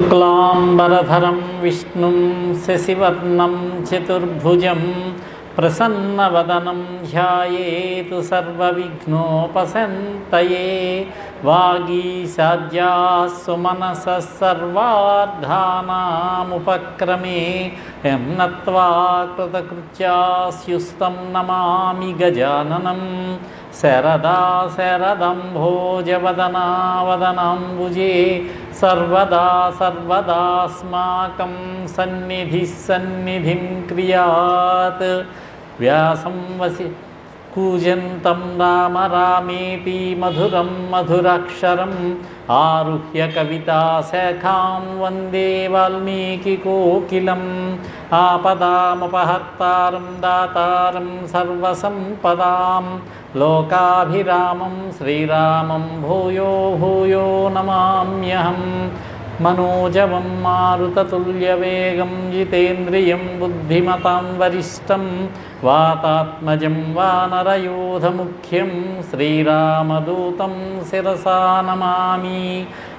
शुक्लांबरधरं विष्णुं शशिवर्णं चतुर्भुजं प्रसन्नवदनं ध्यायेत् सर्वविघ्नोपशान्तये। वागीशाद्याः सुमनसः सर्वार्थानामुपक्रमे यं नत्वा कृतकृत्यास्युस्तं नमामि गजाननं। शरदा शरदम्भोजवदना वदनाम्बुजे सर्वदा सर्वदास्माकं सन्निधिः सन्निधिं क्रियात्। व्यासं वसि कूजन्तं राम रामेति मधुरं मधुराक्षरम् आरुह्य कविताशाखां वन्दे वाल्मीकिकोकिलम्। आपदामपहर्तारं दातारं सर्वसम्पदां लोकाभिरामं श्रीरामं भूयो भूयो नमाम्यहम्। मनोजवं मारुततुल्यवेगं जितेन्द्रियं बुद्धिमतां वरिष्ठं वातात्मजं वानरयूथमुख्यं श्रीरामदूतं शिरसा नमामि।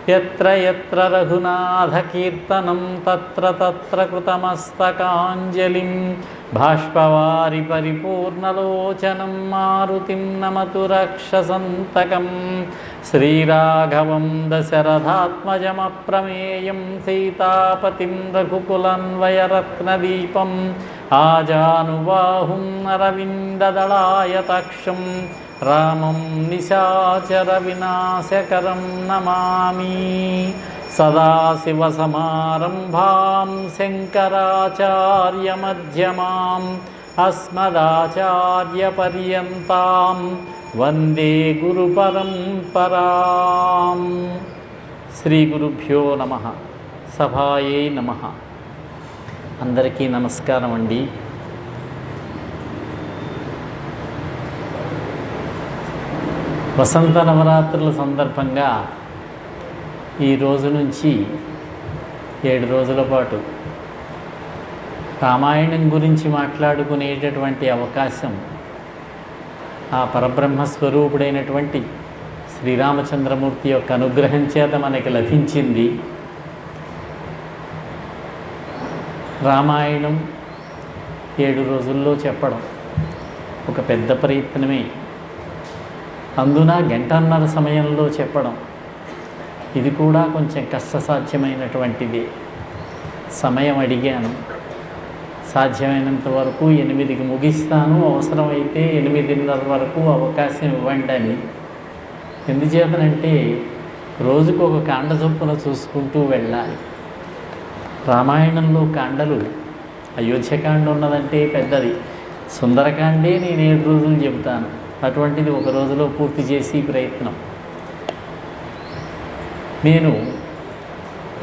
यत्र यत्र रघुनाथकीर्तनं तत्र तत्र कृतमस्तकाञ्जलिं बाष्पवारि परिपूर्णलोचनं मारुतिं नमतु रक्षसन्तकं। श्रीराघवं दशरथात्मजमप्रमेयं सीतापतिं रघुकुलान्वयरत्नदीपम् आजानुबाहुं अरविन्ददलायताक्षं रामं निशाचरविनाशकरं नमामि। सदाशिवसमारम्भां शङ्कराचार्यमध्यमाम् अस्मदाचार्यपर्यन्तां वन्दे गुरुपरम्परां। శ్రీగురుభ్యో నమః. సభాయే నమః. అందరికీ నమస్కారం అండి. వసంత నవరాత్రుల సందర్భంగా ఈ రోజు నుంచి 7 రోజుల పాటు రామాయణం గురించి మాట్లాడుకునేటటువంటి అవకాశం ఆ పరబ్రహ్మ స్వరూపుడైనటువంటి శ్రీరామచంద్రమూర్తి యొక్క అనుగ్రహం చేత మనకి లభించింది. రామాయణం 7 రోజుల్లో చెప్పడం ఒక పెద్ద ప్రయత్నమే. అందున గంటన్నర సమయంలో చెప్పడం ఇది కూడా కొంచెం కష్టసాధ్యమైనటువంటిది. సమయం అడిగాను, సాధ్యమైనంత వరకు 8కి ముగిస్తాను, అవసరమైతే 8:30 వరకు అవకాశం ఇవ్వండి అని. ఎందుచేతనంటే రోజుకు ఒక కాండ చొప్పున చూసుకుంటూ వెళ్ళాలి. రామాయణంలో కాండలు అయోధ్యకాండ ఉన్నదంటే పెద్దది. సుందరకాండే నేను 7 రోజులు చెబుతాను, అటువంటిది ఒక రోజులో పూర్తి చేసి ప్రయత్నం. నేను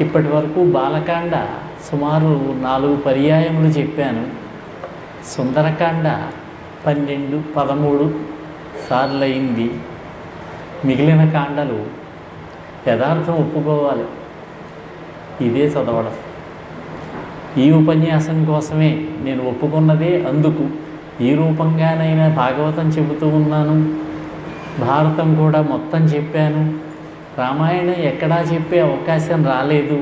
ఇప్పటి వరకు బాలకాండ సుమారు 4 పర్యాయములు చెప్పాను. సుందరకాండ 12-13 సార్లు అయింది. మిగిలిన కాండలు యథార్థం ఒప్పుకోవాలి, ఇదే చదవడం. ఈ ఉపన్యాసం కోసమే నేను ఒప్పుకున్నదే. అందుకు ఈ రూపంగానైనా భాగవతం చెబుతూ ఉన్నాను, భారతం కూడా మొత్తం చెప్పాను. రామాయణం ఎక్కడా చెప్పే అవకాశం రాలేదు.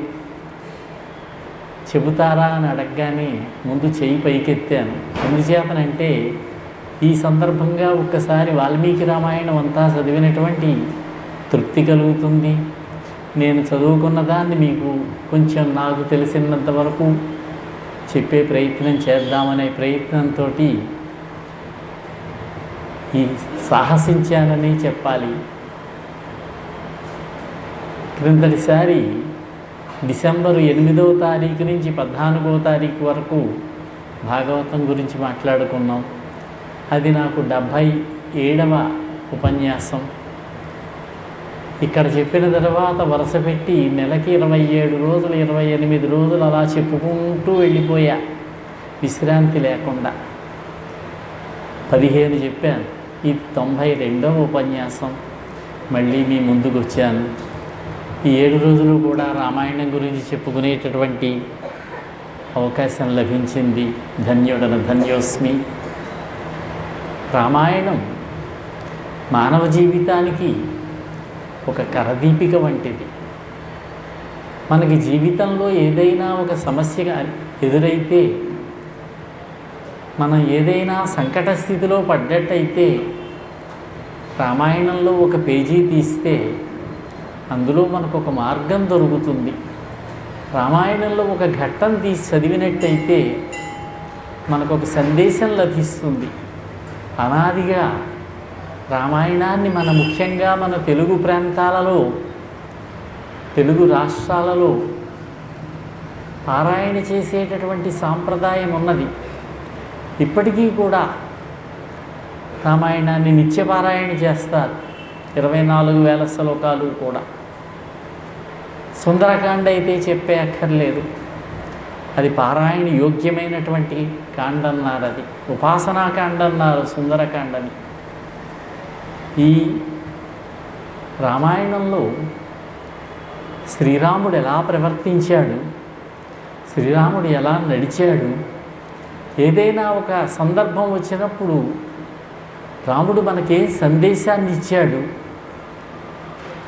చెబుతారా అని అడగగానే ముందు చెయ్యి పైకెత్తాను. ఎందుచేతనంటే ఈ సందర్భంగా ఒక్కసారి వాల్మీకి రామాయణం అంతా చదివినటువంటి తృప్తి కలుగుతుంది. నేను చదువుకున్న దాన్ని మీకు కొంచెం నాకు తెలిసినంత వరకు చెప్పే ప్రయత్నం చేద్దామనే ప్రయత్నంతో ఈ సాహసించానని చెప్పాలి. క్రిందటిసారి డిసెంబరు 8వ తారీఖు నుంచి 14వ తారీఖు వరకు భాగవతం గురించి మాట్లాడుకున్నాం. అది నాకు 77వ ఉపన్యాసం. ఇక్కడ చెప్పిన తర్వాత వరుస పెట్టి నెలకి 27 రోజులు 28 రోజులు అలా చెప్పుకుంటూ వెళ్ళిపోయా, విశ్రాంతి లేకుండా. 15 చెప్పాను. ఇది 92వ ఉపన్యాసం. మళ్ళీ మీ ముందుకు వచ్చాను. ఈ 7 రోజులు కూడా రామాయణం గురించి చెప్పుకునేటటువంటి అవకాశం లభించింది. ధన్యుడన ధన్యోస్మి. రామాయణం మానవ జీవితానికి ఒక కరదీపిక వంటిది. మనకి జీవితంలో ఏదైనా ఒక సమస్య ఎదురైతే, మనం ఏదైనా సంకట స్థితిలో పడ్డట్టయితే రామాయణంలో ఒక పేజీ తీస్తే అందులో మనకు ఒక మార్గం దొరుకుతుంది. రామాయణంలో ఒక ఘట్టం తీసి చదివినట్టయితే మనకు ఒక సందేశం లభిస్తుంది. అనాదిగా రామాయణాన్ని ముఖ్యంగా మన తెలుగు ప్రాంతాలలో, తెలుగు రాష్ట్రాలలో పారాయణ చేసేటటువంటి సాంప్రదాయం ఉన్నది. ఇప్పటికీ కూడా రామాయణాన్ని నిత్యపారాయణ చేస్తారు. 24,000 శ్లోకాలు కూడా. సుందరకాండ అయితే చెప్పే అక్కర్లేదు, అది పారాయణ యోగ్యమైనటువంటి కాండ అన్నారు. అది ఉపాసనాకాండ అన్నారు సుందరకాండని. ఈ రామాయణంలో శ్రీరాముడు ఎలా ప్రవర్తించాడు, శ్రీరాముడు ఎలా నడిచాడు, ఏదైనా ఒక సందర్భం వచ్చినప్పుడు రాముడు మనకే సందేశాన్ని ఇచ్చాడు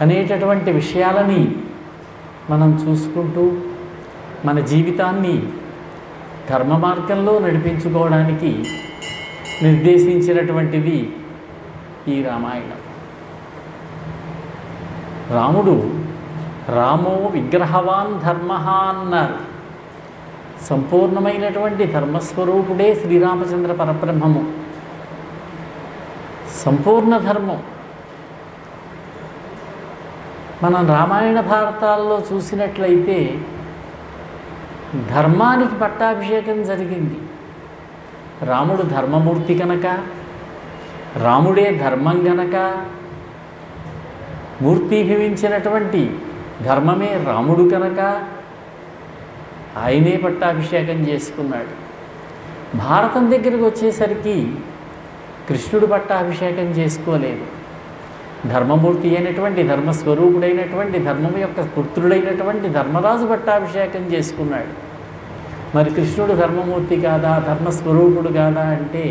అనేటటువంటి విషయాలని మనం చూసుకుంటూ మన జీవితాన్ని ధర్మ మార్గంలో నడిపించుకోవడానికి నిర్దేశించినటువంటిది ఈ రామాయణం. రాముడు రామో విగ్రహవాన్ ధర్మ అన్నారు. సంపూర్ణమైనటువంటి ధర్మస్వరూపుడే శ్రీరామచంద్ర పరబ్రహ్మము. సంపూర్ణ ధర్మం. మనం రామాయణ భారతాల్లో చూసినట్లయితే ధర్మానికి పట్టాభిషేకం జరిగింది. రాముడు ధర్మమూర్తి కనుక, రాముడే ధర్మం గనక, మూర్తిభవించినటువంటి ధర్మమే రాముడు కనుక ఆయనే పట్టాభిషేకం చేసుకున్నాడు. భారతం దగ్గరికి వచ్చేసరికి కృష్ణుడు పట్టాభిషేకం చేసుకోలేదు. ధర్మమూర్తి అయినటువంటి, ధర్మస్వరూపుడైనటువంటి, ధర్మం యొక్క పుత్రుడైనటువంటి ధర్మరాజు పట్టాభిషేకం చేసుకున్నాడు. మరి కృష్ణుడు ధర్మమూర్తి కాదా, ధర్మస్వరూపుడు కాదా అంటే,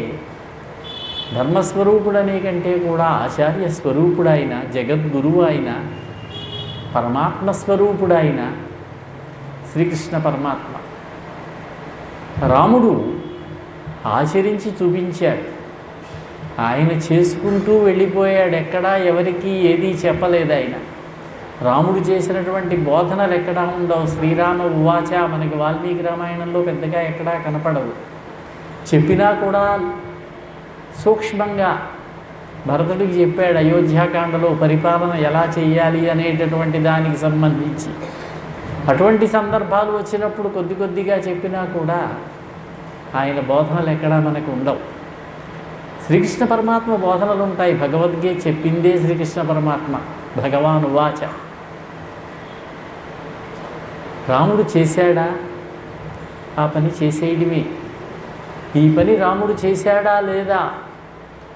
ధర్మస్వరూపుడనే కంటే కూడా ఆచార్య స్వరూపుడైన, జగద్గురువు అయిన, పరమాత్మ స్వరూపుడైన శ్రీకృష్ణ పరమాత్మ. రాముడు ఆచరించి చూపించాడు. ఆయన చేసుకుంటూ వెళ్ళిపోయాడు. ఎక్కడా ఎవరికి ఏదీ చెప్పలేదు ఆయన. రాముడు చేసినటువంటి బోధనలు ఎక్కడా ఉండవు. శ్రీరామ ఉవాచ మనకి వాల్మీకి రామాయణంలో పెద్దగా ఎక్కడా కనపడవు. చెప్పినా కూడా సూక్ష్మంగా భరతుడికి చెప్పాడు. అయోధ్యాకాండలో పరిపాలన ఎలా చేయాలి అనేటటువంటి దానికి సంబంధించి అటువంటి సందర్భాలు వచ్చినప్పుడు కొద్ది కొద్దిగా చెప్పినా కూడా ఆయన బోధనలు ఎక్కడా మనకు ఉండవు. శ్రీకృష్ణ పరమాత్మ బోధనలు ఉంటాయి. భగవద్గీత చెప్పిందే శ్రీకృష్ణ పరమాత్మ. భగవాన్ ఉవాచ. రాముడు చేశాడా? ఆ పని చేసేయడమే. ఈ పని రాముడు చేశాడా లేదా,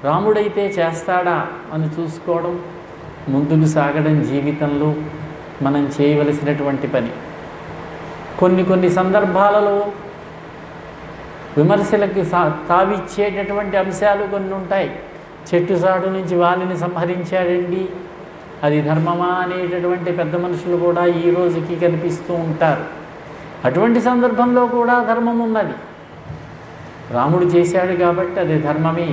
రాముడైతే చేస్తాడా అని చూసుకోవడం, ముందుకు సాగడం జీవితంలో మనం చేయవలసినటువంటి పని. కొన్ని సందర్భాలలో విమర్శలకు తావిచ్చేటటువంటి అంశాలు కొన్ని ఉంటాయి. చెట్టు సాటు నుంచి వాలిని సంహరించాడండి, అది ధర్మమా అనేటటువంటి పెద్ద మనుషులు కూడా ఈ రోజుకి కనిపిస్తూ ఉంటారు. అటువంటి సందర్భంలో కూడా ధర్మం ఉన్నది. రాముడు చేశాడు కాబట్టి అది ధర్మమే.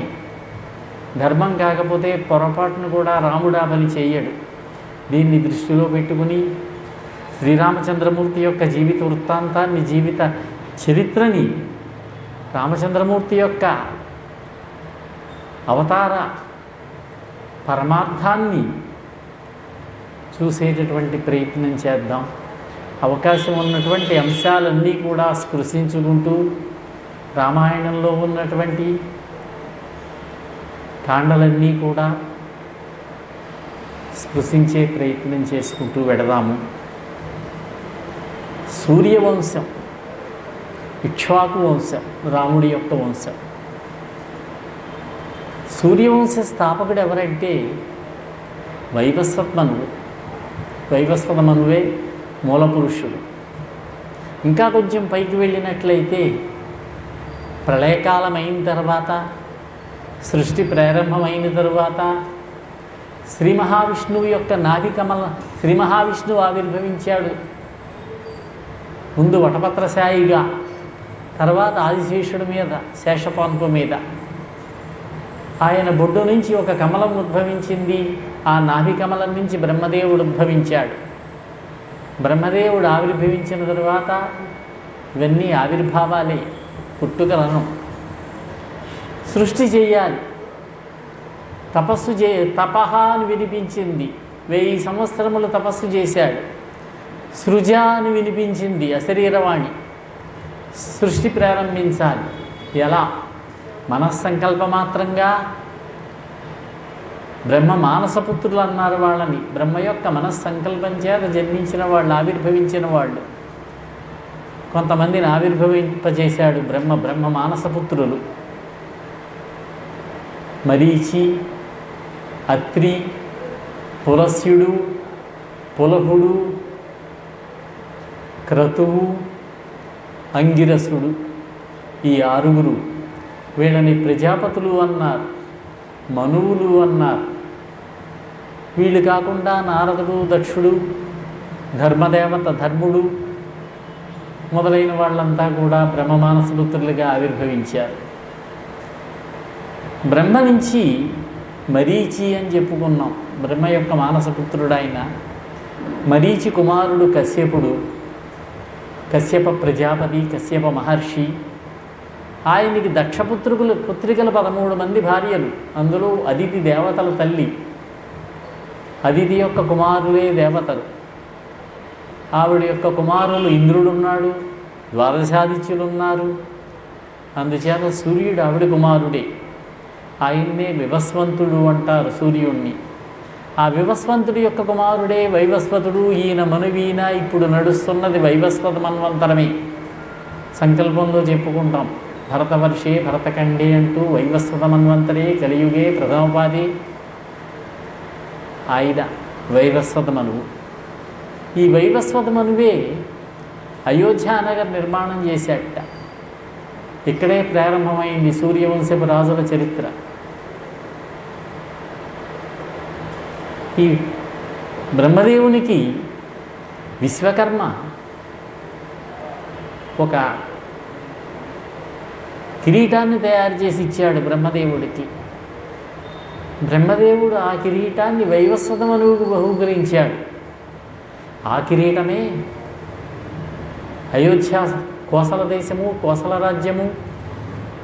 ధర్మం కాకపోతే పొరపాటును కూడా రాముడు ఆ పని చేయడు. దీన్ని దృష్టిలో పెట్టుకుని శ్రీరామచంద్రమూర్తి యొక్క జీవిత వృత్తాంతాన్ని, జీవిత చరిత్రని, రామచంద్రమూర్తి యొక్క అవతార పరమార్థాన్ని చూసేటటువంటి ప్రయత్నం చేద్దాం. అవకాశం ఉన్నటువంటి అంశాలన్నీ కూడా స్పృశించుకుంటూ రామాయణంలో ఉన్నటువంటి కాండలన్నీ కూడా స్పృశించే ప్రయత్నం చేసుకుంటూ వెడదాము. సూర్యవంశం, ఇక్ష్వాకు వంశం, రాముడి యొక్క వంశం. సూర్యవంశ స్థాపకుడు ఎవరంటే వైవస్వత మనువు. వైవస్వత మనువే మూల పురుషుడు. ఇంకా కొంచెం పైకి వెళ్ళినట్లయితే ప్రళయకాలం అయిన తర్వాత, సృష్టి ప్రారంభమైన తరువాత శ్రీ మహావిష్ణువు యొక్క నాభి కమల, శ్రీ మహావిష్ణువు ఆవిర్భవించాడు ముందు వటపత్రశాయిగా, తర్వాత ఆదిశేషుడి మీద, శేషపాన్పు మీద ఆయన బొడ్డు నుంచి ఒక కమలం ఉద్భవించింది. ఆ నాభి కమలం నుంచి బ్రహ్మదేవుడు ఉద్భవించాడు. బ్రహ్మదేవుడు ఆవిర్భవించిన తరువాత ఇవన్నీ ఆవిర్భావాలే, పుట్టుకలను. సృష్టి చేయాలి, తపస్సు తపహ అని వినిపించింది, 1000 సంవత్సరములు తపస్సు చేశాడు. సృజ అని వినిపించింది, అశరీరవాణి. సృష్టి ప్రారంభించాలి. ఎలా? మనస్సంకల్పమాత్రంగా. బ్రహ్మ మానసపుత్రులు అన్నారు వాళ్ళని. బ్రహ్మ యొక్క మనస్సంకల్పం చేత జన్మించిన వాళ్ళు, ఆవిర్భవించిన వాళ్ళు. కొంతమందిని ఆవిర్భవింపజేశాడు బ్రహ్మ మానసపుత్రులు. మరీచి, అత్రి, పులస్యుడు, పులహుడు, క్రతువు, అంగిరసుడు, ఈ 6 వీళ్ళని ప్రజాపతులు అన్నారు, మనువులు అన్నారు. వీళ్ళు కాకుండా నారదుడు, దక్షుడు, ధర్మదేవత ధర్ముడు మొదలైన వాళ్ళంతా కూడా బ్రహ్మ మానసపుత్రులుగా ఆవిర్భవించారు. బ్రహ్మ నుంచి మరీచి అని చెప్పుకున్నాం. బ్రహ్మ యొక్క మానసపుత్రుడైన మరీచి కుమారుడు కశ్యపుడు. కశ్యప ప్రజాపతి, కశ్యప మహర్షి. ఆయనకి పుత్రికలు 13 మంది భార్యలు. అందులో అదితి దేవతల తల్లి. అదితి యొక్క కుమారులే దేవతలు. ఆవిడ యొక్క కుమారులు ఇంద్రుడున్నాడు, ద్వాదశాదిత్యులున్నారు. అందుచేత సూర్యుడు ఆవిడ కుమారుడే. ఆయన్నే వివస్వంతుడు అంటారు సూర్యుణ్ణి. ఆ వివస్వంతుడి యొక్క కుమారుడే వైవస్వతుడు. ఈయన మనువీన ఇప్పుడు నడుస్తున్నది వైవస్వత మన్వంతరమే. సంకల్పంలో చెప్పుకుంటాం, భరతవర్షే భరతఖండే అంటూ వైవస్వత మన్వంతరే కలియుగే ప్రథమోపాధి. ఆయన వైవస్వత మనువు. ఈ వైవస్వత మనువే అయోధ్యానగర్ నిర్మాణం చేశాట. ఇక్కడే ప్రారంభమైంది సూర్యవంశపు రాజుల చరిత్ర. ఈ బ్రహ్మదేవునికి విశ్వకర్మ ఒక కిరీటాన్ని తయారు చేసి ఇచ్చాడు బ్రహ్మదేవుడికి. బ్రహ్మదేవుడు ఆ కిరీటాన్ని వైవస్వత మనువుకు బహూకరించాడు. ఆ కిరీటమే అయోధ్య కోసల దేశము, కోసల రాజ్యము,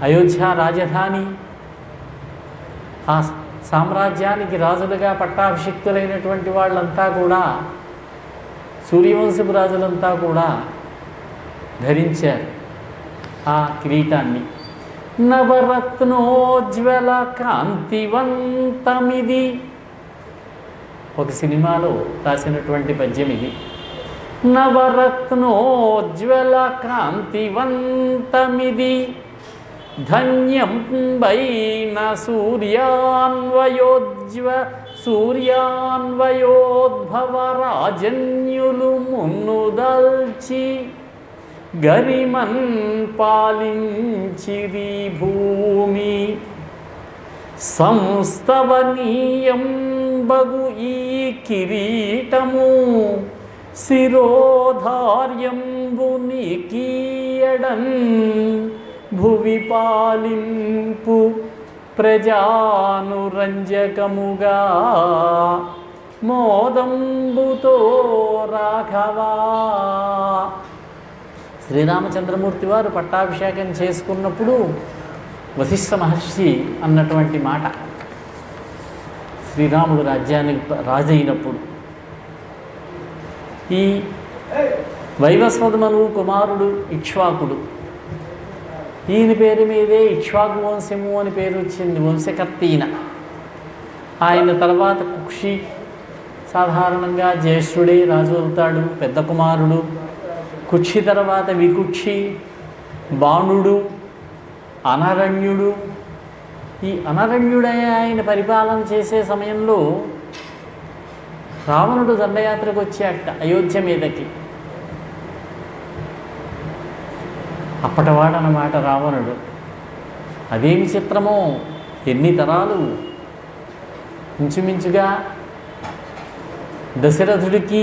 అయోధ్య రాజధాని. ఆ సామ్రాజ్యానికి రాజులుగా పట్టాభిషిక్తులైనటువంటి వాళ్ళంతా కూడా, సూర్యవంశపు రాజులంతా కూడా ధరించారు ఆ కిరీటాన్ని. నవరత్నోజ్వల కాంతివంతమిది, ఒక సినిమాలో రాసినటువంటి పద్యం ఇది. నవరత్నోజ్వల కాంతివంతమిది, ధన్యం వైన సూర్యాన్వయోద్భవరాజన్యులు మున్నుదల్చి, గరిమన్ పాలించిరి భూమి. సంస్తవనీయం బగు ఈ కిరీటము, శిరోధార్యంబు నీకీయడన్, భువి పాలింపు ప్రజానురంజకముగా, మోదంబుతో రాఘవా. శ్రీరామచంద్రమూర్తి వారు పట్టాభిషేకం చేసుకున్నప్పుడు వశిష్ఠ మహర్షి అన్నటువంటి మాట, శ్రీరాముడు రాజ్యానికి రాజైనప్పుడు, ఈ వైవస్వత మనువు కుమారుడు ఇక్ష్వాకుడు. ఈయన పేరు మీదే ఇక్ష్వాకు వంశము అని పేరు వచ్చింది, వంశకర్త ఈయన. ఆయన తర్వాత కుక్షి, సాధారణంగా జ్యేష్ఠుడే రాజు అవుతాడు, పెద్ద కుమారుడు. కుక్షి తర్వాత వికుక్షి, బాణుడు, అనరణ్యుడు. ఈ అనరణ్యుడై ఆయన పరిపాలన చేసే సమయంలో రావణుడు దండయాత్రకు వచ్చాట అయోధ్య మీదకి. అప్పటివాడనమాట రావణుడు. అదేమి చిత్రమో, ఎన్ని తరాలు ఇంచుమించుగా దశరథుడికి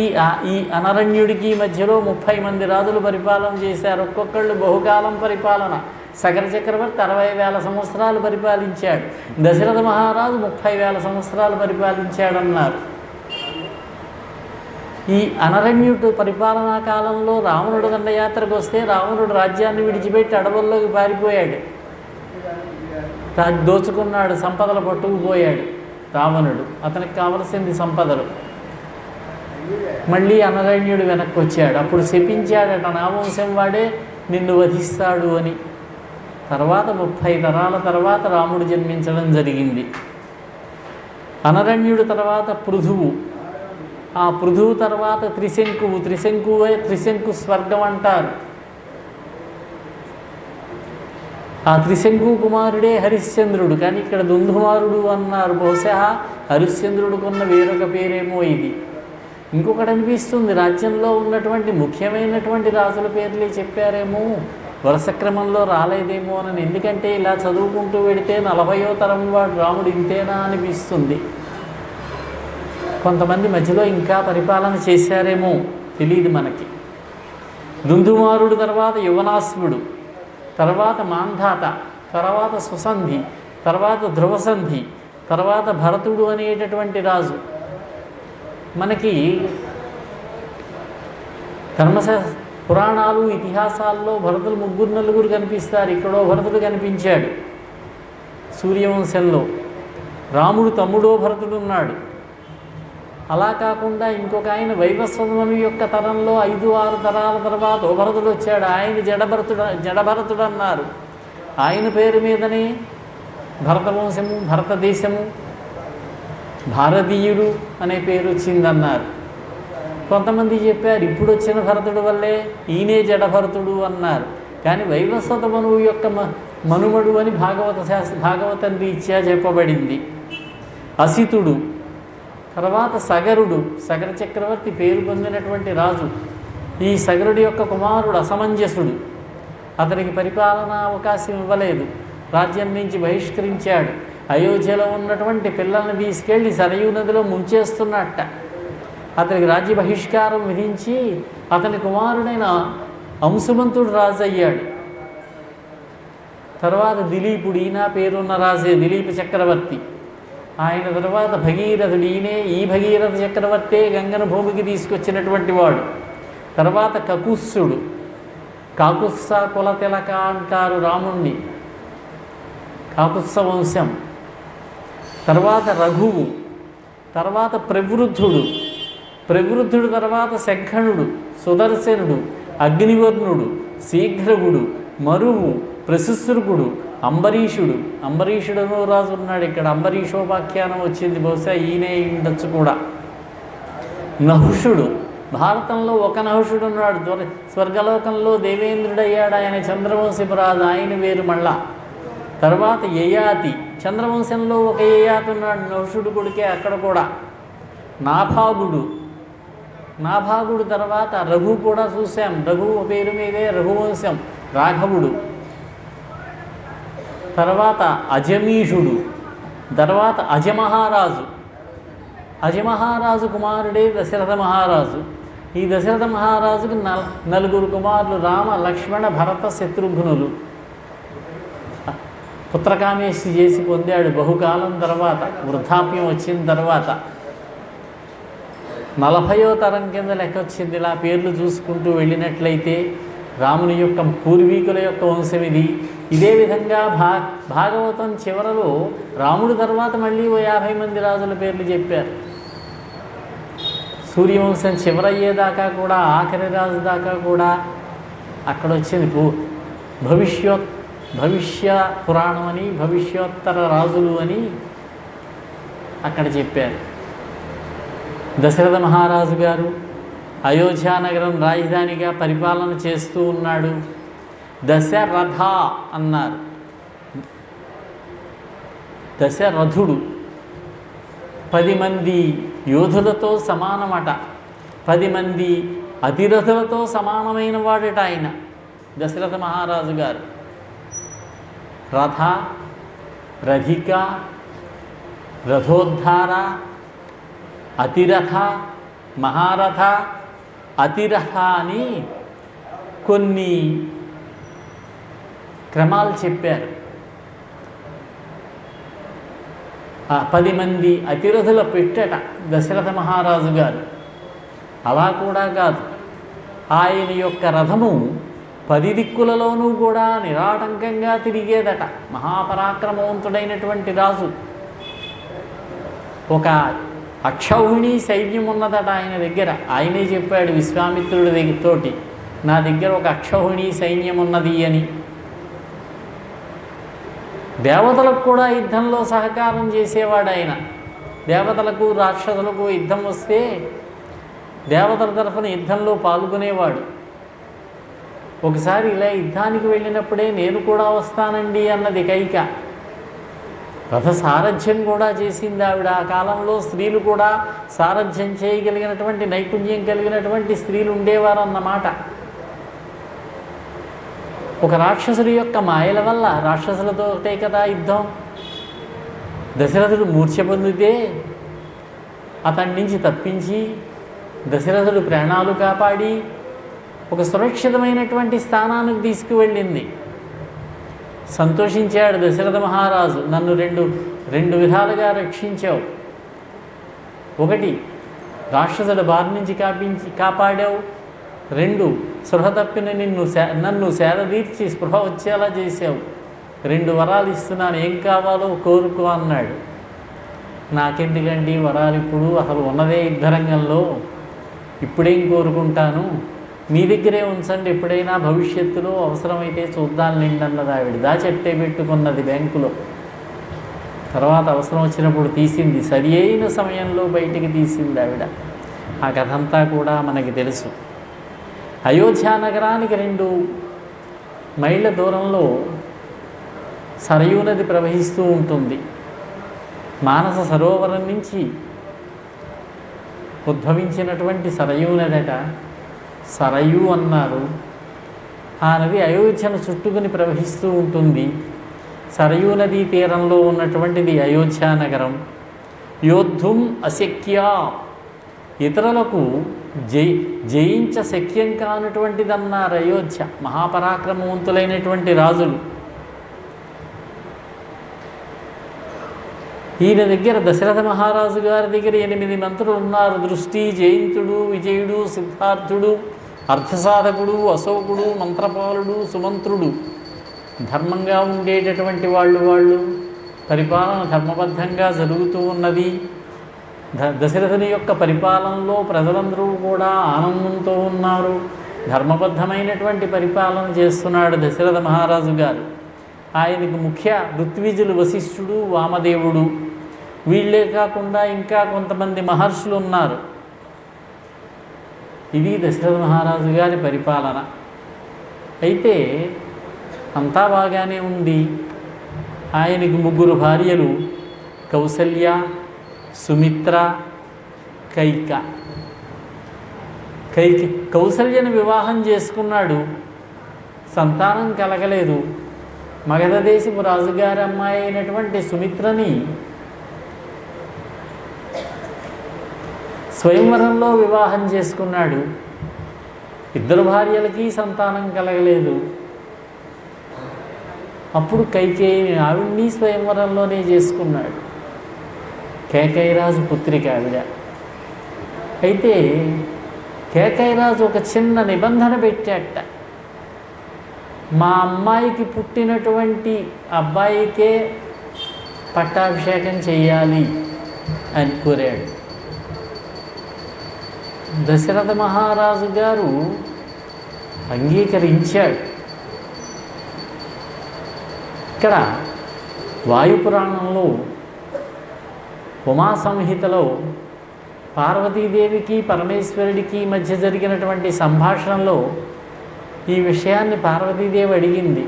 ఈ అనరణ్యుడికి మధ్యలో 30 మంది రాజులు పరిపాలన చేశారు. ఒక్కొక్కళ్ళు బహుకాలం పరిపాలన. సగర చక్రవర్తి 60,000 సంవత్సరాలు పరిపాలించాడు. దశరథ మహారాజు 30,000 సంవత్సరాలు పరిపాలించాడన్నారు. ఈ అనరణ్యుడు పరిపాలనా కాలంలో రావణుడు దండయాత్రకు వస్తే రావణుడు రాజ్యాన్ని విడిచిపెట్టి అడవుల్లోకి పారిపోయాడు. దోచుకున్నాడు, సంపదలు పట్టుకుపోయాడు రావణుడు. అతనికి కావలసింది సంపదలు. మళ్ళీ అనరణ్యుడు వెనక్కి వచ్చాడు. అప్పుడు శపించాడట, నా వంశం వాడే నిన్ను వధిస్తాడు అని. తర్వాత 30 తరాల తర్వాత రాముడు జన్మించడం జరిగింది. అనరణ్యుడు తర్వాత పృథువు. ఆ పృథువు తర్వాత త్రిశంకువు. త్రిశంకు స్వర్గం అంటారు. ఆ త్రిశంకు కుమారుడే హరిశ్చంద్రుడు. కానీ ఇక్కడ దుందుమారుడు అన్నారు. బహుశా హరిశ్చంద్రుడికున్న వేరొక పేరేమో ఇది. ఇంకొకటి అనిపిస్తుంది, రాజ్యంలో ఉన్నటువంటి ముఖ్యమైనటువంటి రాజుల పేర్లే చెప్పారేమో, వరుస క్రమంలో రాలేదేమో అని. ఎందుకంటే ఇలా చదువుకుంటూ వెడితే 40వ తరం వాడు రాముడు ఇంతేనా అనిపిస్తుంది. కొంతమంది మధ్యలో ఇంకా పరిపాలన చేశారేమో తెలియదు మనకి. దుందుమారుడు తర్వాత యువనాశ్వుడు, తర్వాత మాంధాత, తర్వాత సుసంధి, తర్వాత ధ్రువసంధి, తర్వాత భరతుడు అనేటటువంటి రాజు. మనకి ధర్మశాస్త్ర పురాణాలు ఇతిహాసాల్లో భరతులు 3-4 కనిపిస్తారు. ఇక్కడో భరతుడు కనిపించాడు సూర్యవంశంలో. రాముడు తమ్ముడో భరతుడు ఉన్నాడు. అలా కాకుండా ఇంకొక ఆయన వైవస్వతమను యొక్క తరంలో 5-6 తరాల తర్వాత ఓ భరతుడు వచ్చాడు. ఆయన జడభరతుడు అన్నారు. ఆయన పేరు మీదనే భరతవంశము, భారతదేశము, భారతీయుడు అనే పేరు వచ్చిందన్నారు. కొంతమంది చెప్పారు ఇప్పుడు వచ్చిన భరతుడు వల్లే ఈయనే జడభరతుడు అన్నారు. కానీ వైవస్వత మనువు యొక్క మనుమడు అని భాగవతం రీత్యా చెప్పబడింది. అసితుడు, తర్వాత సగరుడు. సగర చక్రవర్తి పేరు పొందినటువంటి రాజు. ఈ సగరుడి యొక్క కుమారుడు అసమంజసుడు. అతనికి పరిపాలనా అవకాశం ఇవ్వలేదు. రాజ్యం నుంచి బహిష్కరించాడు. అయోధ్యలో ఉన్నటువంటి పిల్లల్ని తీసుకెళ్ళి సరయూ నదిలో ముంచేస్తున్నట్ట. అతనికి రాజ్య బహిష్కారం విధించి అతని కుమారుడైన అంశుమంతుడు రాజు అయ్యాడు. తర్వాత దిలీపుడు, ఈయన పేరున్న రాజే దిలీప చక్రవర్తి. ఆయన తర్వాత భగీరథుడు. ఈయనే ఈ భగీరథ చక్రవర్తే గంగను భూమికి తీసుకొచ్చినటువంటి వాడు. తర్వాత కకుత్సుడు. కాకుత్స కుల తిలక అంటారు రాముణ్ణి, కాకుత్స వంశం. తర్వాత రఘువు, తర్వాత ప్రవృద్ధుడు. ప్రవృద్ధుడు తర్వాత శంఖణుడు, సుదర్శనుడు, అగ్నివర్ణుడు, శీఘ్రవుడు, మరువు, ప్రశుశ్రుకుడు, అంబరీషుడు. అంబరీషుడనో రాజు ఉన్నాడు ఇక్కడ. అంబరీషోపాఖ్యానం వచ్చింది, బహుశా ఈయనే ఉండొచ్చు కూడా. నహుషుడు. భారతంలో ఒక నహుషుడు ఉన్నాడు. స్వర్గలోకంలో దేవేంద్రుడయ్యాడు. ఆయన చంద్రవంశపు రాజు, ఆయన వేరు మళ్ళా. తర్వాత యయాతి. చంద్రవంశంలో ఒక యయాతి ఉన్నాడు, నహుషుడు కొడుకే అక్కడ కూడా. నాభాగుడు. నాభాగుడు తర్వాత రఘు కూడా చూశాం. రఘు పేరు మీదే రఘువంశం, రాఘవుడు. తర్వాత అజమీషుడు. తర్వాత అజమహారాజు. అజమహారాజు కుమారుడే దశరథ మహారాజు. ఈ దశరథ మహారాజుకు 4 కుమారులు, రామ, లక్ష్మణ, భరత, శత్రుఘ్నులు. పుత్రకామేష్టి చేసి పొందాడు బహుకాలం తర్వాత, వృద్ధాప్యం వచ్చిన తర్వాత. 40వ తరం కింద లెక్క వచ్చింది. ఇలా పేర్లు చూసుకుంటూ వెళ్ళినట్లయితే రాముని యొక్క పూర్వీకుల యొక్క వంశం ఇది. ఇదే విధంగా భాగవతం చివరలో రాముడి తర్వాత మళ్ళీ ఓ 50 మంది రాజుల పేర్లు చెప్పారు. సూర్యవంశం చివరయ్యేదాకా కూడా, ఆఖరి రాజు దాకా కూడా అక్కడ వచ్చింది. భవిష్య పురాణం అని, భవిష్యోత్తర రాజులు అని అక్కడ చెప్పారు. దశరథ మహారాజు గారు అయోధ్యానగరం రాజధానిగా పరిపాలన చేస్తూ ఉన్నాడు. దశరథ అన్నారు. దశరథుడు 10 మంది యోధులతో సమానమట. 10 మంది అతిరథులతో సమానమైన వాడట ఆయన దశరథ మహారాజు గారు. రథ, రథిక, రథోద్ధార, అతిరథ, మహారథ, అతిరథ అని కొన్ని క్రమాలు చెప్పారు. 10 మంది అతిరథుల పెట్టట దశరథ మహారాజు గారు. అలా కూడా కాదు, ఆయన యొక్క రథము 10 దిక్కులలోనూ కూడా నిరాటంకంగా తిరిగేదట. మహాపరాక్రమవంతుడైనటువంటి రాజు. ఒక అక్షౌహిణి సైన్యం ఉన్నదట ఆయన దగ్గర. ఆయనే చెప్పాడు విశ్వామిత్రుడి దగ్గరతోటి, నా దగ్గర ఒక అక్షౌహిణి సైన్యం ఉన్నది అని. దేవతలకు కూడా యుద్ధంలో సహకారం చేసేవాడు ఆయన. దేవతలకు రాక్షసులకు యుద్ధం వస్తే దేవతల తరఫున యుద్ధంలో పాల్గొనేవాడు. ఒకసారి ఇలా యుద్ధానికి వెళ్ళినప్పుడే నేను కూడా వస్తానండి అన్నది కైక. రథ సారథ్యం కూడా చేసింది ఆవిడ. ఆ కాలంలో స్త్రీలు కూడా సారథ్యం చేయగలిగినటువంటి నైపుణ్యం కలిగినటువంటి స్త్రీలు ఉండేవారన్నమాట. ఒక రాక్షసుడి యొక్క మాయల వల్ల, రాక్షసులతోటే కదా యుద్ధం, దశరథుడు మూర్ఛ పొందితే అతడి నుంచి తప్పించి దశరథుడు ప్రాణాలు కాపాడి ఒక సురక్షితమైనటువంటి స్థానానికి తీసుకువెళ్ళింది. సంతోషించాడు దశరథ మహారాజు, నన్ను రెండు విధాలుగా రక్షించావు. ఒకటి, రాక్షసుడి బారి నుంచి కాపాడావు. 2, స్పృహ తప్పిన నన్ను సేదతీర్చి స్పృహ వచ్చేలా చేసావు. 2 వరాలు ఇస్తున్నాను, ఏం కావాలో కోరుకో అన్నాడు. నాకెందుకండి వరాలు, ఇప్పుడు అసలు ఉన్నదే యుద్ధరంగంలో, ఇప్పుడేం కోరుకుంటాను, మీ దగ్గరే ఉంచండి, ఎప్పుడైనా భవిష్యత్తులో అవసరమైతే చూద్దాంలేండి అన్నది ఆవిడ. దాచెట్టే పెట్టుకున్నది బ్యాంకులో. తర్వాత అవసరం వచ్చినప్పుడు తీసింది, సరి అయిన సమయంలో బయటికి తీసింది ఆవిడ. ఆ కథ అంతా కూడా మనకి తెలుసు. అయోధ్య నగరానికి 2 మైళ్ళ దూరంలో సరయూ నది ప్రవహిస్తూ ఉంటుంది. మానస సరోవరం నుంచి ఉద్భవించినటువంటి సరయూ నదట. సరయూ అన్నారు. ఆ నది అయోధ్యను చుట్టుకుని ప్రవహిస్తూ ఉంటుంది. సరయూ నదీ తీరంలో ఉన్నటువంటిది అయోధ్య నగరం. యోద్ధుం అశక్య, ఇతరులకు జయించ శక్యం కానటువంటిదన్నారు అయోధ్య. మహాపరాక్రమవంతులైనటువంటి రాజులు. ఈయన దగ్గర, దశరథ మహారాజు గారి దగ్గర 8 మంత్రులు ఉన్నారు. దృష్టి, జయంతుడు, విజయుడు, సిద్ధార్థుడు, అర్థసాధకుడు, అశోకుడు, మంత్రపాలుడు, సుమంత్రుడు. ధర్మంగా ఉండేటటువంటి వాళ్ళు. పరిపాలన ధర్మబద్ధంగా జరుగుతూ ఉన్నది. దశరథుని యొక్క పరిపాలనలో ప్రజలందరూ కూడా ఆనందంతో ఉన్నారు. ధర్మబద్ధమైనటువంటి పరిపాలన చేస్తున్నాడు దశరథ మహారాజు గారు. ఆయనకు ముఖ్య ఋత్విజులు వశిష్ఠుడు, వామదేవుడు. వీళ్ళే కాకుండా ఇంకా కొంతమంది మహర్షులు ఉన్నారు. ఇది దశరథ మహారాజు గారి పరిపాలన. అయితే అంతా బాగానే ఉంది. ఆయనకు 3 భార్యలు, కౌసల్య, సుమిత్ర, కైక. కౌసల్యను వివాహం చేసుకున్నాడు, సంతానం కలగలేదు. మగధ దేశపు రాజుగారి అమ్మాయి అయినటువంటి సుమిత్రని స్వయంవరంలో వివాహం చేసుకున్నాడు. 2 భార్యలకి సంతానం కలగలేదు. అప్పుడు కైకేయిని, ఆవిడ్ని స్వయంవరంలోనే చేసుకున్నాడు. కేకైరాజు పుత్రిక ఆవిడ. అయితే కేకైరాజు ఒక చిన్న నిబంధన పెట్టాట. మా అమ్మాయికి పుట్టినటువంటి అబ్బాయికే పట్టాభిషేకం చేయాలి అని కోరాడు. దశరథ మహారాజు గారు అంగీకరించాడు. ఇక్కడ వాయుపురాణంలో ఉమా సంహితలో పార్వతీదేవికి పరమేశ్వరుడికి మధ్య జరిగినటువంటి సంభాషణలో ఈ విషయాన్ని పార్వతీదేవి అడిగింది.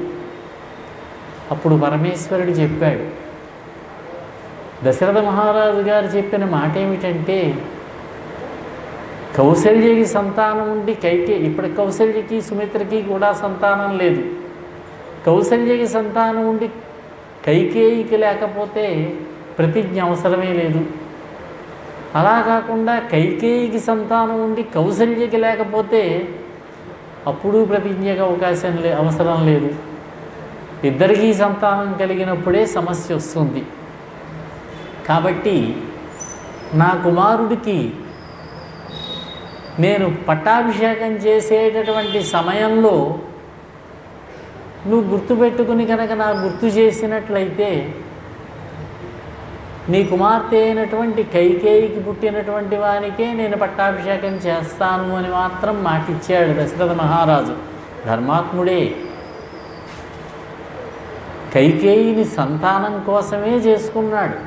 అప్పుడు పరమేశ్వరుడు చెప్పాడు. దశరథ మహారాజు గారు చెప్పిన మాట ఏమిటంటే, కౌసల్యకి సంతానం ఉండి ఇప్పుడు కౌసల్యకి సుమిత్రకి కూడా సంతానం లేదు. కౌసల్యకి సంతానం ఉండి కైకేయికి లేకపోతే ప్రతిజ్ఞ అవసరమే లేదు. అలా కాకుండా కైకేయికి సంతానం ఉండి కౌసల్యకి లేకపోతే అప్పుడు ప్రతిజ్ఞకు అవసరం లేదు. ఇద్దరికీ సంతానం కలిగినప్పుడే సమస్య వస్తుంది. కాబట్టి నా కుమారుడికి నేను పట్టాభిషేకం చేసేటటువంటి సమయంలో నువ్వు గుర్తుపెట్టుకుని కనుక నాకు గుర్తు చేసినట్లయితే నీ కుమార్తె అయినటువంటి కైకేయికి పుట్టినటువంటి వానికే నేను పట్టాభిషేకం చేస్తాను అని మాత్రం మాటిచ్చాడు దశరథ మహారాజు. ధర్మాత్ముడే. కైకేయిని సంతానం కోసమే చేసుకున్నాడు.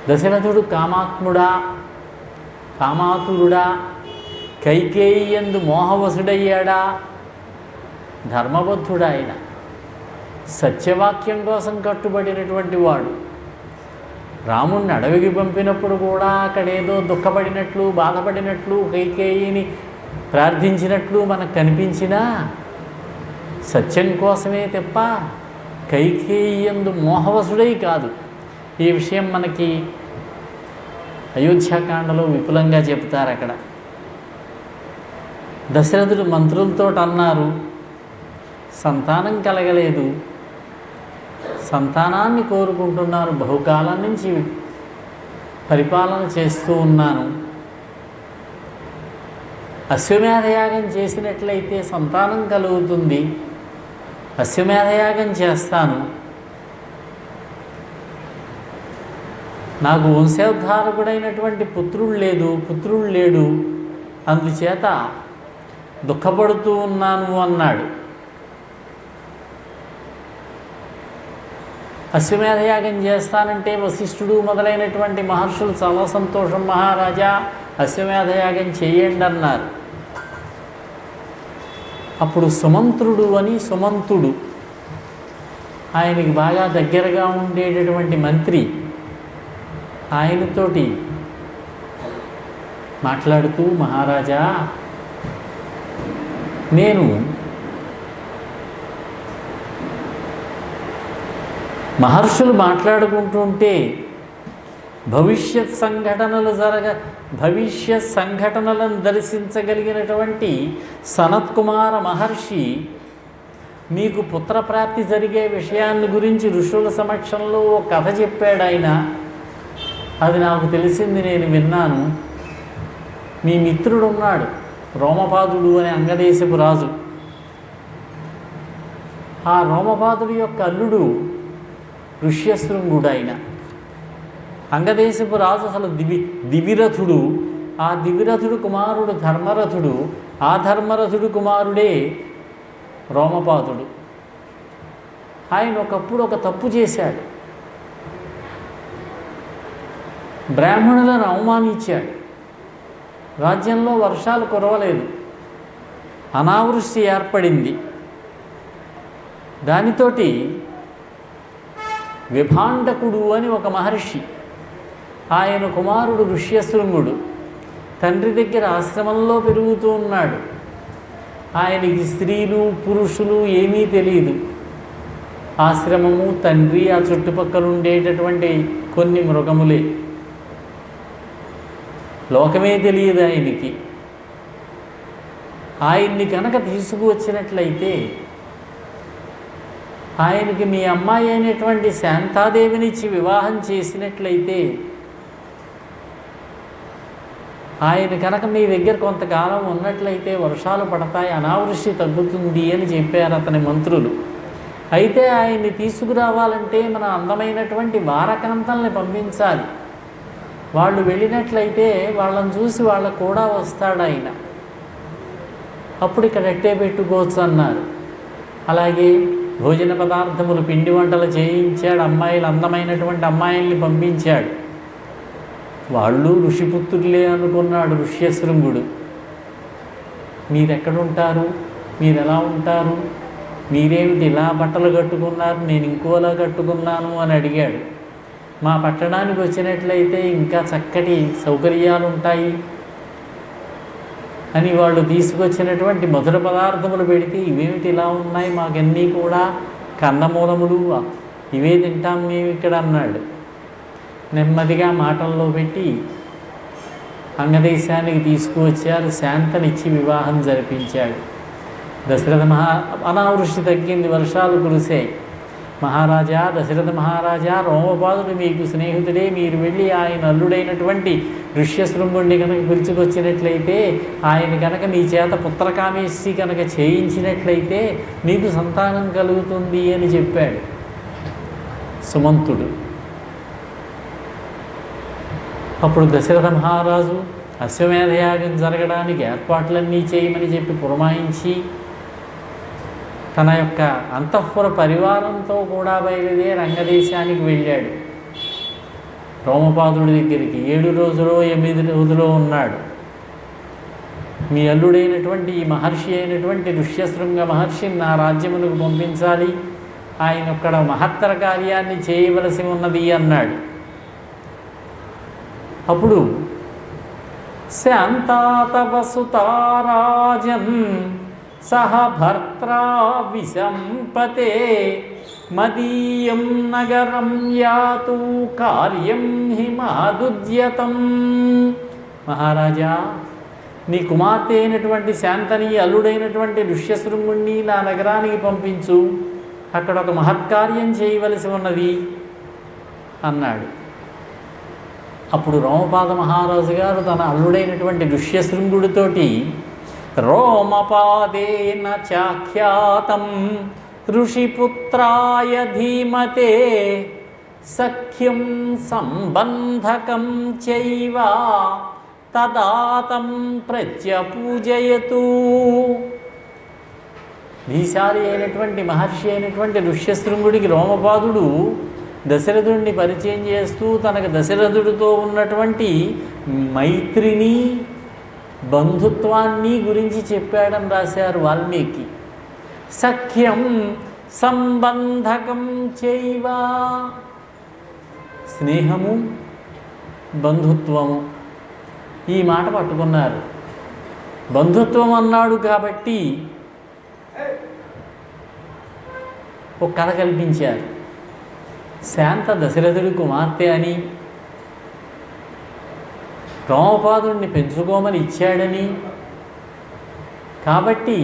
దశరథుడు కామాత్ముడా, కామాతురుడా, కైకేయి యందు మోహవశుడయ్యాడా? ధర్మబద్ధుడు ఆయన. సత్యవాక్యం కోసం కట్టుబడినటువంటి వాడు. రాముణ్ణి అడవికి పంపినప్పుడు కూడా అక్కడేదో దుఃఖపడినట్లు బాధపడినట్లు కైకేయిని ప్రార్థించినట్లు మనకు కనిపించినా సత్యం కోసమే తప్ప కైకేయి యందు మోహవశుడై కాదు. ఈ విషయం మనకి అయోధ్యాకాండలో విపులంగా చెప్తారు. అక్కడ దశరథుడు మంత్రులతో అన్నారు, సంతానం కలగలేదు, సంతానాన్ని కోరుకుంటున్నాను, బహుకాలం నుంచి పరిపాలన చేస్తూ ఉన్నాను, అశ్వమేధయాగం చేసినట్లయితే సంతానం కలుగుతుంది, అశ్వమేధయాగం చేస్తాను, నాకు వంశోద్ధారకుడైనటువంటి పుత్రుడు లేడు, అందుచేత దుఃఖపడుతూ ఉన్నాను అన్నాడు. అశ్వమేధయాగం చేస్తానంటే వశిష్ఠుడు మొదలైనటువంటి మహర్షులు చాలా సంతోషం, మహారాజా అశ్వమేధయాగం చేయండి అన్నారు. అప్పుడు సుమంతుడు ఆయనకి బాగా దగ్గరగా ఉండేటటువంటి మంత్రి ఆయనతోటి మాట్లాడుతూ, మహారాజా నేను మహర్షులు మాట్లాడుకుంటుంటే భవిష్యత్ సంఘటనలను దర్శించగలిగినటువంటి సనత్కుమార మహర్షి మీకు పుత్రప్రాప్తి జరిగే విషయాన్ని గురించి ఋషుల సమక్షంలో ఓ కథ చెప్పాడు ఆయన. అది నాకు తెలిసింది, నేను విన్నాను. మీ మిత్రుడు ఉన్నాడు రోమపాదుడు అనే అంగదేశపు రాజు. ఆ రోమపాదుడి యొక్క అల్లుడు ఋష్యశృంగుడు. ఆయన అంగదేశపు రాజు అసలు దివిరథుడు. ఆ దివిరథుడు కుమారుడు ధర్మరథుడు. ఆ ధర్మరథుడు కుమారుడే రోమపాదుడు. ఆయన ఒకప్పుడు ఒక తప్పు చేశాడు. బ్రాహ్మణులను అవమానించాడు. రాజ్యంలో వర్షాలు కురవలేదు, అనావృష్టి ఏర్పడింది. దానితోటి విభాండకుడు అని ఒక మహర్షి, ఆయన కుమారుడు ఋష్యశృంగుడు, తండ్రి దగ్గర ఆశ్రమంలో పెరుగుతూ ఉన్నాడు. ఆయనకి స్త్రీలు పురుషులు ఏమీ తెలియదు. ఆశ్రమము, తండ్రి, ఆ చుట్టుపక్కల ఉండేటటువంటి కొన్ని మృగములే, లోకమే తెలియదు ఆయనకి. ఆయన్ని కనుక తీసుకువచ్చినట్లయితే ఆయనకి మీ అమ్మాయి అయినటువంటి శాంతాదేవినిచ్చి వివాహం చేసినట్లయితే ఆయన కనుక మీ దగ్గర కొంతకాలం ఉన్నట్లయితే వర్షాలు పడతాయి, అనావృష్టి తగ్గుతుంది అని చెప్పారు అతని మంత్రులు. అయితే ఆయన్ని తీసుకురావాలంటే మన అందమైనటువంటి వారకాంతల్ని పంపించాలి. వాళ్ళు వెళ్ళినట్లయితే వాళ్ళని చూసి వాళ్ళకు కూడా వస్తాడు ఆయన. అప్పుడు ఇక్కడ ఎట్టే పెట్టుకోవచ్చు అన్నారు. అలాగే భోజన పదార్థములు, పిండి వంటలు చేయించాడు. అమ్మాయిలు, అందమైనటువంటి అమ్మాయిల్ని పంపించాడు. వాళ్ళు ఋషిపుత్రులే అనుకున్నాడు ఋష్యశృంగుడు. మీరెక్కడుంటారు, మీరు ఎలా ఉంటారు, మీరేమిటి ఇలా బట్టలు కట్టుకున్నారు, నేను ఇంకోలా కట్టుకున్నాను అని అడిగాడు. మా పట్టణానికి వచ్చినట్లయితే ఇంకా చక్కటి సౌకర్యాలు ఉంటాయి అని వాళ్ళు తీసుకొచ్చినటువంటి మధుర పదార్థములు పెడితే ఇవేమిటి ఇలా ఉన్నాయి, మాకన్నీ కూడా కన్నమూలములు, ఇవే తింటాం మేము ఇక్కడ అన్నాడు. నెమ్మదిగా మాటల్లో పెట్టి అంగదేశానికి తీసుకువచ్చారు. శాంతనిచ్చి వివాహం జరిపించాడు. దశరథ అనావృష్టి తగ్గింది, వర్షాలు కురిసాయి. మహారాజా, దశరథ మహారాజా, రోమపాదుడు మీకు స్నేహితుడే, మీరు వెళ్ళి ఆయన అల్లుడైనటువంటి ఋష్యశృంగుణ్ణి కనుక పిలుచుకొచ్చినట్లయితే, ఆయన కనుక మీ చేత పుత్రకామేష్టి కనుక చేయించినట్లయితే మీకు సంతానం కలుగుతుంది అని చెప్పాడు సుమంతుడు. అప్పుడు దశరథ మహారాజు అశ్వమేధయాగం జరగడానికి ఏర్పాట్లన్నీ చేయమని చెప్పి పురమాయించి తన యొక్క అంతఃపుర పరివారంతో కూడా బయలుదేరి రంగదేశానికి వెళ్ళాడు. రోమపాదుడి దగ్గరికి 7 రోజులో 8 రోజులో ఉన్నాడు. మీ అల్లుడైనటువంటి ఈ మహర్షి అయినటువంటి ఋష్యశృంగ మహర్షిని నా రాజ్యమునకు పంపించాలి, ఆయన ఒక్కడ మహత్తర కార్యాన్ని చేయవలసి ఉన్నది అన్నాడు. అప్పుడు శాంతాతవ సుతారాజన్ సహ భర్త్రా విశంపతే మదీయం నగరం యాతు కార్యం హి మహదుద్యతం. మహారాజా, నీ కుమార్తె అయినటువంటి శాంతని అల్లుడైనటువంటి ఋష్యశృంగుణ్ణి నా నగరానికి పంపించు, అక్కడ ఒక మహత్కార్యం చేయవలసి ఉన్నది అన్నాడు. అప్పుడు రోమపాద మహారాజు గారు తన అల్లుడైనటువంటి ఋష్యశృంగుడితోటి రోమపాదేన చాఖ్యాతం ఋషిపుత్రాయ ధీమతే సఖ్యం సంబంధకం చైవ తదాతం ప్రత్యపూజయతు. ధీశాలి అయినటువంటి మహర్షి అయినటువంటి ఋష్యశృంగుడికి రోమపాదుడు దశరథుడిని పరిచయం చేస్తూ తనకు దశరథుడితో ఉన్నటువంటి మైత్రిని బంధుత్వాన్ని గురించి చెప్పాడని రాశారు వాల్మీకి. సఖ్యం సంబంధకం చైవ, స్నేహము బంధుత్వము, ఈ మాట పట్టుకున్నారు. బంధుత్వం అన్నాడు కాబట్టి ఒక కథ కల్పించారు. శాంత దశరథుడి కుమార్తె అని, రోమపాదుడిని పెంచుకోమని ఇచ్చాడని, కాబట్టి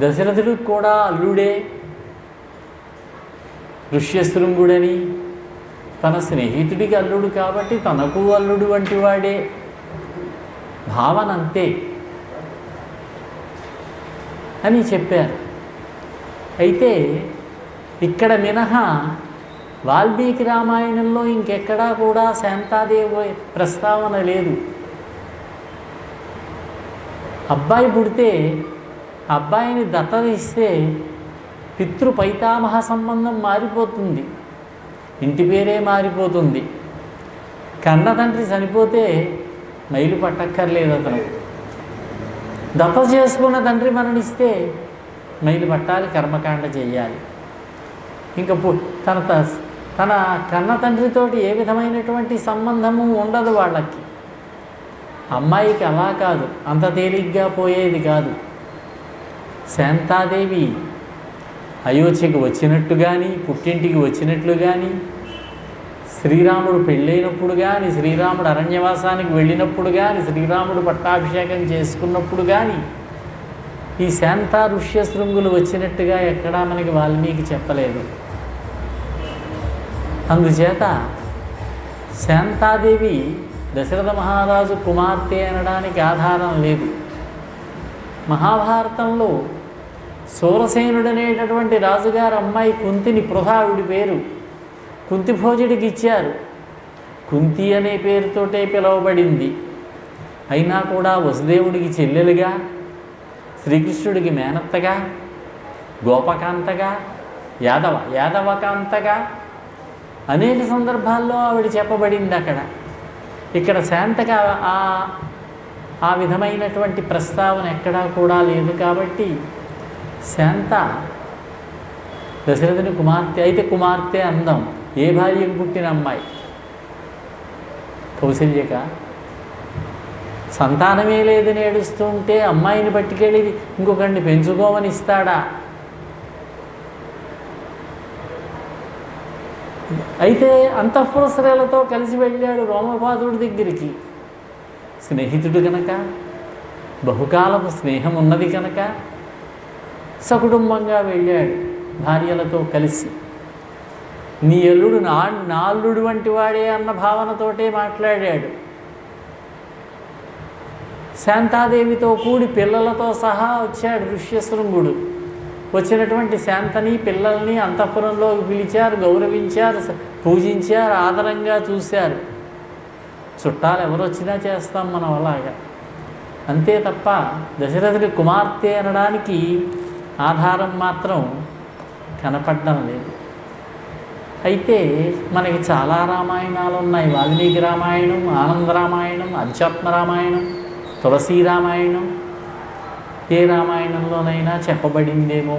దశరథుడికి కూడా అల్లుడే ఋష్యశృంగుడని, తన స్నేహితుడికి అల్లుడు కాబట్టి తనకు అల్లుడు వంటి వాడే భావన అంతే అని చెప్పారు. అయితే ఇక్కడ మినహా వాల్మీకి రామాయణంలో ఇంకెక్కడా కూడా శాంతాదేవి ప్రస్తావన లేదు. అబ్బాయి పుడితే అబ్బాయిని దత్తత ఇస్తే పితృపైతామహ సంబంధం మారిపోతుంది, ఇంటి పేరే మారిపోతుంది. కన్న తండ్రి చనిపోతే మైలు పట్టక్కర్లేదు అతను. దత్తత చేసుకున్న తండ్రి మరణిస్తే మైలు పట్టాలి, కర్మకాండ చేయాలి. ఇంకా తన కన్న తండ్రితోటి ఏ విధమైనటువంటి సంబంధము ఉండదు వాళ్ళకి. అమ్మాయికి అలా కాదు, అంత తేలిగ్గా పోయేది కాదు. శాంతాదేవి అయోధ్యకు వచ్చినట్టు కానీ, పుట్టింటికి వచ్చినట్లు కానీ, శ్రీరాముడు పెళ్ళైనప్పుడు కానీ, శ్రీరాముడు అరణ్యవాసానికి వెళ్ళినప్పుడు కానీ, శ్రీరాముడు పట్టాభిషేకం చేసుకున్నప్పుడు కానీ ఈ శాంత ఋష్యశృంగులు వచ్చినట్టుగా ఎక్కడా మనకి వాల్మీకి చెప్పలేదు. అందుచేత శాంతాదేవి దశరథ మహారాజు కుమార్తె అనడానికి ఆధారం లేదు. మహాభారతంలో సూరసేనుడనేటటువంటి రాజుగారు అమ్మాయి కుంతిని, పృథావుడి పేరు, కుంతిభోజుడికి ఇచ్చారు. కుంతి అనే పేరుతోటే పిలువబడింది. అయినా కూడా వసుదేవుడికి చెల్లెలుగా, శ్రీకృష్ణుడికి మేనత్తగా, గోపకాంతగా, యాదవకాంతగా అనేక సందర్భాల్లో ఆవిడ చెప్పబడింది అక్కడ. ఇక్కడ శాంతగా ఆ విధమైనటువంటి ప్రస్తావన ఎక్కడా కూడా లేదు. కాబట్టి శాంత దశరథుని కుమార్తె అయితే కుమార్తె అందం. ఏ భార్యకు పుట్టిన అమ్మాయి? కౌసల్యక. సంతానమే లేదని ఏడుస్తూ ఉంటే అమ్మాయిని పట్టుకెళ్ళి ఇంకొకరిని పెంచుకోమని ఇస్తాడా? అయితే అంతఃపుర స్త్రీలతో కలిసి వెళ్ళాడు రోమపాదుడి దగ్గరికి. స్నేహితుడు కనుక, బహుకాలపు స్నేహం ఉన్నది కనుక సకుటుంబంగా వెళ్ళాడు భార్యలతో కలిసి. నీ అల్లుడు నా అల్లుడు వంటి వాడే అన్న భావనతోటే మాట్లాడాడు. శాంతాదేవితో కూడి పిల్లలతో సహా వచ్చాడు ఋష్యశృంగుడు. వచ్చినటువంటి శాంతని పిల్లల్ని అంతఃపురంలోకి పిలిచారు, గౌరవించారు, పూజించారు, ఆదరంగా చూశారు. చుట్టాలు ఎవరు వచ్చినా చేస్తాం మనం అలాగా, అంతే తప్ప దశరథుడి కుమార్తె అనడానికి ఆధారం మాత్రం కనపడడం లేదు. అయితే మనకి చాలా రామాయణాలు ఉన్నాయి. వాల్మీకి రామాయణం, ఆనంద రామాయణం, అధ్యాత్మ రామాయణం, తులసీ రామాయణం. ఏ రామాయణంలోనైనా చెప్పబడిందేమో.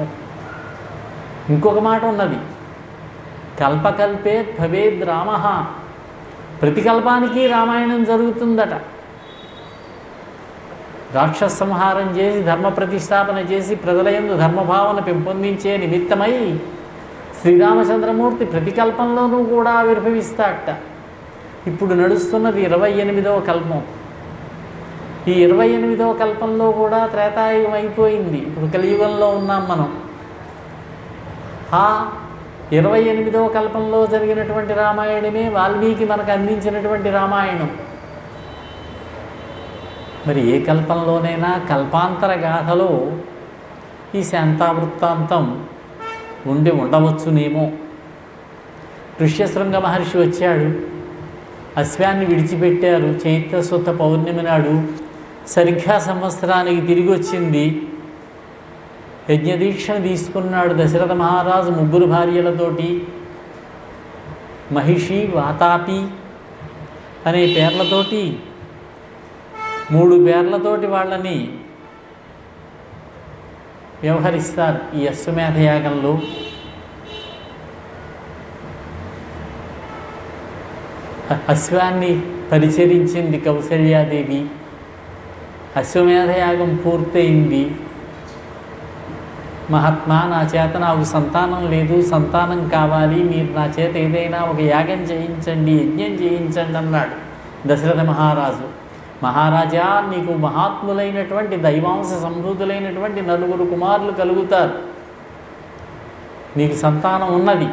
ఇంకొక మాట ఉన్నది, కల్పకల్పేత్ భవేద్ రామ. ప్రతి కల్పానికి రామాయణం జరుగుతుందట. రాక్షస సంహారం చేసి ధర్మ ప్రతిష్టాపన చేసి ప్రజల యందు ధర్మభావన పెంపొందించే నిమిత్తమై శ్రీరామచంద్రమూర్తి ప్రతి కల్పంలోనూ కూడా ఆవిర్భవిస్తాడట. ఇప్పుడు నడుస్తున్నది 28వ కల్పం. ఈ 28వ కల్పంలో కూడా త్రేతాయుగం అయిపోయింది. ఇప్పుడు కలియుగంలో ఉన్నాం మనం. ఆ 28వ కల్పంలో జరిగినటువంటి రామాయణమే వాల్మీకి మనకు అందించినటువంటి రామాయణం. మరి ఏ కల్పంలోనైనా కల్పాంతర గాథలో ఈ శాంతావృత్తాంతం ఉండవచ్చునేమో. ఋష్యశృంగ మహర్షి వచ్చాడు, అశ్వాన్ని విడిచిపెట్టారు. చైత్రశుద్ధ పౌర్ణమి నాడు సరిగ్గా సంవత్సరానికి తిరిగి వచ్చింది. యజ్ఞదీక్షను తీసుకున్నాడు దశరథ మహారాజు 3 భార్యలతోటి. మహిషి, వాతాపి అనే పేర్లతోటి 3 పేర్లతోటి వాళ్ళని వ్యవహరిస్తారు ఈ అశ్వమేధ యాగంలో. అశ్వాన్ని పరిచరించింది కౌసల్యాదేవి. అశ్వమేధయాగం పూర్తయింది. మహాత్మా, నా చేత నాకు సంతానం లేదు, సంతానం కావాలి, మీరు నా చేత ఏదైనా ఒక యాగం చేయించండి, యజ్ఞం చేయించండి అన్నాడు దశరథ మహారాజు. మహారాజా, నీకు మహాత్ములైనటువంటి దైవాంశ సమృద్ధులైనటువంటి 4 కుమారులు కలుగుతారు. నీకు సంతానం ఉన్నది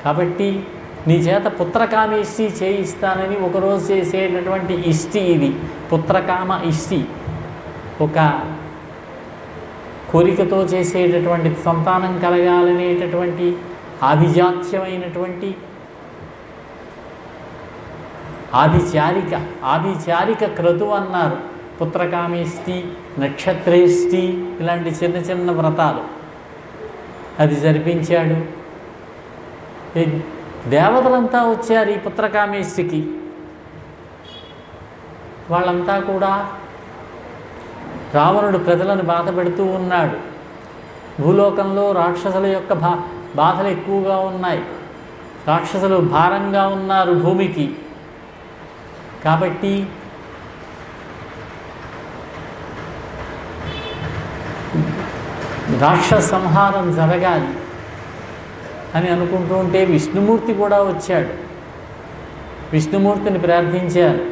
కాబట్టి నీ చేత పుత్రకామేష్టి చేయిస్తానని ఒకరోజు చేసేటటువంటి ఇష్టి ఇది. పుత్రకామ ఇష్టి ఒక కోరికతో చేసేటటువంటి సంతానం కలగాలనేటటువంటి ఆభిజాత్యమైనటువంటి ఆభిచారిక క్రతు అన్నారు. పుత్రకామేష్టి, నక్షత్రేష్టి, ఇలాంటి చిన్న చిన్న వ్రతాలు అది జరిపించాడు. దేవతలంతా వచ్చారు ఈ పుత్రకామేష్టికి. వాళ్ళంతా కూడా రావణుడు ప్రజలను బాధ పెడుతూ ఉన్నాడు. భూలోకంలో రాక్షసుల యొక్క బాధలు ఎక్కువగా ఉన్నాయి. రాక్షసులు భారంగా ఉన్నారు భూమికి. కాబట్టి రాక్షస సంహారం జరగాలి అని అనుకుంటూ ఉంటే విష్ణుమూర్తి కూడా వచ్చాడు. విష్ణుమూర్తిని ప్రార్థించారు,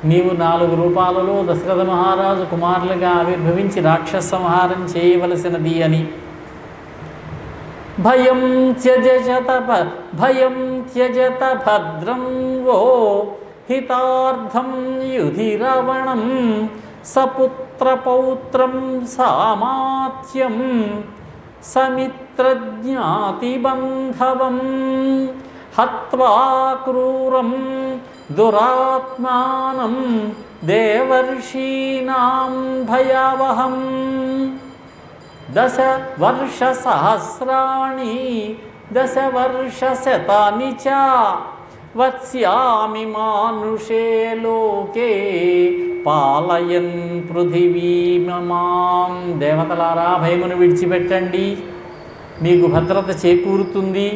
నీవు 4 రూపాలలో దశరథ మహారాజు కుమారులుగా ఆవిర్భవించి రాక్షస సంహారం చేయవలసినది అని. భయం త్యజత భద్రం వో హితార్థం యుధి రావణం సపుత్ర పౌత్రం సామాత్యం సమిత్రజ్ఞాతి బంధవం హత్వా క్రూరం దురాత్మానం దేవర్షీణాం భయావహం 10 వర్ష సహస్రాణి 10 వర్ష శతాని చ వత్స్యామి మానుషే లోకే పాలయన్ పృథివీమమాం. దేవతలారా, భయమును విడిచిపెట్టండి, మీకు భద్రత చేకూరుతుంది.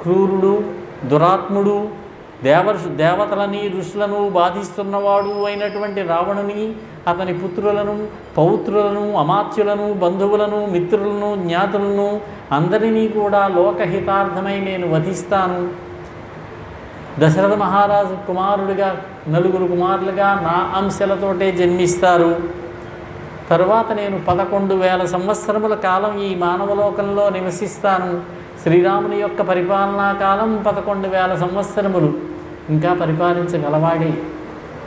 క్రూరుడు, దురాత్ముడు, దేవతలని ఋషులను బాధిస్తున్నవాడు అయినటువంటి రావణుని అతని పుత్రులను, పౌత్రులను, అమాత్యులను, బంధువులను, మిత్రులను, జ్ఞాతులను అందరినీ కూడా లోకహితార్థమై నేను వధిస్తాను. దశరథ మహారాజు కుమారుడిగా 4 కుమారులుగా నా అంశలతోటే జన్మిస్తారు. తరువాత నేను 11,000 సంవత్సరముల కాలం ఈ మానవలోకంలో నివసిస్తాను. శ్రీరాముని యొక్క పరిపాలనా కాలం 11,000 సంవత్సరములు. ఇంకా పరిపాలించగలవాడే.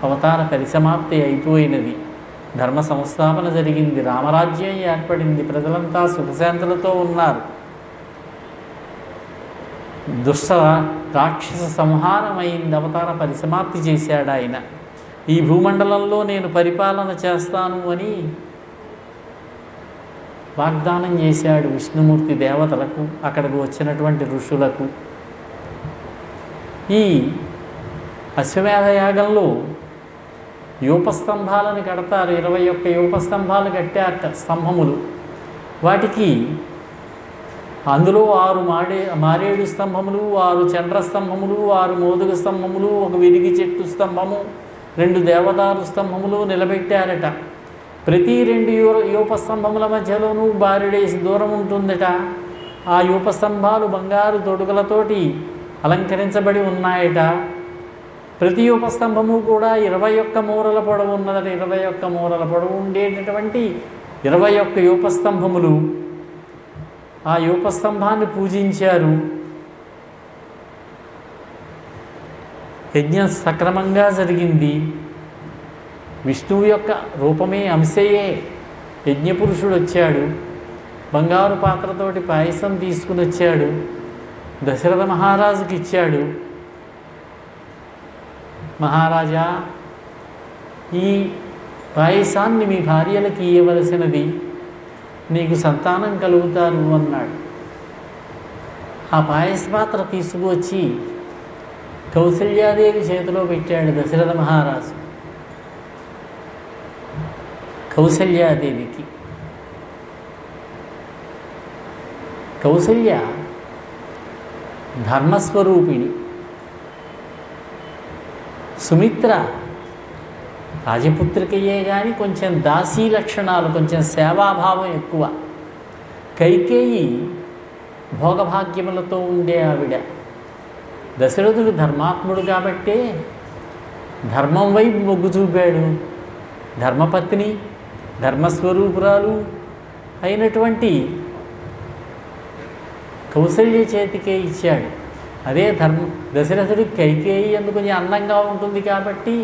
అవతార పరిసమాప్తి అయిపోయినది. ధర్మ సంస్థాపన జరిగింది. రామరాజ్యం ఏర్పడింది. ప్రజలంతా సుఖశాంతులతో ఉన్నారు. దుష్ట రాక్షస సంహారం అయింది. అవతార పరిసమాప్తి చేశాడు ఆయన. ఈ భూమండలంలో నేను పరిపాలన చేస్తాను అని వాగ్దానం చేశాడు విష్ణుమూర్తి దేవతలకు, అక్కడికి వచ్చినటువంటి ఋషులకు. ఈ అశ్వమేధ యాగంలో యూపస్తంభాలను కడతారు. 21 యూపస్తంభాలు కట్టారు, స్తంభములు. వాటికి అందులో 6 మారేడు స్తంభములు, 6 చండ్ర స్తంభములు, 6 మోదుగ స్తంభములు, 1 విరిగి చెట్టు స్తంభము, 2 దేవదారు స్తంభములు నిలబెట్టారట. ప్రతి 2 యూపస్తంభముల మధ్యలోనూ బారెడేసి దూరం ఉంటుందట. ఆ యూపస్తంభాలు బంగారు తొడుగులతోటి అలంకరించబడి ఉన్నాయట. ప్రతి యూపస్తంభము కూడా 21 మూరల పొడవు ఉన్నదట. 21 మూరల పొడవు ఉండేటటువంటి 21 యూపస్తంభములు. ఆ యూపస్తంభాన్ని పూజించారు. యజ్ఞం సక్రమంగా జరిగింది. విష్ణువు యొక్క రూపమే, అంశయే యజ్ఞపురుషుడు వచ్చాడు. బంగారు పాత్రతోటి పాయసం తీసుకుని వచ్చాడు. దశరథ మహారాజుకి ఇచ్చాడు. మహారాజా, ఈ పాయసాన్ని మీ భార్యలకు ఇవ్వవలసినది, నీకు సంతానం కలుగుతారు అన్నాడు. ఆ పాయస పాత్ర తీసుకువచ్చి కౌసల్యాదేవి చేతిలో పెట్టాడు దశరథ మహారాజు. కౌసల్యాదేవికి, కౌసల్య ధర్మస్వరూపిణి. సుమిత్ర రాజపుత్రికయే కానీ కొంచెం దాసీ లక్షణాలు, కొంచెం సేవాభావం ఎక్కువ. కైకేయి భోగభాగ్యములతో ఉండే ఆవిడ. దశరథుడు ధర్మాత్ముడు కాబట్టే ధర్మం వైపు మొగ్గు చూపాడు. ధర్మపత్ని, ధర్మస్వరూపురాలు అయినటువంటి కౌసల్య చేతికే ఇచ్చాడు. అదే దశరథుడికి కైకేయి ఎందుకు కొంచెం అందంగా ఉంటుంది కాబట్టి,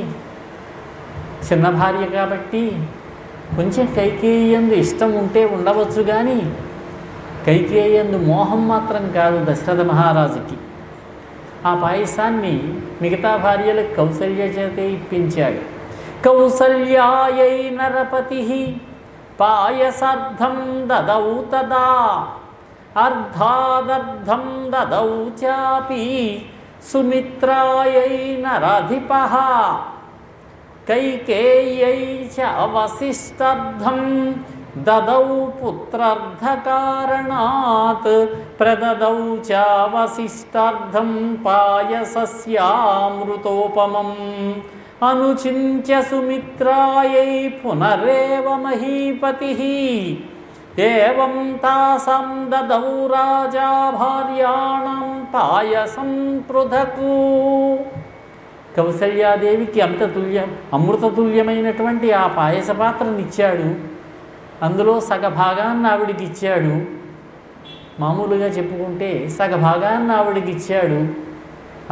చిన్న భార్య కాబట్టి కొంచెం కైకేయి యందు ఇష్టం ఉంటే ఉండవచ్చు, కానీ కైకేయి యందు మోహం మాత్రం కాదు దశరథ మహారాజుకి. ఆ పాయసాన్ని మిగతా భార్యలకు కౌసల్య చేతే ఇప్పించాడు. కౌసల్యాయై నరపతి పాయసార్థం దదౌ తదా అర్ధాదర్ధం దదౌ చాపి సుమిత్రాయై నరాధిపః కైకేయ్యై చ అవశిష్టార్థం దదౌ పుత్రార్థకారణాత్ ప్రదదౌ చావశిష్టార్థం పాయసస్యామృతోపమం అనుచింత్య సుమిత్రాయై పునరేవ మహీపతిః ఏవం తాసాం దదౌ రాజా భార్యాణం పాయసం పృథకు. కౌసల్యాదేవికి అమృతతుల్యమైనటువంటి ఆ పాయస పాత్రనిచ్చాడు. అందులో సగభాగాన్ని ఆవిడికి ఇచ్చాడు. మామూలుగా చెప్పుకుంటే సగభాగాన్ని ఆవిడికి ఇచ్చాడు.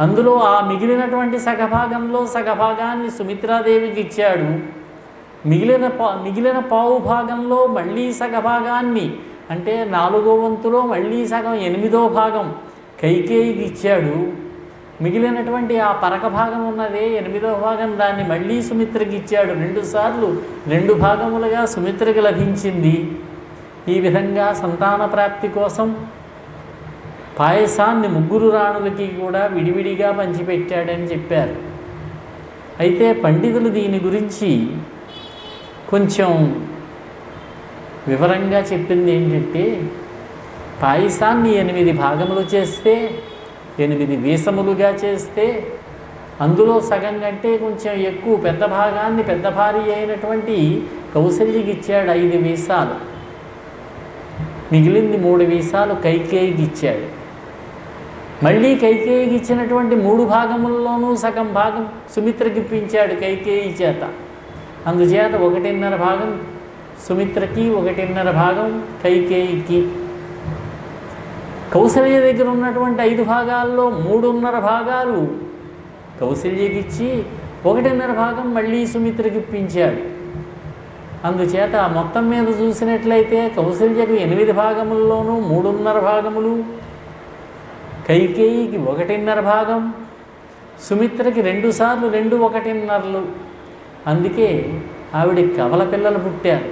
అందులో ఆ మిగిలినటువంటి సగభాగంలో సగభాగాన్ని సుమిత్రాదేవికి ఇచ్చాడు. మిగిలిన పావు భాగంలో మళ్ళీ సగభాగాన్ని, అంటే 4వ వంతులో మళ్ళీ సగం 8వ భాగం కైకేయికి ఇచ్చాడు. మిగిలినటువంటి ఆ పరక భాగం ఉన్నదే 8వ భాగం, దాన్ని మళ్ళీ సుమిత్రకి ఇచ్చాడు. 2 సార్లు 2 భాగములుగా సుమిత్రకి లభించింది. ఈ విధంగా సంతాన ప్రాప్తి కోసం పాయసాన్ని 3 రాణులకి కూడా విడివిడిగా పంచిపెట్టాడని చెప్పారు. అయితే పండితులు దీని గురించి కొంచెం వివరంగా చెప్పింది ఏంటంటే, పాయసాన్ని 8 భాగములు చేస్తే, 8 వీసములుగా చేస్తే అందులో సగం కంటే కొంచెం ఎక్కువ పెద్ద భాగాన్ని పెద్ద భార్య అయినటువంటి కౌసల్యకి ఇచ్చాడు 5 వీసాలు. మిగిలింది 3 వీసాలు కైకేయికి ఇచ్చాడు. మళ్ళీ కైకేయికి ఇచ్చినటువంటి 3 భాగముల్లోనూ సగం భాగం సుమిత్రకి ఇప్పించాడు కైకేయి చేత. అందుచేత 1.5 భాగం సుమిత్రకి, 1.5 భాగం కైకేయికి. కౌసల్య దగ్గర ఉన్నటువంటి 5 భాగాల్లో 3.5 భాగాలు కౌసల్యకి ఇచ్చి 1.5 భాగం మళ్ళీ సుమిత్రకి ఇప్పించాడు. అందుచేత మొత్తం మీద చూసినట్లయితే కౌసల్యకు 8 భాగముల్లోనూ 3.5 భాగములు, కైకేయికి 1.5 భాగం, సుమిత్రకి 2 సార్లు 2 1.5. అందుకే ఆవిడికి కవల పిల్లలు పుట్టారు.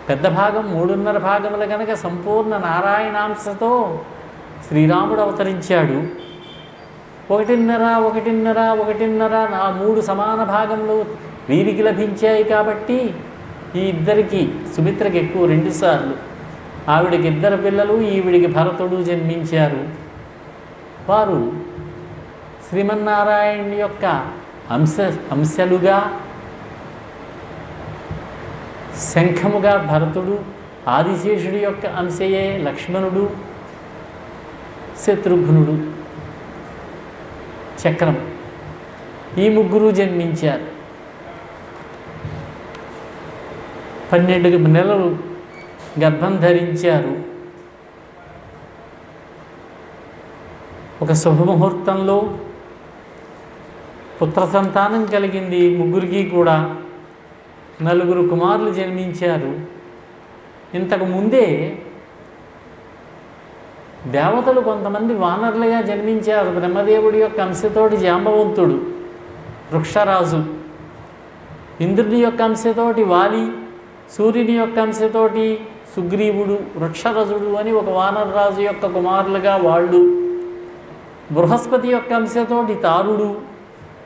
పెద్ద భాగం 3.5 భాగములు కనుక సంపూర్ణ నారాయణాంశతో శ్రీరాముడు అవతరించాడు. 1.5 1.5 1.5 ఆ 3 సమాన భాగములు వీరికి లభించాయి. కాబట్టి ఈ ఇద్దరికి సుమిత్రకి ఎక్కువ 2 సార్లు, ఆవిడికి 2 పిల్లలు, ఈవిడికి భరతుడు జన్మించారు. వారు శ్రీమన్నారాయణుని యొక్క అంశలుగా, శంఖముగా భరతుడు, ఆదిశేషుడి యొక్క అంశయే లక్ష్మణుడు, శత్రుఘ్నుడు, చక్రం, ఈ 3 జన్మించారు. 12 నెలలు గర్భం ధరించారు. ఒక శుభముహూర్తంలో పుత్ర సంతానం కలిగింది. 3 కూడా 4 కుమారులు జన్మించారు. ఇంతకు ముందే దేవతలు కొంతమంది వానరులుగా జన్మించారు. బ్రహ్మదేవుడి యొక్క అంశతోటి జాంబవంతుడు వృక్షరాజు, ఇంద్రుని యొక్క అంశతోటి వాలి, సూర్యుని యొక్క అంశతోటి సుగ్రీవుడు వృక్షరజుడు అని ఒక వానరరాజు యొక్క కుమారులుగా వాళ్ళు, బృహస్పతి యొక్క అంశతోటి తారుడు,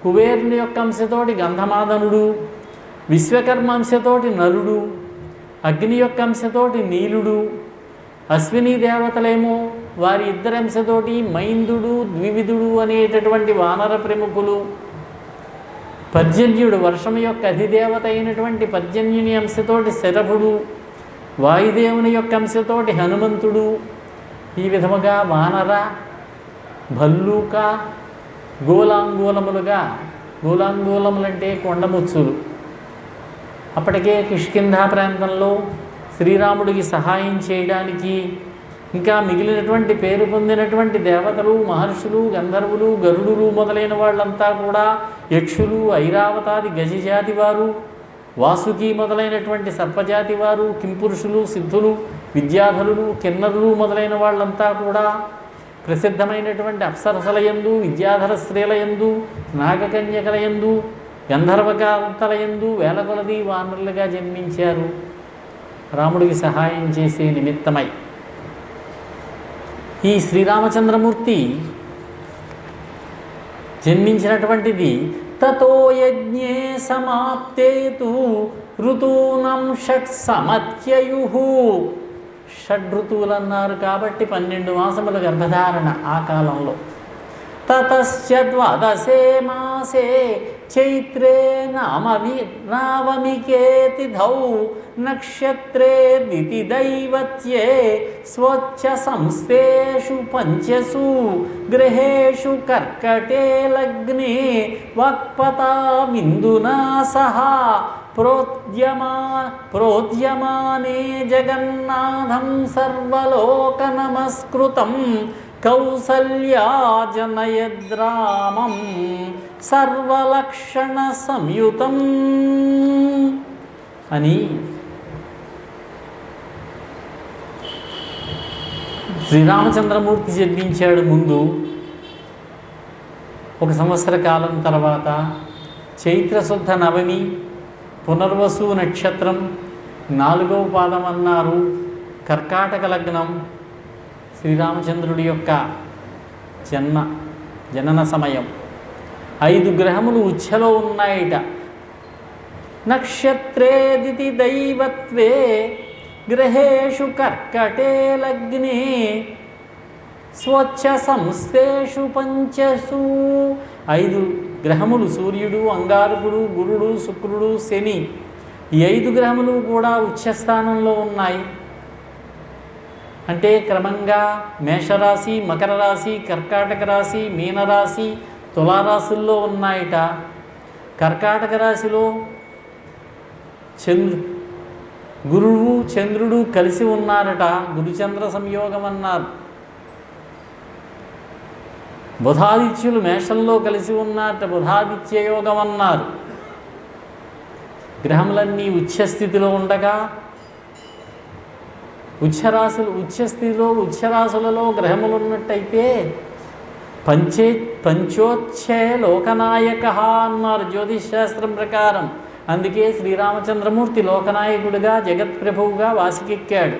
కుబేరుని యొక్క అంశతోటి గంధమాదనుడు, విశ్వకర్మ అంశతోటి నలుడు, అగ్ని యొక్క అంశతోటి నీలుడు, అశ్విని దేవతలేమో వారి 2 అంశతోటి మైందుడు, ద్వివిధుడు అనేటటువంటి వానర ప్రముఖులు, పర్జన్యుడు వర్షం యొక్క అధిదేవత అయినటువంటి పర్జన్యుని అంశతోటి శరభుడు, వాయుదేవుని యొక్క అంశతోటి హనుమంతుడు. ఈ విధముగా వానర, భల్లూక, గోలాంగూలములుగా, గోలాంగూలములంటే కొండముచ్చులు, అప్పటికే కిష్కింధా ప్రాంతంలో శ్రీరాముడికి సహాయం చేయడానికి, ఇంకా మిగిలినటువంటి పేరు పొందినటువంటి దేవతలు, మహర్షులు, గంధర్వులు, గరుడులు మొదలైన వాళ్ళంతా కూడా, యక్షులు, ఐరావతాది గజజాతి వారు, వాసుకి మొదలైనటువంటి సర్పజాతి వారు, కింపురుషులు, సిద్ధులు, విద్యాధరులు, కిన్నరులు మొదలైన వాళ్ళంతా కూడా ప్రసిద్ధమైనటువంటి అప్సరసలయందు, విద్యాధర స్త్రీలయందు, నాగకన్యకలయందు, గంధర్వకాంతలయందు వేల కొలది వానరులుగా జన్మించారు రాముడికి సహాయం చేసే నిమిత్తమై. ఈ శ్రీరామచంద్రమూర్తి జన్మించినటువంటిది తతో యజ్ఞే సమాప్తే తు ఋతూనం షట్ సమత్యయుః. షడ్ఋతువులు అన్నారు కాబట్టి 12 మాసముల గర్భధారణ ఆ కాలంలో. తతశ్చ ద్వాదశే మాసే చైత్రే నవమికే తిథౌ నక్షత్రే దితిదైవత్యే స్వచ్ఛ సంస్థేషు 5 గ్రహేషు కర్కటే లగ్నే వాక్పతామిందునా సహా ప్రోద్యమానే జగన్నాథం సర్వలోక నమస్కృతం కౌసల్యా జనయద్రామం సర్వలక్షణ సంయుతం అని శ్రీరామచంద్రమూర్తి జన్మించాడు. ముందు 1 సంవత్సర కాలం తర్వాత చైత్రశుద్ధ నవమి, పునర్వసు నక్షత్రం, 4వ పాదం అన్నారు, కర్కాటక లగ్నం, శ్రీరామచంద్రుడి యొక్క జనన సమయం. 5 గ్రహములు ఉచ్ఛలో ఉన్నాయిట. నక్షత్రే దితి దైవత్వే గ్రహేషు కర్కటే లగ్నే స్వచ్ఛ సంస్థేషు 5 5 గ్రహములు సూర్యుడు, అంగారకుడు, గురుడు, శుక్రుడు, శని, ఈ 5 గ్రహములు కూడా ఉచ్చస్థానంలో ఉన్నాయి. అంటే క్రమంగా మేషరాశి, మకర రాశి, కర్కాటక రాశి, మీనరాశి, తులారాశుల్లో ఉన్నాయట. కర్కాటక రాశిలో గురువు చంద్రుడు కలిసి ఉన్నారట. గురుచంద్ర సంయోగం అన్నారు. బుధాదిత్యులు మేషంలో కలిసి ఉన్నారట. బుధాదిత్య యోగం అన్నారు. గ్రహములన్నీ ఉచ్చస్థితిలో ఉండగా ఉచ్చస్థితిలో ఉచ్చరాశులలో గ్రహములు ఉన్నట్టయితే పంచోచ్చయ లోకనాయక అన్నారు జ్యోతిష్శాస్త్రం ప్రకారం. అందుకే శ్రీరామచంద్రమూర్తి లోకనాయకుడిగా జగత్ప్రభువుగా వాసికెక్కాడు.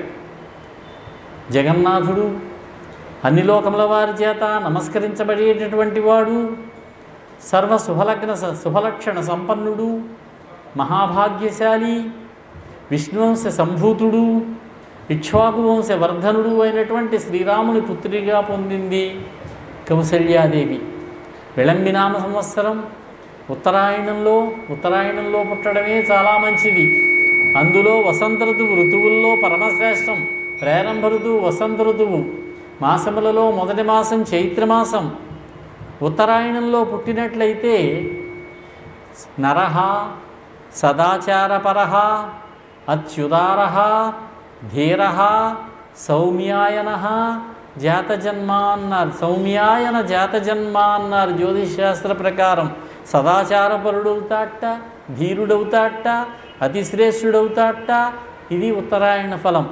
జగన్నాథుడు అన్ని లోకముల వారి చేత నమస్కరించబడేటటువంటి వాడు, సర్వ శుభలక్షణ సంపన్నుడు, మహాభాగ్యశాలి, విష్ణువంశ సంభూతుడు, ఇక్ష్వాకు వంశ వర్ధనుడు అయినటువంటి శ్రీరాముని పుత్రిగా పొందింది కౌసల్యాదేవి. విళంబినామ సంవత్సరం ఉత్తరాయణంలో పుట్టడమే చాలా మంచిది. అందులో వసంత ఋతువుల్లో పరమశ్రేష్టం ప్రారంభ ఋతువు వసంత ఋతువు. మాసములలో మొదటి మాసం చైత్రమాసం. ఉత్తరాయణంలో పుట్టినట్లయితే నరః సదాచారపరః అత్యుదారః ధీరః సౌమ్యాయనః జాతజన్మ అన్నారు. సౌమ్యాయన జాతజన్మ అన్నారు జ్యోతిష్శాస్త్ర ప్రకారం. సదాచారపరుడవుతాట, ధీరుడవుతాట, అతిశ్రేష్ఠుడవుతాట. ఇది ఉత్తరాయణ ఫలం.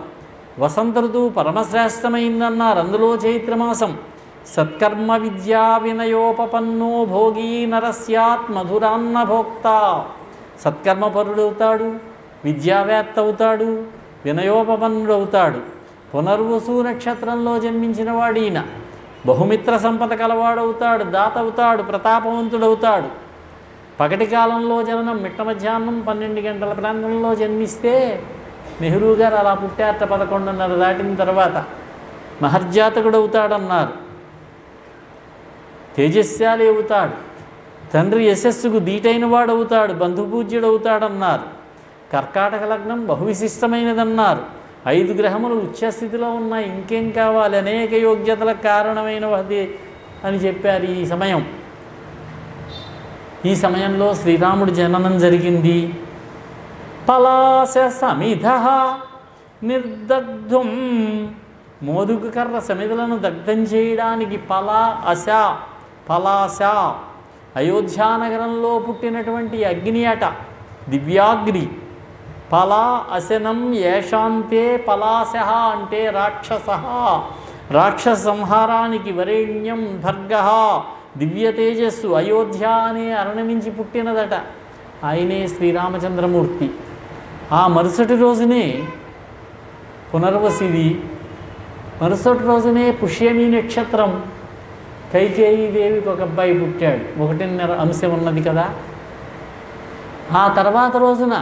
వసంత ఋతువు పరమశ్రేష్టమైందన్నారు. అందులో చైత్రమాసం. సత్కర్మ విద్యా వినయోపపన్నో భోగీ నరస్యాత్ మధురాన్న భోక్త. సత్కర్మపరుడవుతాడు, విద్యావేత్త అవుతాడు, వినయోపపన్నుడవుతాడు. పునర్వసు నక్షత్రంలో జన్మించిన వాడు ఈయన. బహుమిత్ర సంపద కలవాడవుతాడు, దాత అవుతాడు, ప్రతాపవంతుడవుతాడు. పగటి కాలంలో జననం, మిట్ట మధ్యాహ్నం 12 గంటల ప్రాంతంలో జన్మిస్తే నెహ్రూ గారు అలా పుట్టారట 11:30 దాటిన తర్వాత. మహర్జాతకుడు అవుతాడన్నారు. తేజస్శాలి అవుతాడు. తండ్రి యశస్సుకు దీటైన వాడు అవుతాడు, బంధుపూజ్యుడు అవుతాడన్నారు. కర్కాటక లగ్నం బహువిశిష్టమైనదన్నారు. 5 గ్రహములు ఉచ్చస్థితిలో ఉన్నాయి. ఇంకేం కావాలి? అనేక యోగ్యతలకు కారణమైనది అని చెప్పారు. ఈ సమయంలో శ్రీరాముడి జననం జరిగింది. పలాశ సమిధ నిర్దగ్ధం. మోదుగు కర్ర సమిధలను దగ్ధం చేయడానికి పలాశ అయోధ్యానగరంలో పుట్టినటువంటి అగ్ని అట, దివ్యాగ్ని. పలా అశనం ఏషాంతే పలాశ అంటే రాక్షస. రాక్షస సంహారానికి వరేణ్యం భర్గ దివ్య తేజస్సు అయోధ్య అనే అరణమించి పుట్టినదట. ఆయనే శ్రీరామచంద్రమూర్తి. ఆ మరుసటి రోజునే పునర్వసిది. మరుసటి రోజునే పుష్యమి నక్షత్రం. కైకేయీదేవికి ఒక అబ్బాయి పుట్టాడు. 1.5 అంశం ఉన్నది కదా. ఆ తర్వాత రోజున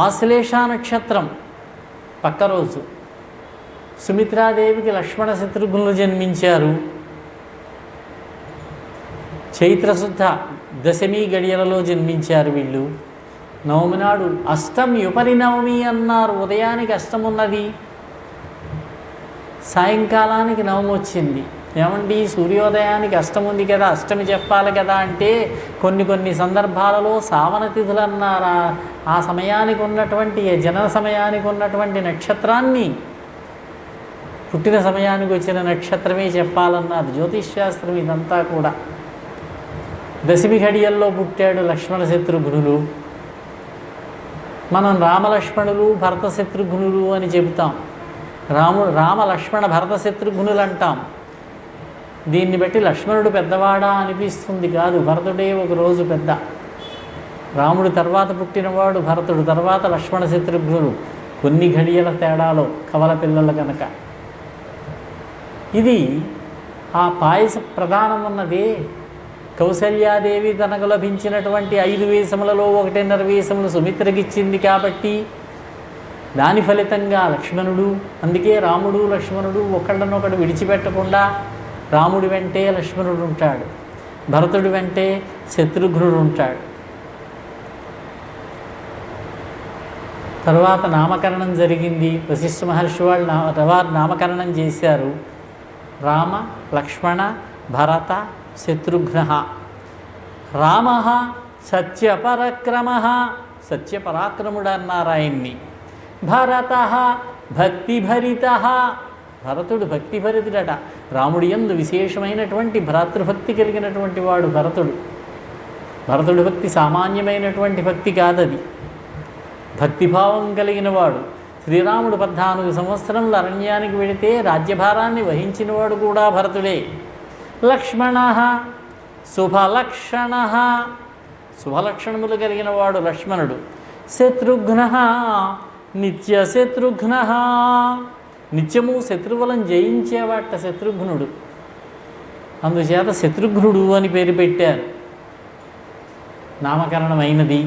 ఆశ్లేష నక్షత్రం పక్క రోజు సుమిత్రాదేవికి లక్ష్మణ శత్రుఘ్నులు జన్మించారు. చైత్రశుద్ధ దశమి గడియలలో జన్మించారు వీళ్ళు. నవమి నాడు అష్టమి ఉపరినవమి అన్నారు. ఉదయానికి అష్టమున్నది, సాయంకాలానికి నవమి వచ్చింది. ఏమండి సూర్యోదయానికి అష్టముంది కదా, అష్టమి చెప్పాలి కదా అంటే కొన్ని సందర్భాలలో సావన తిథులు అన్నారా. ఆ సమయానికి ఉన్నటువంటి జనన సమయానికి ఉన్నటువంటి నక్షత్రాన్ని పుట్టిన సమయానికి వచ్చిన నక్షత్రమే చెప్పాలన్నారు జ్యోతిష్శాస్త్రం. ఇదంతా కూడా దశమి ఘడియల్లో పుట్టాడు లక్ష్మణ శత్రుఘ్నులు. మనం రామలక్ష్మణులు భరత శత్రుఘ్నులు అని చెబుతాం. రామ లక్ష్మణ భరత శత్రుఘ్నులు అంటాం. దీన్ని బట్టి లక్ష్మణుడు పెద్దవాడా అనిపిస్తుంది. కాదు, భరతుడే ఒక రోజు పెద్ద. రాముడు తర్వాత పుట్టినవాడు భరతుడు, తర్వాత లక్ష్మణ శత్రుఘ్నులు. కొన్ని ఘడియల తేడాలో కవల పిల్లలు కనుక. ఇది ఆ పాయస ప్రధానం ఉన్నదే. కౌసల్యాదేవి తనకు లభించినటువంటి 5 వేషములలో 1.5 వేషములు సుమిత్రకిచ్చింది కాబట్టి దాని ఫలితంగా లక్ష్మణుడు, అందుకే రాముడు లక్ష్మణుడు ఒకళ్ళనొకడు విడిచిపెట్టకుండా రాముడి వెంటే లక్ష్మణుడు ఉంటాడు. భరతుడి వెంటే శత్రుఘ్నుడు ఉంటాడు. తర్వాత నామకరణం జరిగింది. వశిష్ఠ మహర్షి వారు నామకరణం చేశారు. రామ, లక్ష్మణ, భరత, శత్రుఘ్న. రామ సత్యపరాక్రమ, సత్యపరాక్రముడు అన్నారు ఆయన్ని. భరత భక్తిభరిత, భరతుడు భక్తిభరితుడట. రాముడి యందు విశేషమైనటువంటి భ్రాతృభక్తి కలిగినటువంటి వాడు భరతుడు. భరతుడి భక్తి సామాన్యమైనటువంటి భక్తి కాదది, భక్తిభావం కలిగిన వాడు. శ్రీరాముడు 14 సంవత్సరములు అరణ్యానికి వెళితే రాజ్యభారాన్ని వహించినవాడు కూడా భరతుడే. లక్ష్మణ శుభలక్షణ, శుభలక్షణములు కలిగిన వాడు లక్ష్మణుడు. శత్రుఘ్న నిత్యశత్రుఘ్న, నిత్యము శత్రువులను జయించేవాట శత్రుఘ్నుడు. అందుచేత శత్రుఘ్నుడు అని పేరు పెట్టారు. నామకరణమైనది.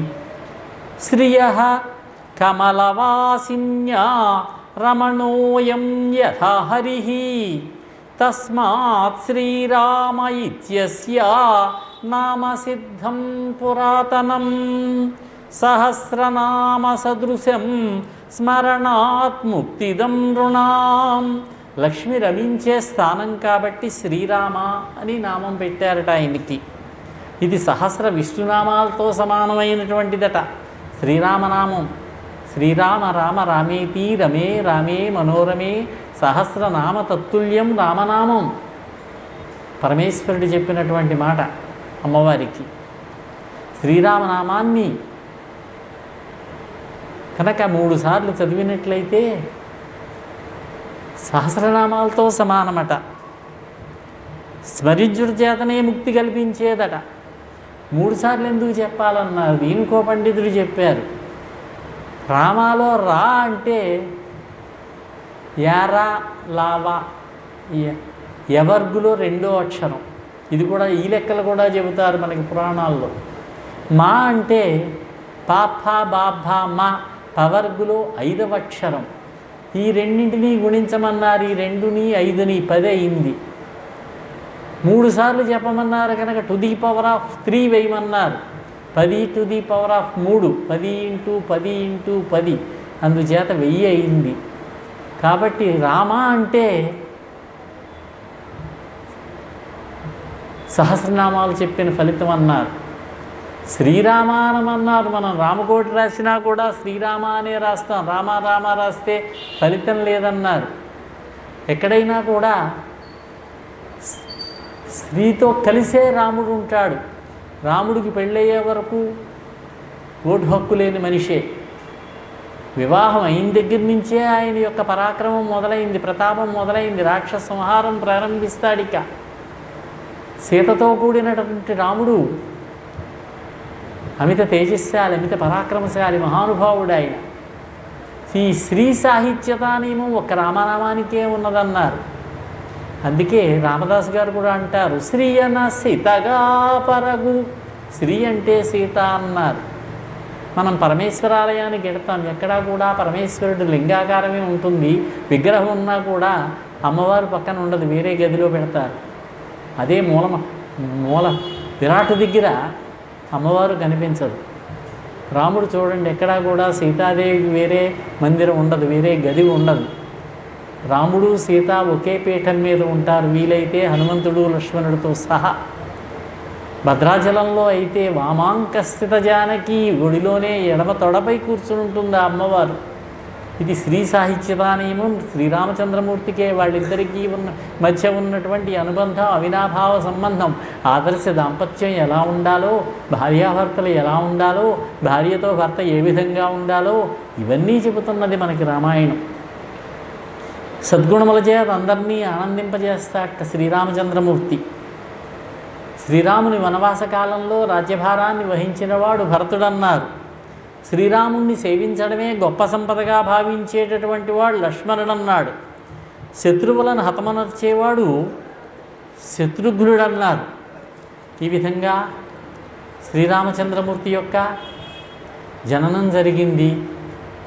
శ్రియ కమలవాసిన్యా రమణోయం యథా హరి తస్మాత్ శ్రీరామ ఇత్యస్య నామసిద్ధం పురాతనం సహస్రనామ సదృశం స్మరణాత్ ముక్తిదం నృణాం. లక్ష్మి రమించే స్థానం కాబట్టి శ్రీరామ అని నామం పెట్టారట ఆయనకి. ఇది సహస్ర విష్ణునామాలతో సమానమైనటువంటిదట శ్రీరామనామం. శ్రీరామ రామ రామేతి రమే రామే మనోరమే సహస్రనామ తత్తుల్యం రామనామం. పరమేశ్వరుడు చెప్పినటువంటి మాట అమ్మవారికి. శ్రీరామనామాన్ని కనుక 3 సార్లు చదివినట్లయితే సహస్రనామాలతో సమానమట. స్మరించుడి చేతనే ముక్తి కల్పించేదట. 3 సార్లు ఎందుకు చెప్పాలన్నారు? దీనికో పండితుడు చెప్పారు. రామాలో రా అంటే యారా లావా ఎవర్గులో 2వ అక్షరం. ఇది కూడా ఈ లెక్కలు కూడా చెబుతారు మనకి పురాణాల్లో. మా అంటే పాప బాభా మా పవర్గులో 5వ అక్షరం. ఈ రెండింటినీ గుణించమన్నారు. ఈ 2ని 5ని 10 అయింది. 3 సార్లు చెప్పమన్నారు కనుక to the power of 3 వేయమన్నారు. 10 to the power of 3, 10 into 10 into 10, అందుచేత 1000 అయింది. కాబట్టి రామ అంటే సహస్రనామాలు చెప్పిన ఫలితం అన్నారు. శ్రీరామానమన్నారు. మనం రామకోటి రాసినా కూడా శ్రీరామ అనే రాస్తాం. రామ రామ రాస్తే ఫలితం లేదన్నారు. ఎక్కడైనా కూడా స్త్రీతో కలిసే రాముడు ఉంటాడు. రాముడికి పెళ్ళయ్యే వరకు ఓటు హక్కు లేని మనిషే. వివాహం అయిన దగ్గర నుంచే ఆయన యొక్క పరాక్రమం మొదలైంది, ప్రతాపం మొదలైంది. రాక్షస సంహారం ప్రారంభిస్తాడిక. సీతతో కూడినటువంటి రాముడు అమిత తేజస్శాలి, అమిత పరాక్రమశాలి, మహానుభావుడు ఆయన. ఈ శ్రీ సాహిత్యతానేమో ఒక్క రామనామానికే ఉన్నదన్నారు. అందుకే రామదాస్ గారు కూడా అంటారు, శ్రీ అన్న సీతగా పరగు. శ్రీ అంటే సీత అన్నారు. మనం పరమేశ్వరాలయానికి వెళతాం, ఎక్కడా కూడా పరమేశ్వరుడు లింగాకారమే ఉంటుంది. విగ్రహం ఉన్నా కూడా అమ్మవారు పక్కన ఉండదు, వేరే గదిలో పెడతారు. అదే మూల విరాటు దగ్గర అమ్మవారు కనిపించదు. రాముడు చూడండి, ఎక్కడా కూడా సీతాదేవికి వేరే మందిరం ఉండదు, వేరే గది ఉండదు. రాముడు సీత ఒకే పీఠం మీద ఉంటారు, వీలైతే హనుమంతుడు లక్ష్మణుడితో సహా. భద్రాచలంలో అయితే వామాంకస్థిత జానకి, గుడిలోనే ఎడమ తొడపై కూర్చుని ఉంటుంది ఆ అమ్మవారు. ఇది శ్రీ సాహిత్యతానేమో శ్రీరామచంద్రమూర్తికే వాళ్ళిద్దరికీ మధ్య ఉన్నటువంటి అనుబంధం, అవినాభావ సంబంధం. ఆదర్శ దాంపత్యం ఎలా ఉండాలో, భార్యాభర్తలు ఎలా ఉండాలో, భార్యతో భర్త ఏ విధంగా ఉండాలో ఇవన్నీ చెబుతున్నది మనకి రామాయణం. సద్గుణముల చేత అందరినీ ఆనందింపజేస్తాట శ్రీరామచంద్రమూర్తి. శ్రీరాముని వనవాస కాలంలో రాజ్యభారాన్ని వహించినవాడు భరతుడన్నారు. శ్రీరాముణ్ణి సేవించడమే గొప్ప సంపదగా భావించేటటువంటి వాడు లక్ష్మణుడన్నాడు. శత్రువులను హతమనర్చేవాడు శత్రుఘ్నుడన్నారు. ఈ విధంగా శ్రీరామచంద్రమూర్తి యొక్క జననం జరిగింది.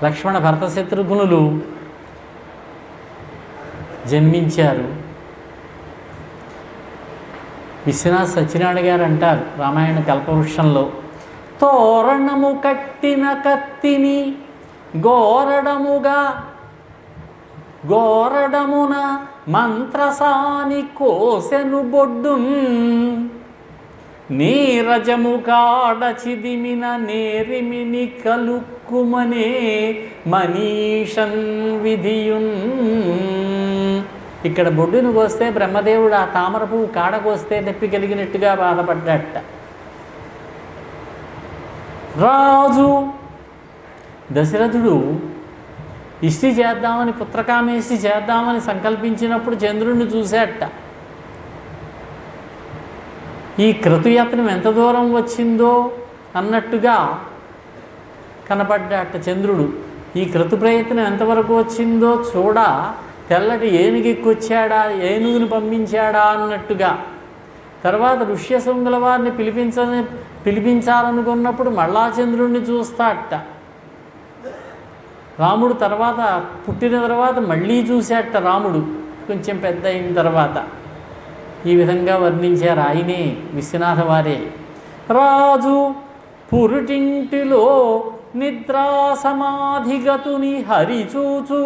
లక్ష్మణ భరత శత్రుఘ్నులు జన్మించారు. విశ్వనాథ సత్యనారాయణ గారు అంటారు రామాయణ కల్పవృక్షంలో, తోరణము కట్టిన కత్తిని గోరడమున మంత్రసాని కోసెను బొడ్డున్, నీరజము కాడ చిదిమిన నేరిమిని కలుక్కుమనే మనీషన్ విధియున్. ఇక్కడ బొడ్డును కోస్తే బ్రహ్మదేవుడు ఆ తామర పువ్వు కాడ కోస్తే నొప్పి కలిగినట్టుగా బాధపడ్డట. రాజు దశరథుడు ఇష్టి చేద్దామని, పుత్రకామేష్టి చేద్దామని సంకల్పించినప్పుడు చంద్రుడిని చూశాట. ఈ క్రతుయత్నం ఎంత దూరం వచ్చిందో అన్నట్టుగా కనపడ్డాట చంద్రుడు. ఈ క్రతు ప్రయత్నం ఎంతవరకు వచ్చిందో చూడ తెల్లటి ఏనుగెక్కొచ్చాడా, ఏనుగుని పంపించాడా అన్నట్టుగా. తర్వాత ఋష్యశృంగుల వారిని పిలిపించాలనుకున్నప్పుడు మళ్ళా చంద్రుడిని చూస్తాట. రాముడు తర్వాత పుట్టిన తర్వాత మళ్ళీ చూశాట రాముడు కొంచెం పెద్ద అయిన తర్వాత. ఈ విధంగా వర్ణించారు ఆయనే విశ్వనాథ వారే. రాజు పురుటింటిలో నిద్రా సమాధిగతుని హరిచూచు,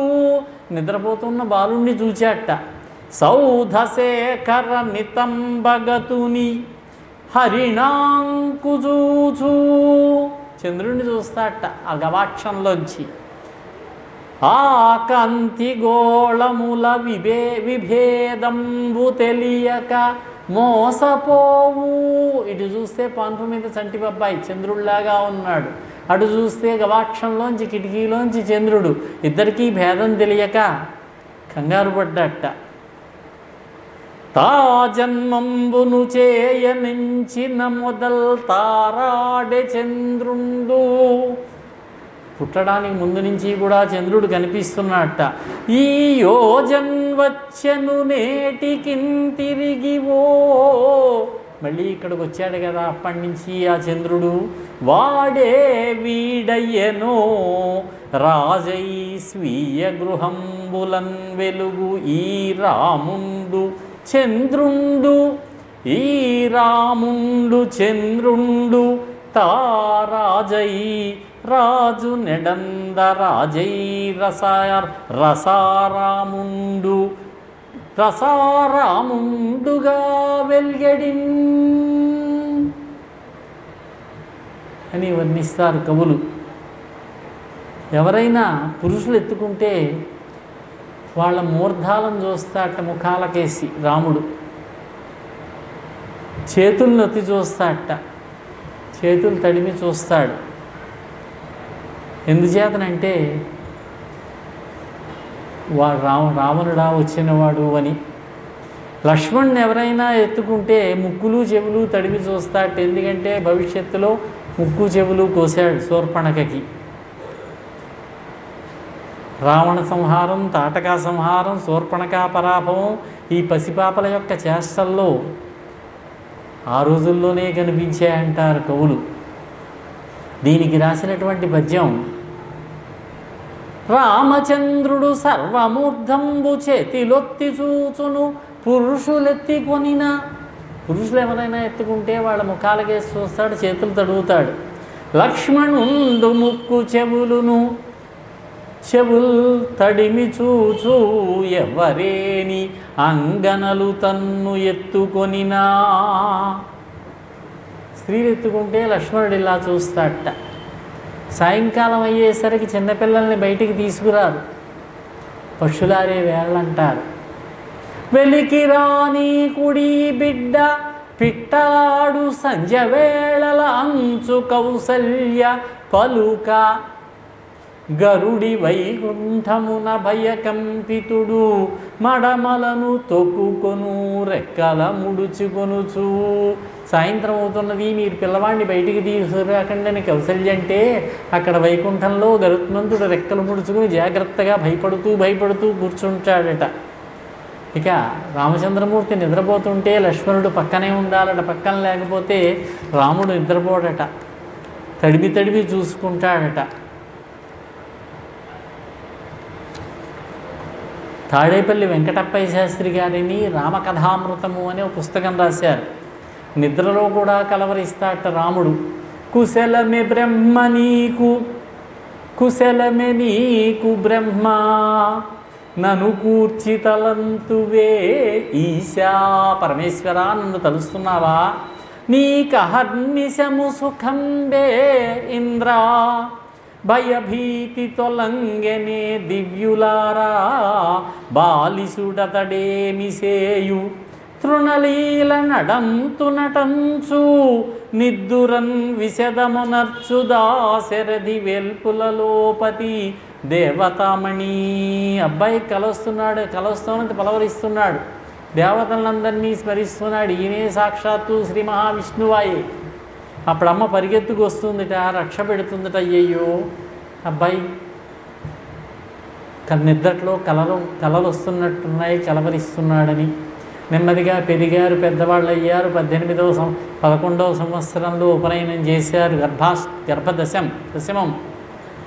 నిద్రపోతున్న బాలుణ్ణి చూచాట. సౌధశేఖర నితంబగతుని హరిణాంకుచూచు, చంద్రుణ్ణి చూస్తాట ఆ గవాక్షంలోంచి. ఆ కంతి గోళముల విభేదంబు తెలియక మోసపోవు, ఇటు చూస్తే పాన్పు మీద చంటి బాబాయి చంద్రుడిలాగా ఉన్నాడు, అటు చూస్తే గవాక్షంలోంచి కిటికీలోంచి చంద్రుడు, ఇద్దరికీ భేదం తెలియక కంగారు పడ్డట. తా జన్మంబును చేయనించిన మొదల్ తారాడే చంద్రుండు, పుట్టడానికి ముందు నుంచి కూడా చంద్రుడు కనిపిస్తున్నట్ట. ఈ యోజన్వచ్చను నేటికిన్ తిరిగివో, మళ్ళీ ఇక్కడికి వచ్చాడు కదా అప్పటి నుంచి ఆ చంద్రుడు. వాడే వీడయ్యనో రాజై స్వీయ గృహంబులన్ వెలుగు ఈ రాముండు చంద్రుండు, ఈ రాముండు చంద్రుండు తారాజై రాజు నెడంద రాజై రసారాముండు రసారాముండుగా వెల్గడిన్ అని వర్ణిస్తారు కవులు. ఎవరైనా పురుషులు ఎత్తుకుంటే వాళ్ళ మూర్ధాలను చూస్తాట ముఖాలకేసి రాముడు, చేతులు నొత్తి చూస్తాట, చేతులు తడిమి చూస్తాడు. ఎందుచేతనంటే రావణుడా వచ్చినవాడు అని. లక్ష్మణ్ని ఎవరైనా ఎత్తుకుంటే ముక్కులు చెవులు తడిమి చూస్తాడు, ఎందుకంటే భవిష్యత్తులో ముక్కు చెవులు కోసాడు శూర్పణఖకి. రావణ సంహారం, తాటకా సంహారం, శూర్పణఖా పరాభవం ఈ పసిపాపల యొక్క చేష్టల్లో ఆ రోజుల్లోనే కనిపించాయంటారు కవులు. దీనికి రాసినటువంటి పద్యం, రామచంద్రుడు సర్వమూర్ధంబు చేతిలొత్తి చూచును పురుషులెత్తికొనిన, పురుషులు ఎవరైనా ఎత్తుకుంటే వాళ్ళ ముఖాలకేసి చూస్తాడు, చేతులు తడుగుతాడు. లక్ష్మణుండు ముక్కు చెవులు తడిమి చూచు ఎవరేని అంగనలు తన్ను ఎత్తుకొనినా, స్త్రీలు ఎత్తుకుంటే లక్ష్మణుడు ఇలా చూస్తాడట. సాయంకాలం అయ్యేసరికి చిన్నపిల్లల్ని బయటికి తీసుకురారు, పశులారే వేళ్ళంటారు. వెలికి రాని కుడి బిడ్డ పిట్టలాడు సంజ వేళల అంచు కౌసల్య పలుక, గరుడి వైకుంఠమున భయకంపితుడు మడమలను తొక్కుకొను రెక్కల ముడుచుకొనుచు. సాయంత్రం అవుతున్నది, మీరు పిల్లవాడిని బయటికి తీసుకురాకండి అని కౌసల్య అంటే, అక్కడ వైకుంఠంలో గరుత్మంతుడు రెక్కలు ముడుచుకుని జాగ్రత్తగా భయపడుతూ కూర్చుంటాడట. ఇక రామచంద్రమూర్తి నిద్రపోతుంటే లక్ష్మణుడు పక్కనే ఉండాలట, పక్కన లేకపోతే రాముడు నిద్రపోడట, తడివి చూసుకుంటాడట. తాడేపల్లి వెంకటప్పయ్య శాస్త్రి గారిని రామకథామృతము అనే ఒక పుస్తకం రాశారు. నిద్రలో కూడా కలవరిస్తాట రాముడు. కుశలమే బ్రహ్మ నీకు, కుశలమే నీకు బ్రహ్మ, నన్ను కూర్చి తలంతువే ఈశా. పరమేశ్వర, నన్ను తలుస్తున్నావా? నీకహర్నిశము సుఖంబే ఇంద్ర, భయభీతి తొలంగెనే దివ్యులారా, బాలిసుడతడేమి సేయు తృణలీల నడంతు నటంచు, నిద్దురన్ విశదమునర్చు దాశరథి వెల్పులలోపతి దేవతామణి. అబ్బాయి కలొస్తున్నాడు, కలొస్తానంత పలవరిస్తున్నాడు, దేవతలందరినీ స్మరిస్తున్నాడు. ఈయనే సాక్షాత్తు శ్రీ మహావిష్ణువాయే. అప్పుడు అమ్మ పరిగెత్తుకు వస్తుందిట, రక్ష పెడుతుందట. అయ్యయ్యో అబ్బాయి నిద్రట్లో కలలు వస్తున్నట్టున్నాయి, కలవరిస్తున్నాడని. నెమ్మదిగా పెరిగారు, పెద్దవాళ్ళు అయ్యారు. 11వ సంవత్సరంలో ఉపనయనం చేశారు. దశమం.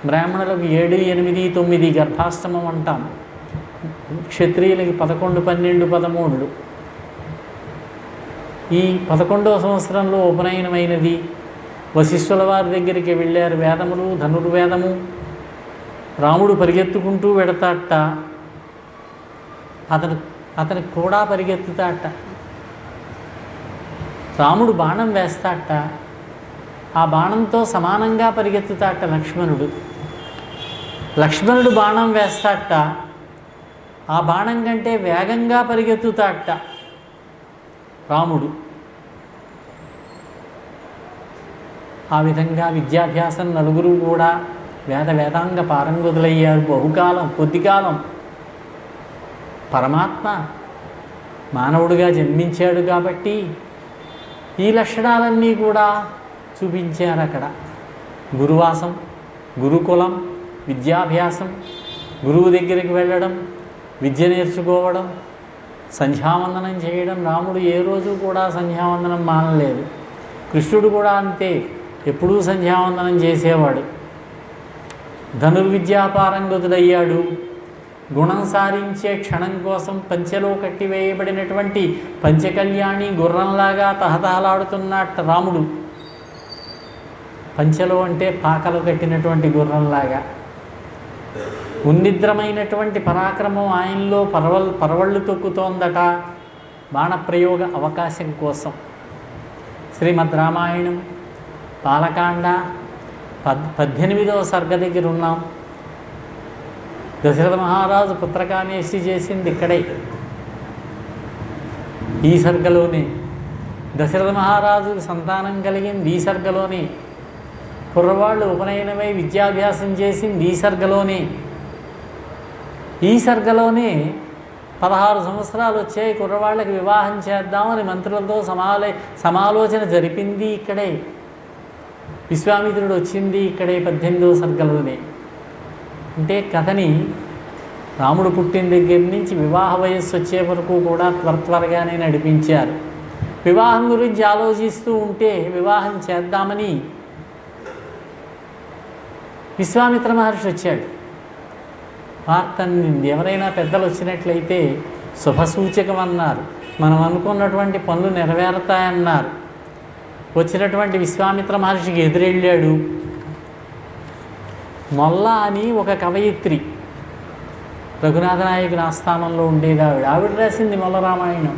బ్రాహ్మణులకు 7, 8, 9 గర్భాష్టమం అంటాం. క్షత్రియులకి 11, 12, 13. ఈ 11వ సంవత్సరంలో ఉపనయనమైనది. వశిష్ఠుల వారి దగ్గరికి వెళ్ళారు. వేదములు, ధనుర్వేదము. రాముడు పరిగెత్తుకుంటూ వెడతాట, అతనికి కూడా పరిగెత్తుతాట. రాముడు బాణం వేస్తాట, ఆ బాణంతో సమానంగా పరిగెత్తుతాట లక్ష్మణుడు బాణం వేస్తాట, ఆ బాణం కంటే వేగంగా పరిగెత్తుతాట రాముడు. ఆ విధంగా విద్యాభ్యాసం నలుగురు కూడా వేదాంగ పారంగతులయ్యారు. బహుకాలం, కొద్దికాలం పరమాత్మ మానవుడిగా జన్మించాడు కాబట్టి ఈ లక్షణాలన్నీ కూడా చూపించారు అక్కడ. గురువాసం, గురుకులం, విద్యాభ్యాసం, గురువు దగ్గరికి వెళ్ళడం, విద్య నేర్చుకోవడం, సంధ్యావందనం చేయడం. రాముడు ఏ రోజు కూడా సంధ్యావందనం మానలేదు. కృష్ణుడు కూడా అంతే, ఎప్పుడూ సంధ్యావందనం చేసేవాడు. ధనుర్విద్యాపారంగతుడయ్యాడు. గుణం సారించే క్షణం కోసం పంచెలో కట్టివేయబడినటువంటి పంచకళ్యాణి గుర్రంలాగా తహతహలాడుతున్నట్టు రాముడు. పంచెలో అంటే పాకలు కట్టినటువంటి గుర్రంలాగా. ఉన్నిద్రమైనటువంటి పరాక్రమం ఆయనలో పరవళ్ళు తొక్కుతోందట బాణప్రయోగ అవకాశం కోసం. శ్రీమద్ రామాయణం బాలకాండ 18వ సర్గ దగ్గర ఉన్నాం. దశరథ మహారాజు పుత్రకామేష్టి చేసింది ఇక్కడే, ఈ సర్గలోనే. దశరథ మహారాజుకు సంతానం కలిగింది ఈ సర్గలోనే. కుర్రవాళ్ళు ఉపనయనమై విద్యాభ్యాసం చేసింది ఈ సర్గలోనే. ఈ సర్గలోనే 16 సంవత్సరాలు వచ్చాయి, కుర్రవాళ్ళకి వివాహం చేద్దామని మంత్రులతో సమాలోచన జరిపింది ఇక్కడే. విశ్వామిత్రుడు వచ్చింది ఇక్కడే 18వ సర్గలోనే. అంటే కథని రాముడు పుట్టిన దగ్గర నుంచి వివాహ వయస్సు వచ్చే వరకు కూడా త్వరగానే నడిపించారు. వివాహం గురించి ఆలోచిస్తూ ఉంటే వివాహం చేద్దామని విశ్వామిత్ర మహర్షి వచ్చాడు. వార్త అందింది. ఎవరైనా పెద్దలు వచ్చినట్లయితే శుభసూచకం అన్నారు. మనం అనుకున్నటువంటి పనులు నెరవేరుతాయన్నారు. వచ్చినటువంటి విశ్వామిత్ర మహర్షికి ఎదురెళ్ళాడు. మొల్ల అని ఒక కవయిత్రి, రఘునాథ నాయకుని ఆస్థానంలో ఉండేది ఆవిడ రాసింది మొల్ల రామాయణం.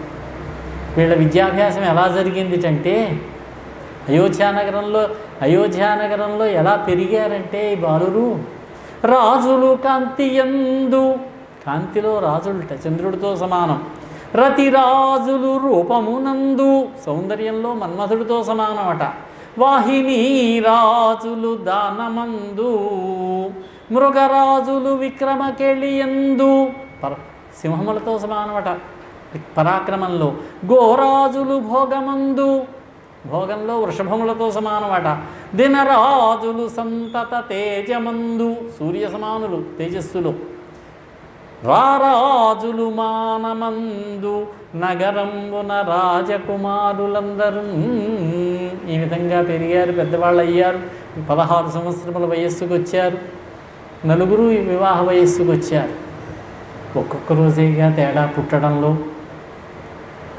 వీళ్ళ విద్యాభ్యాసం ఎలా జరిగిందిటంటే అయోధ్యానగరంలో ఎలా పెరిగారంటే ఈ బాలురు రాజులు కాంతియందు, కాంతిలో రాజులుట చంద్రుడితో సమానం. రతిరాజులు రూపమునందు, సౌందర్యంలో మన్మథుడితో సమానమట. వాహిని రాజులు దానమందు, మృగరాజులు విక్రమకెళియందు, సింహములతో సమానమట పరాక్రమంలో. గోరాజులు భోగమందు, భోగంలో వృషభములతో సమానమట. దినరాజులు సంతత తేజమందు, సూర్య సమానులు తేజస్సులో. రారాజులు మానమందు, నగరంబున రాజకుమారులందరూ. ఈ విధంగా పెరిగారు, పెద్దవాళ్ళు అయ్యారు. 16 సంవత్సరముల వయస్సుకు వచ్చారు. నలుగురు వివాహ వయస్సుకు వచ్చారు. ఒక్కొక్క రోజేగా తేడా పుట్టడంలో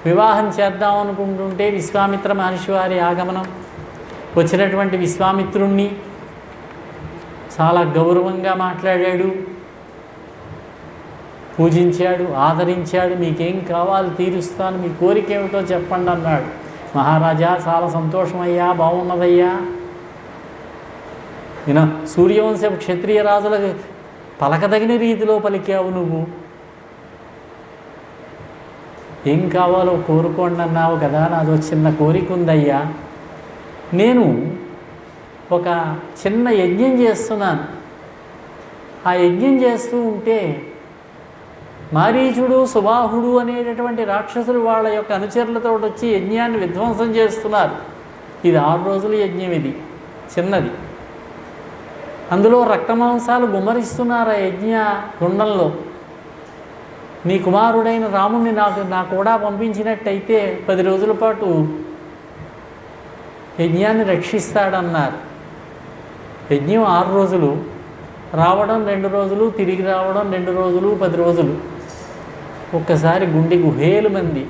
వివాహం చేద్దాం అనుకుంటుంటే విశ్వామిత్ర మహర్షి వారి ఆగమనం. వచ్చినటువంటి విశ్వామిత్రుణ్ణి చాలా గౌరవంగా మాట్లాడాడు, పూజించాడు, ఆదరించాడు. మీకేం కావాలి తీరుస్తాను, మీ కోరిక ఏమిటో చెప్పండి అన్నాడు. మహారాజా చాలా సంతోషమయ్యా, బాగున్నదయ్యా. ఈయన సూర్యవంశపు క్షత్రియ రాజులకు పలకదగిన రీతిలో పలికావు నువ్వు. ఏం కావాలో కోరుకోండి అన్నావు కదా, నాదో చిన్న కోరిక ఉందయ్యా. నేను ఒక చిన్న యజ్ఞం చేస్తున్నాను. ఆ యజ్ఞం చేస్తూ ఉంటే మారీచుడు, సుబాహుడు అనేటటువంటి రాక్షసులు వాళ్ళ యొక్క అనుచరులతో వచ్చి యజ్ఞాన్ని విధ్వంసం చేస్తున్నారు. ఇది 6 రోజుల యజ్ఞం, ఇది చిన్నది. అందులో రక్తమాంసాలు గుమ్మరిస్తున్నారు ఆ యజ్ఞ గుండంలో. నీ కుమారుడైన రాముణ్ణి నా కూడా పంపించినట్టయితే 10 రోజుల పాటు యజ్ఞాన్ని రక్షిస్తాడన్నారు. యజ్ఞం 6 రోజులు, రావడం 2 రోజులు, తిరిగి రావడం 2 రోజులు, 10 రోజులు. ఒక్కసారి గుండె గుహేలు మంది.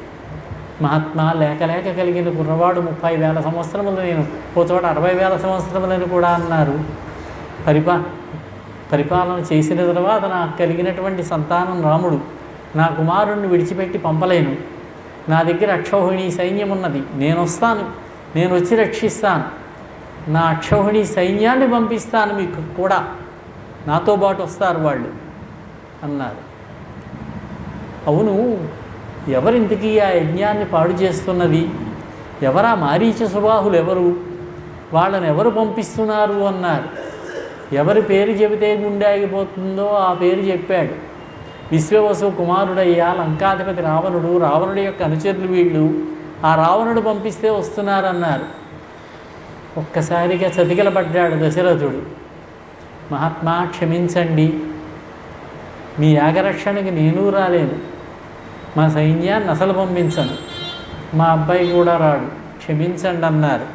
మహాత్మా లేక లేక కలిగిన కుర్రవాడు 30,000 సంవత్సరములు, నేను ఓ చోట 60,000 సంవత్సరములని కూడా అన్నారు. పరిపాలన చేసిన తర్వాత నాకు కలిగినటువంటి సంతానం రాముడు. నా కుమారుణ్ణి విడిచిపెట్టి పంపలేను. నా దగ్గర అక్షౌహిణి సైన్యం ఉన్నది, నేను వస్తాను, నేను వచ్చి రక్షిస్తాను. నా అక్షౌహిణి సైన్యాన్ని పంపిస్తాను, మీకు కూడా నాతో పాటు వస్తారు వాళ్ళు అన్నారు. అవును, ఎవరింతకీ ఆ యజ్ఞాన్ని పాడు చేస్తున్నది? ఎవరా మారీచ సుబాహులు ఎవరు? వాళ్ళని ఎవరు పంపిస్తున్నారు అన్నారు. ఎవరి పేరు చెబితే గుండె ఆగిపోతుందో ఆ పేరు చెప్పాడు. విశ్వవసు కుమారుడయ్యా లంకాధిపతి రావణుడు, రావణుడి యొక్క అనుచరులు వీళ్ళు. ఆ రావణుడు పంపిస్తే వస్తున్నారన్నారు. ఒక్కసారిగా చతికిలపడ్డాడు దశరథుడు. మహాత్మా క్షమించండి, మీ యాగరక్షణకి నేను రాలేను, మా సైన్యాన్ని అసలు పంపించను, మా అబ్బాయి కూడా రాడు, క్షమించండి అన్నారు.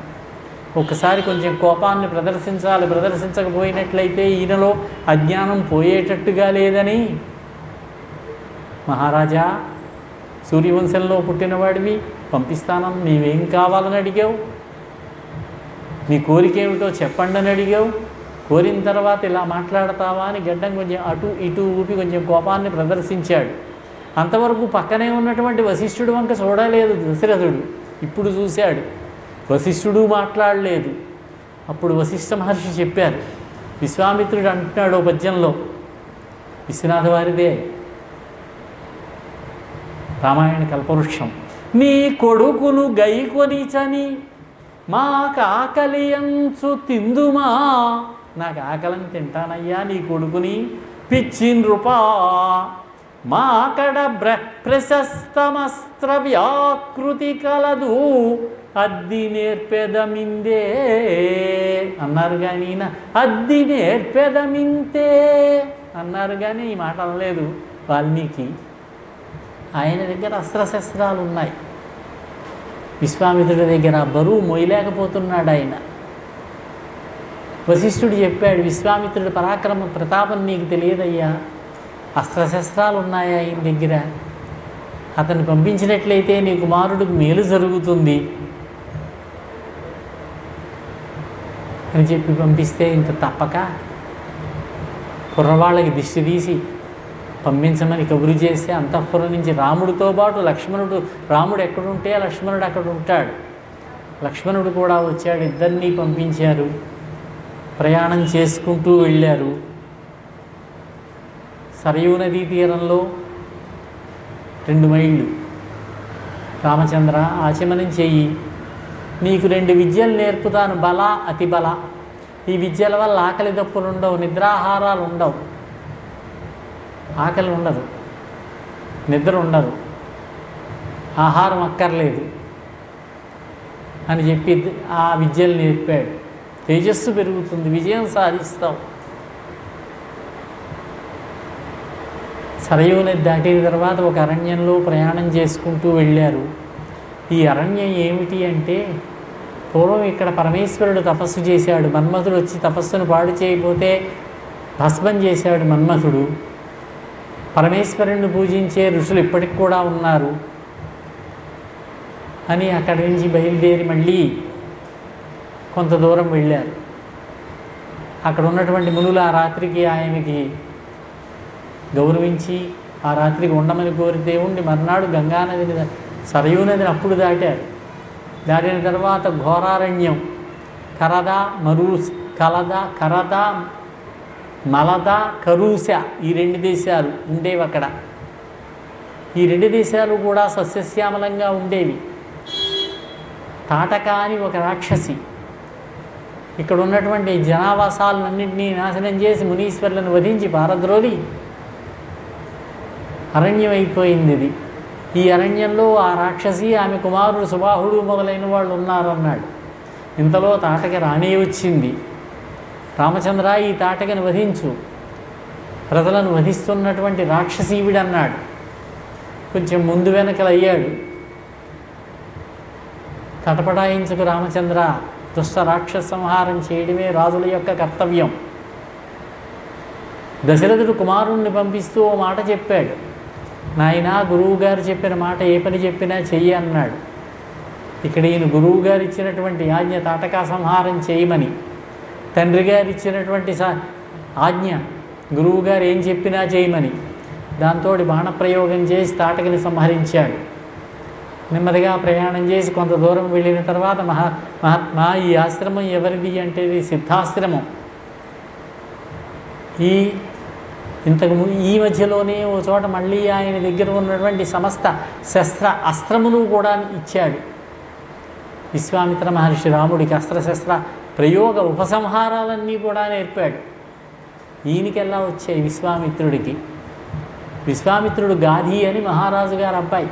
ఒకసారి కొంచెం కోపాన్ని ప్రదర్శించాలి, ప్రదర్శించకపోయినట్లయితే ఈయనలో అజ్ఞానం పోయేటట్టుగా లేదని, మహారాజా సూర్యవంశంలో పుట్టినవాడివి, పంపిస్తానని నీవేం కావాలని అడిగావు, నీ కోరిక ఏమిటో చెప్పండి అని అడిగావు, కోరిన తర్వాత ఇలా మాట్లాడతావా అని గడ్డం కొంచెం అటు ఇటు ఊపి కొంచెం కోపాన్ని ప్రదర్శించాడు. అంతవరకు పక్కనే ఉన్నటువంటి వశిష్ఠుడు వంక చూడలేదు దశరథుడు. ఇప్పుడు చూశాడు, వశిష్ఠుడు మాట్లాడలేదు. అప్పుడు వశిష్ఠ మహర్షి చెప్పారు. విశ్వామిత్రుడు అంటున్నాడు ఓ పద్యంలో, విశ్వనాథ వారిదే రామాయణ కల్పవృక్షం. నీ కొడుకును గైకొనిచని మాకాకలియంచు తిందుమా, నాకు ఆకలిని తింటానయ్యా నీ కొడుకుని, పిచ్చి నృపా మాకడ ప్రశస్తమస్త్ర వ్యాకృతి కలదు, అద్ది నేర్పెదమిందే అన్నారు. కానీ ఈయన అద్ది నేర్పెదమింతే అన్నారు, కానీ ఈ మాట అనలేదు వాల్మీకి. ఆయన దగ్గర అస్త్రశస్త్రాలు ఉన్నాయి, విశ్వామిత్రుడి దగ్గర బరువు మోయలేకపోతున్నాడు ఆయన. వశిష్ఠుడు చెప్పాడు, విశ్వామిత్రుడి పరాక్రమ ప్రతాపం నీకు తెలియదయ్యా, అస్త్రశస్త్రాలు ఉన్నాయా ఆయన దగ్గర, అతన్ని పంపించినట్లయితే నీ కుమారుడికి మేలు జరుగుతుంది అని చెప్పి పంపిస్తే ఇంత తప్పక కుర్రవాళ్ళకి దిష్టి తీసి పంపించమని కబురు చేస్తే అంతఃపురం నుంచి రాముడితో పాటు లక్ష్మణుడు, రాముడు ఎక్కడుంటే లక్ష్మణుడు అక్కడ ఉంటాడు. లక్ష్మణుడు కూడా వచ్చాడు, ఇద్దరినీ పంపించారు. ప్రయాణం చేసుకుంటూ వెళ్ళారు. సరయూ నదీ తీరంలో 2 మైళ్ళు. రామచంద్ర ఆచమనం చెయ్యి, నీకు 2 విద్యలు నేర్పుతాను, బల అతి బల. ఈ విద్యల వల్ల ఆకలి దప్పులు ఉండవు, నిద్రాహారాలు ఉండవు, ఆకలి ఉండదు, నిద్ర ఉండదు, ఆహారం అక్కర్లేదు అని చెప్పి ఆ విద్యలు నేర్పాడు. తేజస్సు పెరుగుతుంది, విజయం సాధిస్తావు. సరయూ నది దాటిన తర్వాత ఒక అరణ్యంలో ప్రయాణం చేసుకుంటూ వెళ్ళారు. ఈ అరణ్యం ఏమిటి అంటే, పూర్వం ఇక్కడ పరమేశ్వరుడు తపస్సు చేశాడు. మన్మథుడు వచ్చి తపస్సును పాడు చేయకపోతే భస్మం చేశాడు మన్మథుడు. పరమేశ్వరుణ్ణి పూజించే ఋషులు ఇప్పటికి కూడా ఉన్నారు. అని అక్కడి నుంచి బయలుదేరి మళ్ళీ కొంత దూరం వెళ్ళారు. అక్కడ ఉన్నటువంటి మునులు ఆ రాత్రికి ఆయనకి గౌరవించి ఆ రాత్రికి ఉండమని కోరితే ఉండి మర్నాడు గంగానదిని సరయూ నదిని అప్పుడు దాటారు. దాటిన తర్వాత ఘోరారణ్యం, కరద మలద కరూస ఈ 2 దేశాలు ఉండేవి అక్కడ. ఈ 2 దేశాలు కూడా సస్యశ్యామలంగా ఉండేవి. తాటక అని ఒక రాక్షసి ఇక్కడ ఉన్నటువంటి జనావాసాలన్నింటినీ నాశనం చేసి మునీశ్వరులను వధించి పారద్రోలి అరణ్యం అయిపోయింది ఇది. ఈ అరణ్యంలో ఆ రాక్షసి, ఆమె కుమారుడు సుబాహుడు మొదలైన వాళ్ళు ఉన్నారన్నాడు. ఇంతలో తాటక రాణి వచ్చింది. రామచంద్ర, ఈ తాటకను వధించు, ప్రజలను వధిస్తున్నటువంటి రాక్షసీవిడన్నాడు. కొంచెం ముందు వెనకలయ్యాడు. తటపడాయించుకు రామచంద్ర, దుష్ట రాక్షస సంహారం చేయడమే రాజుల యొక్క కర్తవ్యం. దశరథుడు కుమారుణ్ణి పంపిస్తూ ఓ మాట చెప్పాడు. నాయనా, గురువుగారు చెప్పిన మాట ఏ పని చెప్పినా చెయ్యి అన్నాడు. ఇక్కడ ఈయన గురువుగారు ఇచ్చినటువంటి ఆజ్ఞ తాటకా సంహారం చేయమని, తండ్రి గారు ఇచ్చినటువంటి ఆజ్ఞ గురువుగారు ఏం చెప్పినా చేయమని, దాంతో బాణప్రయోగం చేసి తాటకని సంహరించాడు. నెమ్మదిగా ప్రయాణం చేసి కొంత దూరం వెళ్ళిన తర్వాత మహాత్మా, ఈ ఆశ్రమం ఎవరిది అంటే ఇది సిద్ధాశ్రమం. ఈ మధ్యలోనే ఓ చోట మళ్ళీ ఆయన దగ్గర ఉన్నటువంటి సమస్త శస్త్ర అస్త్రములు కూడా ఇచ్చాడు విశ్వామిత్ర మహర్షి. రాముడికి అస్త్రశస్త్ర ప్రయోగ ఉపసంహారాలన్నీ కూడా నేర్పాడు. ఈయనకెల్లా వచ్చాయి విశ్వామిత్రుడికి. విశ్వామిత్రుడు గాధి అని మహారాజు గారు అబ్బాయి,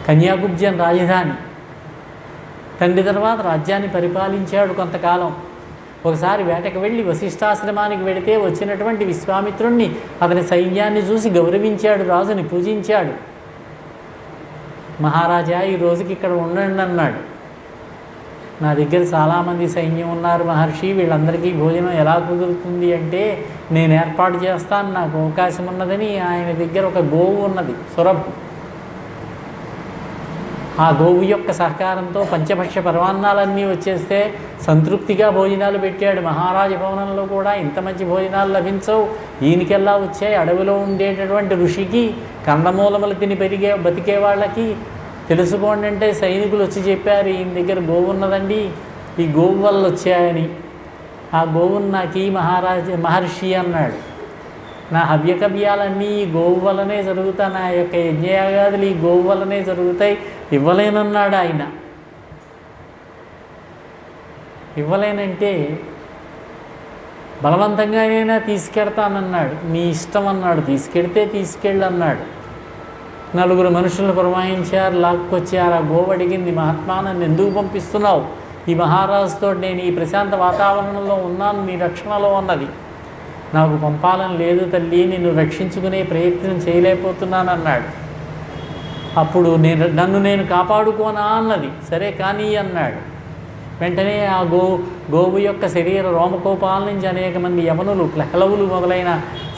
కన్యాకుబ్జం రాజధాని. తండ్రి తర్వాత రాజ్యాన్ని పరిపాలించాడు కొంతకాలం. ఒకసారి వేటకు వెళ్ళి వశిష్ఠాశ్రమానికి వెళితే వచ్చినటువంటి విశ్వామిత్రుణ్ణి, అతని సైన్యాన్ని చూసి గౌరవించాడు, రాజుని పూజించాడు. మహారాజా, ఈ రోజుకి ఇక్కడ ఉండండి అన్నాడు. నా దగ్గర చాలామంది సైన్యం ఉన్నారు మహర్షి, వీళ్ళందరికీ భోజనం ఎలా కుదురుతుంది అంటే నేను ఏర్పాటు చేస్తాను, నాకు అవకాశం ఉన్నదని. ఆయన దగ్గర ఒక గోవు ఉన్నది, సురభు. ఆ గోవు యొక్క సహకారంతో పంచభక్ష పరమాన్నాలన్నీ వచ్చేస్తే సంతృప్తిగా భోజనాలు పెట్టాడు. మహారాజ భవనంలో కూడా ఇంత మంచి భోజనాలు లభించవు, ఈయనకెల్లా వచ్చాయి. అడవిలో ఉండేటటువంటి ఋషికి, కందమూలములు తిని బతికే వాళ్ళకి తెలుసుకోండి అంటే సైనికులు వచ్చి చెప్పారు, ఈయన దగ్గర గోవు ఉన్నదండి, ఈ గోవు వల్ల వచ్చాయని. ఆ గోవును నాకు మహర్షి అన్నాడు. నా హవ్యకవ్యాలన్నీ ఈ గోవు వల్లనే జరుగుతాయి, నా యొక్క యజ్ఞయాగాదులు ఈ గోవు వల్లనే జరుగుతాయి, ఇవ్వలేనన్నాడు ఆయన. ఇవ్వలేనంటే బలవంతంగానైనా తీసుకెడతానన్నాడు. నీ ఇష్టం అన్నాడు. తీసుకెడితే తీసుకెళ్ళన్నాడు. 4 మనుషులను పురమాయించారు, లాక్కొచ్చారు. ఆ గోవు అడిగింది, మహాత్మా, నన్ను ఎందుకు పంపిస్తున్నావు? ఈ మహారాజుతో నేను ఈ ప్రశాంత వాతావరణంలో ఉన్నాను, నీ రక్షణలో ఉన్నది. నాకు పంపాలని లేదు తల్లి, నిన్ను రక్షించుకునే ప్రయత్నం చేయలేకపోతున్నాను అన్నాడు. అప్పుడు నన్ను నేను కాపాడుకోనా అన్నది. సరే కానీ అన్నాడు. వెంటనే ఆ గోవు యొక్క శరీర రోమకోపాల నుంచి అనేక మంది యవనులు, ప్లహలవులు మొదలైన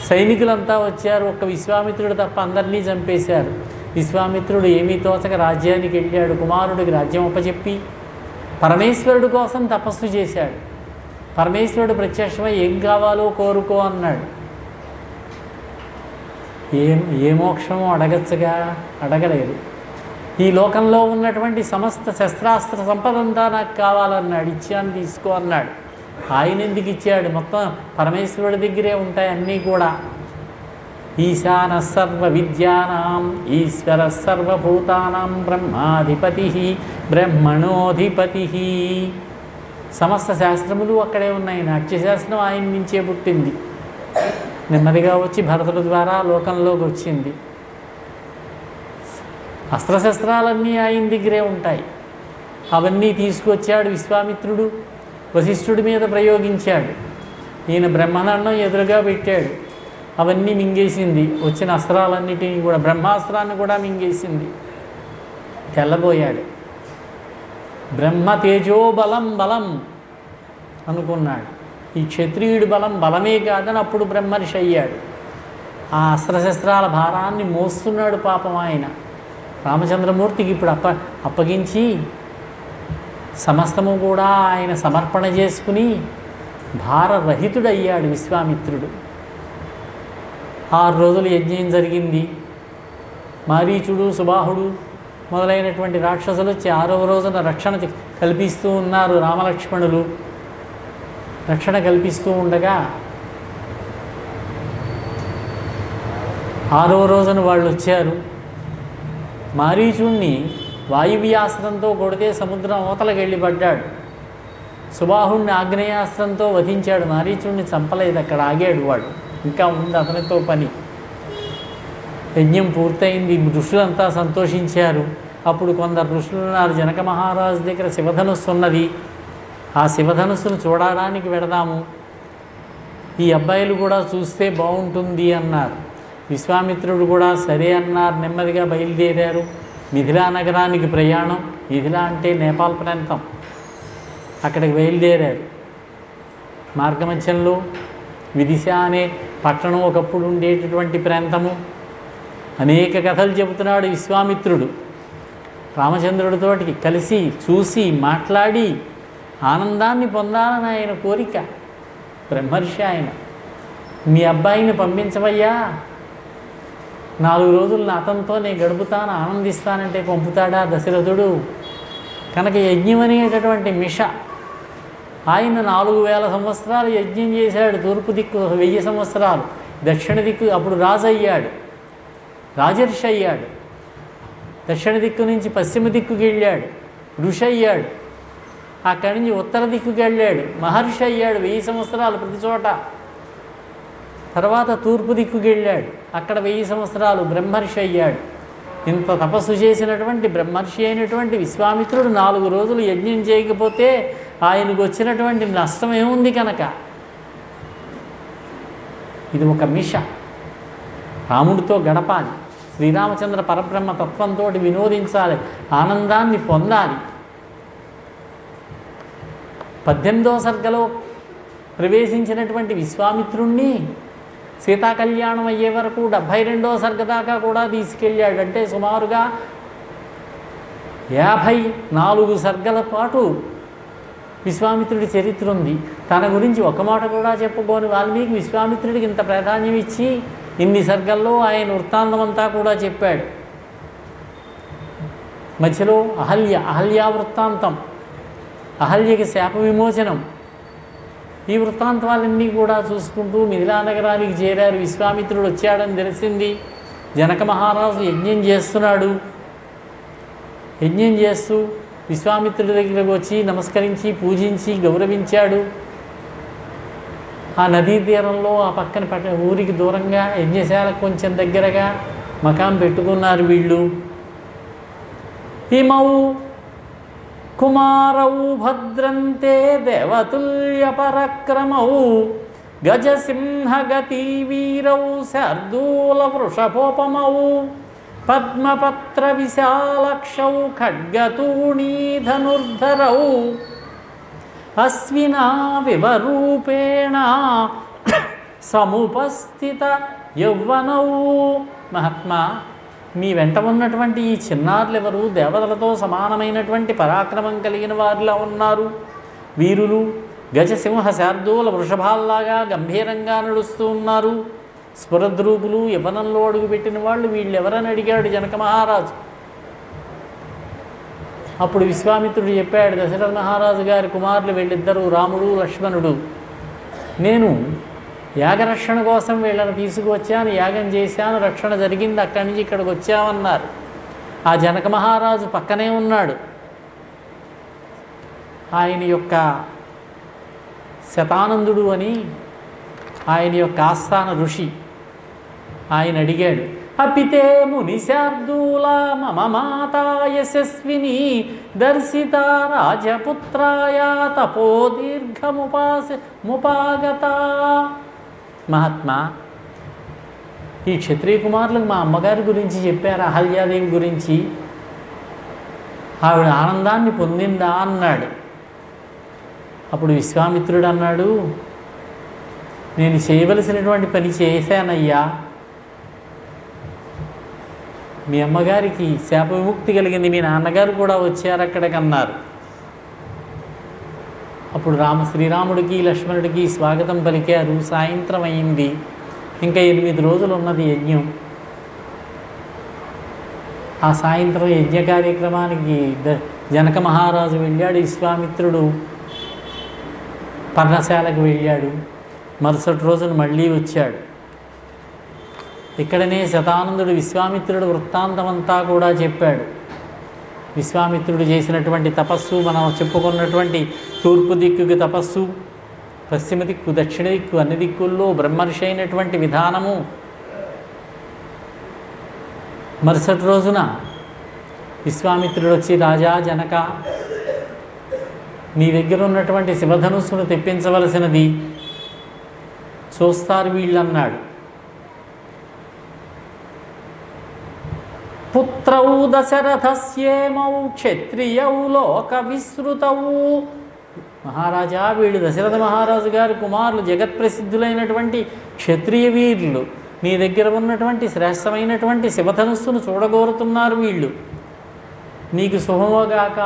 సైనికులంతా వచ్చారు. ఒక్క విశ్వామిత్రుడు తప్ప అందరినీ చంపేశారు. విశ్వామిత్రుడు ఏమీ తోచక రాజ్యానికి వెళ్ళాడు. కుమారుడికి రాజ్యం అప్పచెప్పి పరమేశ్వరుడు కోసం తపస్సు చేశాడు. పరమేశ్వరుడు ప్రత్యక్షమై ఏం కావాలో కోరుకో అన్నాడు. ఏ మోక్షమో అడగచ్చుగా, అడగలేదు. ఈ లోకంలో ఉన్నటువంటి సమస్త శస్త్రాస్త్ర సంపదంతా నాకు కావాలన్నాడు. ఇచ్చాను, తీసుకో అన్నాడు. ఆయన ఎందుకు ఇచ్చాడు? మొత్తం పరమేశ్వరుడి దగ్గరే ఉంటాయి అన్నీ కూడా. ఈశాన సర్వ విద్యానాం ఈశ్వర సర్వభూతానాం బ్రహ్మాధిపతి బ్రహ్మణోధిపతి. సమస్త శాస్త్రములు అక్కడే ఉన్నాయి. నాట్యశాస్త్రం ఆయన నుంచే పుట్టింది. నెమ్మదిగా వచ్చి భరతుడి ద్వారా లోకంలోకి వచ్చింది. అస్త్రశస్త్రాలన్నీ ఆయన దగ్గరే ఉంటాయి. అవన్నీ తీసుకొచ్చాడు విశ్వామిత్రుడు. వశిష్ఠుడి మీద ప్రయోగించాడు. ఈయన బ్రహ్మదండం ఎదురుగా పెట్టాడు. అవన్నీ మింగేసింది. వచ్చిన అస్త్రాలన్నిటినీ కూడా, బ్రహ్మాస్త్రాన్ని కూడా మింగేసింది. తెల్లబోయాడు. బ్రహ్మ తేజోబలం బలం అనుకున్నాడు. ఈ క్షత్రియుడి బలం బలమే కాదని అప్పుడు బ్రహ్మర్షి అయ్యాడు. ఆ అస్త్రశస్త్రాల భారాన్ని మోస్తున్నాడు పాపం ఆయన. రామచంద్రమూర్తికి ఇప్పుడు అప్పగించి సమస్తము కూడా ఆయన సమర్పణ చేసుకుని భారరహితుడయ్యాడు విశ్వామిత్రుడు. 6 రోజులు యజ్ఞం జరిగింది. మారీచుడు, సుబాహుడు మొదలైనటువంటి రాక్షసులు వచ్చి 6వ రోజున రక్షణ కల్పిస్తూ ఉన్నారు. రామలక్ష్మణులు రక్షణ కల్పిస్తూ ఉండగా 6వ రోజున వాళ్ళు వచ్చారు. మారీచుణ్ణి వాయువ్యాస్త్రంతో కొడితే సముద్రం అవతలకి వెళ్ళి పడ్డాడు. సుబాహుణ్ణి ఆగ్నేయాస్త్రంతో వధించాడు. మారీచుణ్ణి చంపలేదు, అక్కడ ఆగాడు వాడు. ఇంకా ఉంది అతనితో పని. యజ్ఞం పూర్తయింది. ఋషులంతా సంతోషించారు. అప్పుడు కొందరు ఋషులు ఉన్నారు, జనక మహారాజు దగ్గర శివధనుస్సు ఉన్నది, ఆ శివధనుస్సును చూడడానికి వెడదాము, ఈ అబ్బాయిలు కూడా చూస్తే బాగుంటుంది అన్నారు. విశ్వామిత్రుడు కూడా సరే అన్నారు. నెమ్మదిగా బయలుదేరారు. మిథిలా నగరానికి ప్రయాణం. మిథిలా అంటే నేపాల్ ప్రాంతం. అక్కడికి బయలుదేరారు. మార్గమధ్యంలో విదిశ అనే పట్టణం ఒకప్పుడు ఉండేటటువంటి ప్రాంతము. అనేక కథలు చెబుతున్నాడు విశ్వామిత్రుడు. రామచంద్రుడితోటి కలిసి చూసి మాట్లాడి ఆనందాన్ని పొందాలని ఆయన కోరిక. బ్రహ్మర్షి ఆయన. మీ అబ్బాయిని పంపించవయ్యా, 4 రోజులు అతనితో నేను గడుపుతాను, ఆనందిస్తానంటే పంపుతాడా దశరథుడు? కనుక యజ్ఞం అనేటటువంటి మిష ఆయన 4000 సంవత్సరాలు యజ్ఞం చేశాడు. తూర్పు దిక్కు 1000 సంవత్సరాలు, దక్షిణ దిక్కు అప్పుడు రాజు అయ్యాడు, రాజర్షి అయ్యాడు. దక్షిణ దిక్కు నుంచి పశ్చిమ దిక్కుకి వెళ్ళాడు, ఋషి అయ్యాడు. అక్కడి నుంచి ఉత్తర దిక్కుకి వెళ్ళాడు, మహర్షి అయ్యాడు 1000 సంవత్సరాలు ప్రతి చోట. తర్వాత తూర్పు దిక్కుకి వెళ్ళాడు, అక్కడ 1000 సంవత్సరాలు బ్రహ్మర్షి అయ్యాడు. ఇంత తపస్సు చేసినటువంటి బ్రహ్మర్షి అయినటువంటి విశ్వామిత్రుడు 4 రోజులు యజ్ఞం చేయకపోతే ఆయనకు వచ్చినటువంటి నష్టం ఏముంది? కనుక ఇది ఒక మిష. రాముడితో గడపాలి, శ్రీరామచంద్ర పరబ్రహ్మ తత్వంతో వినోదించాలి, ఆనందాన్ని పొందాలి. 18వ సర్గలో ప్రవేశించినటువంటి విశ్వామిత్రుణ్ణి సీతా కళ్యాణం అయ్యే వరకు 72వ సర్గ దాకా కూడా తీసుకెళ్ళాడు. అంటే సుమారుగా 54 సర్గల పాటు విశ్వామిత్రుడి చరిత్ర ఉంది. తన గురించి ఒక మాట కూడా చెప్పుకోని వాల్మీకి విశ్వామిత్రుడికి ఇంత ప్రాధాన్యం ఇచ్చి ఇన్ని సర్గల్లో ఆయన వృత్తాంతమంతా కూడా చెప్పాడు. మధ్యలో అహల్యా వృత్తాంతం, అహల్యకి శాప విమోచనం, ఈ వృత్తాంతాలన్నీ కూడా చూసుకుంటూ మిథిలా నగరానికి చేరారు. విశ్వామిత్రుడు వచ్చాడని తెలిసింది. జనక మహారాజు యజ్ఞం చేస్తున్నాడు. యజ్ఞం చేస్తూ విశ్వామిత్రుడి దగ్గరకు వచ్చి నమస్కరించి పూజించి గౌరవించాడు. ఆ నదీ తీరంలో ఆ పక్కన ఊరికి దూరంగా యజ్ఞశాలకు కొంచెం దగ్గరగా మకాం పెట్టుకున్నారు వీళ్ళు. హిమౌ కుమారౌ భద్రంతే దేవతుల్య పరక్రమౌ గజసింహగతి వీరౌ శార్దూల వృషభోపమౌ పద్మపత్ర విశాలక్షౌ ఖడ్గతూణీధనుర్ధరౌ అశ్వినా వివరూపేణ సముపస్థిత యౌవనౌ. మహాత్మా, మీ వెంట ఉన్నటువంటి ఈ చిన్నారులు ఎవరు? దేవతలతో సమానమైనటువంటి పరాక్రమం కలిగిన వారిలా ఉన్నారు. వీరులు గజసింహ శార్దూల వృషభాల్లాగా గంభీరంగా నడుస్తూ ఉన్నారు. స్ఫురద్రూపులు, యవనంలో అడుగుపెట్టిన వాళ్ళు వీళ్ళెవరని అడిగాడు జనక మహారాజు. అప్పుడు విశ్వామిత్రుడు చెప్పాడు, దశరథ మహారాజు గారి కుమారులు వీళ్ళిద్దరూ, రాముడు లక్ష్మణుడు. నేను యాగరక్షణ కోసం వీళ్ళని తీసుకువచ్చాను, యాగం చేశాను, రక్షణ జరిగింది, అక్కడి నుంచి ఇక్కడికి వచ్చామన్నారు. ఆ జనక మహారాజు పక్కనే ఉన్నాడు. ఆయన యొక్క శతానందుడు అని ఆయన యొక్క ఆస్థాన ఋషి. ఆయన అడిగాడు, అపితే ముని శార్దూల మమ మాతా యశస్విని దర్శిత రాజపుత్రాయ తపో దీర్ఘముపాగత. మహాత్మా, ఈ క్షత్రియ కుమారులకు మా అమ్మగారి గురించి చెప్పారు, అహల్యాదేవి గురించి. ఆవిడ ఆనందాన్ని పొందిందా అన్నాడు. అప్పుడు విశ్వామిత్రుడు అన్నాడు, నేను చేయవలసినటువంటి పని చేశానయ్యా. మీ అమ్మగారికి శాప విముక్తి కలిగింది, మీ నాన్నగారు కూడా వచ్చారు అక్కడికి అన్నారు. అప్పుడు శ్రీరాముడికి లక్ష్మణుడికి స్వాగతం పలికారు. సాయంత్రం అయింది, ఇంకా 8 రోజులు ఉన్నది యజ్ఞం. ఆ సాయంత్రం యజ్ఞ కార్యక్రమానికి జనక మహారాజు వెళ్ళాడు. విశ్వామిత్రుడు పర్ణశాలకు వెళ్ళాడు. మరుసటి రోజున మళ్ళీ వచ్చాడు. ఇక్కడనే శతానందుడు విశ్వామిత్రుడు వృత్తాంతమంతా కూడా చెప్పాడు. విశ్వామిత్రుడు చేసినటువంటి తపస్సు, మనం చెప్పుకున్నటువంటి తూర్పు దిక్కుకి తపస్సు, పశ్చిమ దిక్కు, దక్షిణ దిక్కు, అన్ని దిక్కుల్లో బ్రహ్మర్షి అయినటువంటి విధానము. మరుసటి రోజున విశ్వామిత్రుడు వచ్చి, రాజా జనక, నీ దగ్గర ఉన్నటువంటి శివధనుస్సును తెప్పించవలసినది, చూస్తారు వీళ్ళన్నాడు. పుత్రౌ దశరథస్యేమౌ క్షత్రియౌ లోక విశ్రుతౌ. మహారాజా, వీళ్ళు దశరథ మహారాజు గారి కుమారులు, జగత్ప్రసిద్ధులైనటువంటి క్షత్రియ వీరులు. నీ దగ్గర ఉన్నటువంటి శ్రేష్టమైనటువంటి శివధనుస్సును చూడగోరుతున్నారు వీళ్ళు. నీకు శుభమోగాక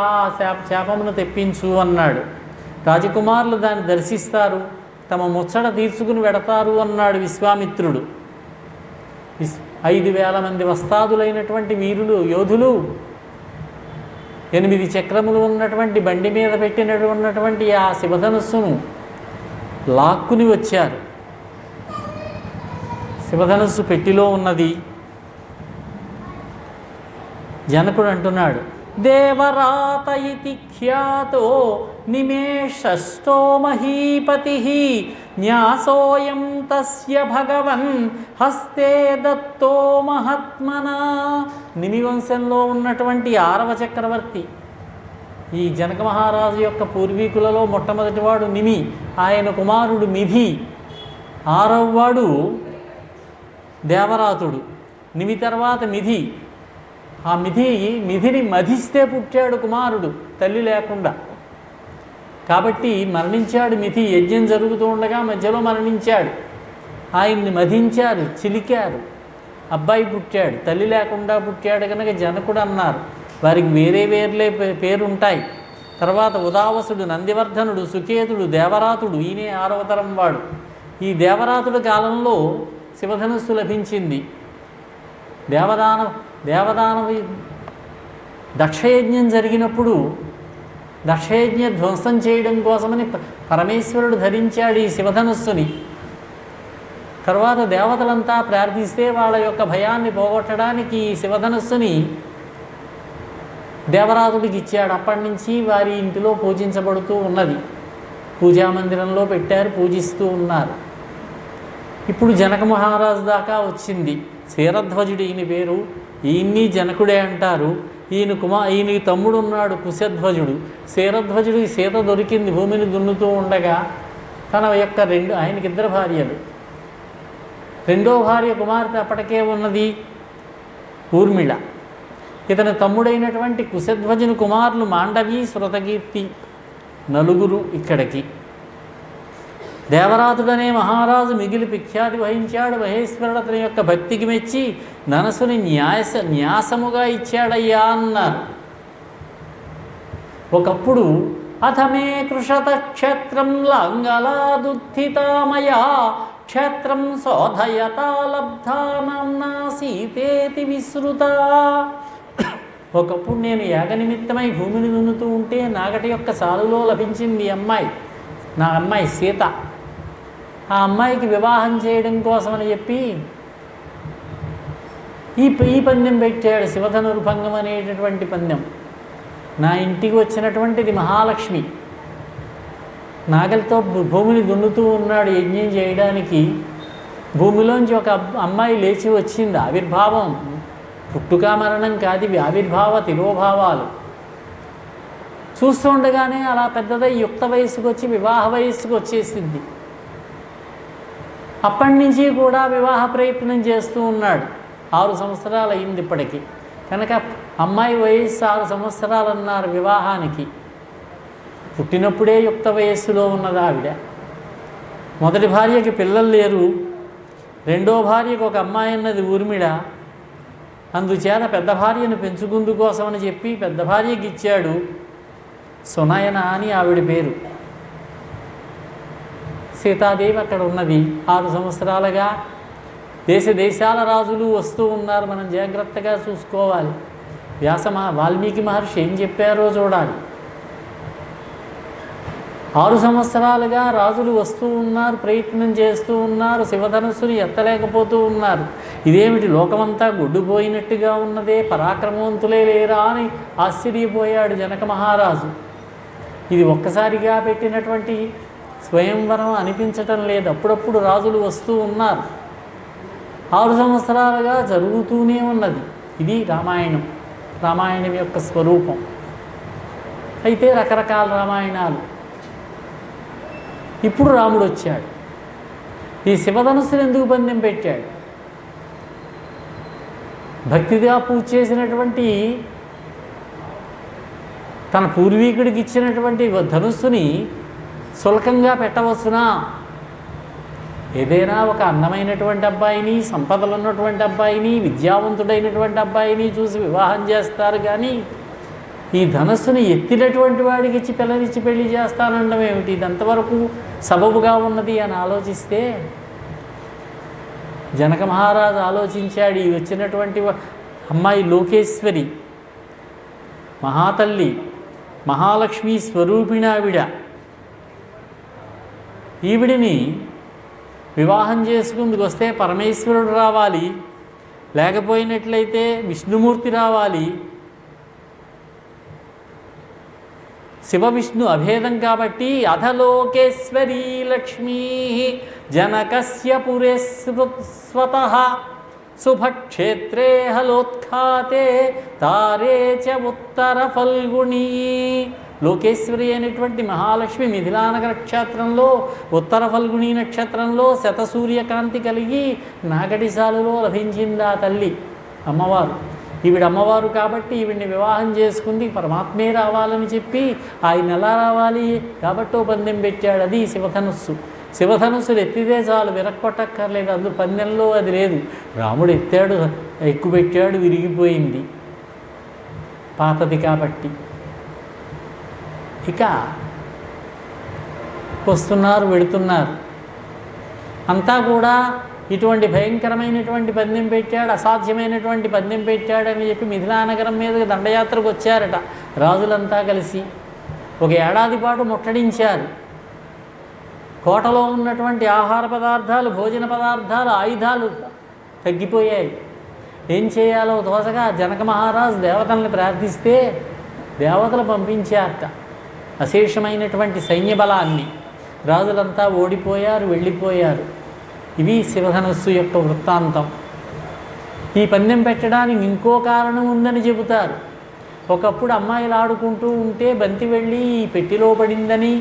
శాపమును తెప్పించు అన్నాడు. రాజకుమారులు దాన్ని దర్శిస్తారు, తమ ముచ్చట తీర్చుకుని వెడతారు అన్నాడు విశ్వామిత్రుడు. 5,000 మంది వస్తాదులైనటువంటి వీరులు, యోధులు, 8 చక్రములు ఉన్నటువంటి బండి మీద పెట్టినటువంటి ఆ శివధనుస్సును లాక్కుని వచ్చారు. శివధనుస్సు పెట్టిలో ఉన్నది. జనకుడు అంటున్నాడు, దేవరాత ఇతి ఖ్యాతో నిమేషష్టో మహీపతి న్యాసోయం తస్య భగవన్ హస్తే దత్తో మహాత్మనా. నిమి వంశంలో ఉన్నటువంటి 6వ చక్రవర్తి, ఈ జనక మహారాజు యొక్క పూర్వీకులలో మొట్టమొదటివాడు నిమి, ఆయన కుమారుడు మిథి. 6వ వాడు దేవరాతుడు, నిమి తర్వాత మిథి. ఆ మిథిని మధిస్తే పుట్టాడు కుమారుడు, తల్లి లేకుండా. కాబట్టి మరణించాడు మిథి. యజ్ఞం జరుగుతూ ఉండగా మధ్యలో మరణించాడు. ఆయన్ని మధించారు, చిలికారు. అబ్బాయి పుట్టాడు, తల్లి లేకుండా పుట్టాడు కనుక జనకుడు అన్నారు. వారికి వేరే వేర్లే పేరుంటాయి. తర్వాత ఉదావసుడు, నందివర్ధనుడు, సుకేతుడు, దేవరాతుడు, ఈయనే 6వ తరం వాడు. ఈ దేవరాతుడి కాలంలో శివధనుస్సు లభించింది. దేవదాన దక్షయజ్ఞం జరిగినప్పుడు దక్షయజ్ఞ ధ్వంసం చేయడం కోసమని పరమేశ్వరుడు ధరించాడు ఈ శివధనుస్సుని. తర్వాత దేవతలంతా ప్రార్థిస్తే వాళ్ళ యొక్క భయాన్ని పోగొట్టడానికి ఈ శివధనుస్సుని దేవరాతుడికి ఇచ్చాడు. అప్పటి నుంచి వారి ఇంటిలో పూజించబడుతూ ఉన్నది. పూజామందిరంలో పెట్టారు, పూజిస్తూ ఉన్నారు. ఇప్పుడు జనక మహారాజు దాకా వచ్చింది. క్షీరధ్వజుడు ఈయన పేరు. ఈయన్ని జనకుడే అంటారు. ఈయనకి తమ్ముడు ఉన్నాడు కుశధ్వజుడు. క్షీరధ్వజుడికి సీత దొరికింది భూమిని దున్నుతూ ఉండగా. తన యొక్క ఆయనకి 2 భార్యలు. 2వ భార్య కుమార్తె అప్పటికే ఉన్నది, ఊర్మిళ. ఇతని తమ్ముడైనటువంటి కుశధ్వజుని కుమారులు మాండవి, శృతకీర్తి, 4 ఇక్కడికి. దేవరాతుడనే మహారాజు మిగిలి విఖ్యాతి వహించాడు. మహేశ్వరుడు అతని యొక్క భక్తికి మెచ్చి ధనస్సుని న్యాసముగా ఇచ్చాడయ్యా అన్నారు. ఒకప్పుడు అథమే కృషత క్షేత్రం లాంగలాదుత్థితామయా క్షేత్రం శోధయతా లబ్ధా నామ్నా సీతేతి విశ్రుత. ఒకప్పుడు నేను యాగ నిమిత్తమై భూమిని దున్నుతూ ఉంటే నాగటి యొక్క సాలులో లభించింది అమ్మాయి, నా అమ్మాయి సీత. ఆ అమ్మాయికి వివాహం చేయడం కోసమని చెప్పి ఈ పందెం పెట్టాడు, శివధనుర్భంగం అనేటటువంటి పందెం. నా ఇంటికి వచ్చినటువంటిది మహాలక్ష్మి. నాగలితో భూమిని దున్నుతూ ఉన్నాడు యజ్ఞం చేయడానికి. భూమిలోంచి ఒక అమ్మాయి లేచి వచ్చింది. ఆవిర్భావం, పుట్టుక మరణం కాదు, ఇవి ఆవిర్భావ తిరోభావాలు. చూస్తూ ఉండగానే అలా పెద్దదై యుక్త వయస్సుకు వచ్చి వివాహ వయస్సుకు వచ్చేసింది. అప్పటి నుంచి కూడా వివాహ ప్రయత్నం చేస్తూ ఉన్నాడు. 6 సంవత్సరాలు అయింది ఇప్పటికీ. కనుక అమ్మాయి వయస్సు 6 సంవత్సరాలు అన్నారు వివాహానికి. పుట్టినప్పుడే యుక్త వయస్సులో ఉన్నది ఆవిడ. మొదటి భార్యకి పిల్లలు లేరు. 2వ భార్యకు ఒక అమ్మాయి అన్నది ఊర్మిళ. అందుచేత పెద్ద భార్యను పెంచుకుందుకోసమని చెప్పి పెద్ద భార్యకి ఇచ్చాడు. సునయన అని ఆవిడ పేరు. సీతాదేవి అక్కడ ఉన్నది. 6 సంవత్సరాలుగా దేశాల రాజులు వస్తూ ఉన్నారు. మనం జాగ్రత్తగా చూసుకోవాలి. వాల్మీకి మహర్షి ఏం చెప్పారో చూడాలి. 6 సంవత్సరాలుగా రాజులు వస్తూ ఉన్నారు, ప్రయత్నం చేస్తూ ఉన్నారు, శివధనుస్సుని ఎత్తలేకపోతూ ఉన్నారు. ఇదేమిటి లోకమంతా గొడ్డుపోయినట్టుగా ఉన్నదే, పరాక్రమవంతులే లేరా అని ఆశ్చర్యపోయాడు జనక మహారాజు. ఇది ఒక్కసారిగా పెట్టినటువంటి స్వయంవరం అనిపించటం లేదు. అప్పుడప్పుడు రాజులు వస్తూ ఉన్నారు. 6 సంవత్సరాలుగా జరుగుతూనే ఉన్నది. ఇది రామాయణం యొక్క స్వరూపం. అయితే రకరకాల రామాయణాలు. ఇప్పుడు రాముడు వచ్చాడు. ఈ శివధనుస్సును ఎందుకు పందెం పెట్టాడు? భక్తిగా పూజ చేసినటువంటి తన పూర్వీకుడికి ఇచ్చినటువంటి ధనుస్సుని శుల్కంగా పెట్టవచ్చునా? ఏదైనా ఒక అందమైనటువంటి అబ్బాయిని, సంపదలు ఉన్నటువంటి అబ్బాయిని, విద్యావంతుడైనటువంటి అబ్బాయిని చూసి వివాహం చేస్తారు. కానీ ఈ ధనస్సుని ఎత్తినటువంటి వాడికి ఇచ్చి పిల్లనిచ్చి పెళ్లి చేస్తానండం ఏమిటి? ఇది ఎంతవరకు సబబుగా ఉన్నది అని ఆలోచిస్తే జనక మహారాజు ఆలోచించాడు. ఈ వచ్చినటువంటి అమ్మాయి లోకేశ్వరి, మహాతల్లి, మహాలక్ష్మి స్వరూపిణి ఆవిడ. ఈవిడిని వివాహం చేసుకుందుకు వస్తే పరమేశ్వరుడు రావాలి, లేకపోయినట్లయితే విష్ణుమూర్తి రావాలి. శివ విష్ణు అభేదం కాబట్టి అధలోకేశ్వరీ లక్ష్మీ జనకస్య పురే స్వతః శుభక్షేత్రే హలోత్ఖాతే తారే చ ఉత్తర ఫల్గుణీ. లోకేశ్వరి అనేటువంటి మహాలక్ష్మి మిథిలా నక్షత్రంలో ఉత్తర ఫల్గుణీ నక్షత్రంలో శతసూర్యకాంతి కలిగి నాగటిసాలులో లభించింది ఆ తల్లి అమ్మవారు. ఈవిడ అమ్మవారు కాబట్టి ఈవిడిని వివాహం చేసుకుంది. పరమాత్మే రావాలని చెప్పి ఆయన ఎలా రావాలి కాబట్టి పందెం పెట్టాడు. అది శివధనుస్సు. శివధనుస్సులు ఎత్తితే చాలు, విరక్కొట్టక్కర్లేదు. అందులో పందెంలో అది లేదు. రాముడు ఎత్తాడు, ఎక్కుపెట్టాడు, విరిగిపోయింది, పాతది కాబట్టి. ఇక వస్తున్నారు, వెడుతున్నారు. అంతా కూడా ఇటువంటి భయంకరమైనటువంటి పందెం పెట్టాడు, అసాధ్యమైనటువంటి పందెం పెట్టాడని చెప్పి మిథిలానగరం మీద దండయాత్రకు వచ్చారట రాజులంతా కలిసి. 1 ఏడాది పాటు ముట్టడించారు. కోటలో ఉన్నటువంటి ఆహార పదార్థాలు, భోజన పదార్థాలు, ఆయుధాలు తగ్గిపోయాయి. ఏం చేయాలో తోసగా జనక మహారాజు దేవతల్ని ప్రార్థిస్తే దేవతలు పంపించారట అశేషమైనటువంటి సైన్య బలాన్ని. రాజులంతా ఓడిపోయారు, వెళ్ళిపోయారు. ఇవి శివధనుస్సు యొక్క వృత్తాంతం. ఈ పందెం పెట్టడానికి ఇంకో కారణం ఉందని చెబుతారు. ఒకప్పుడు అమ్మాయిలు ఆడుకుంటూ ఉంటే బంతి వెళ్ళి ఈ పెట్టిలో పడిందని,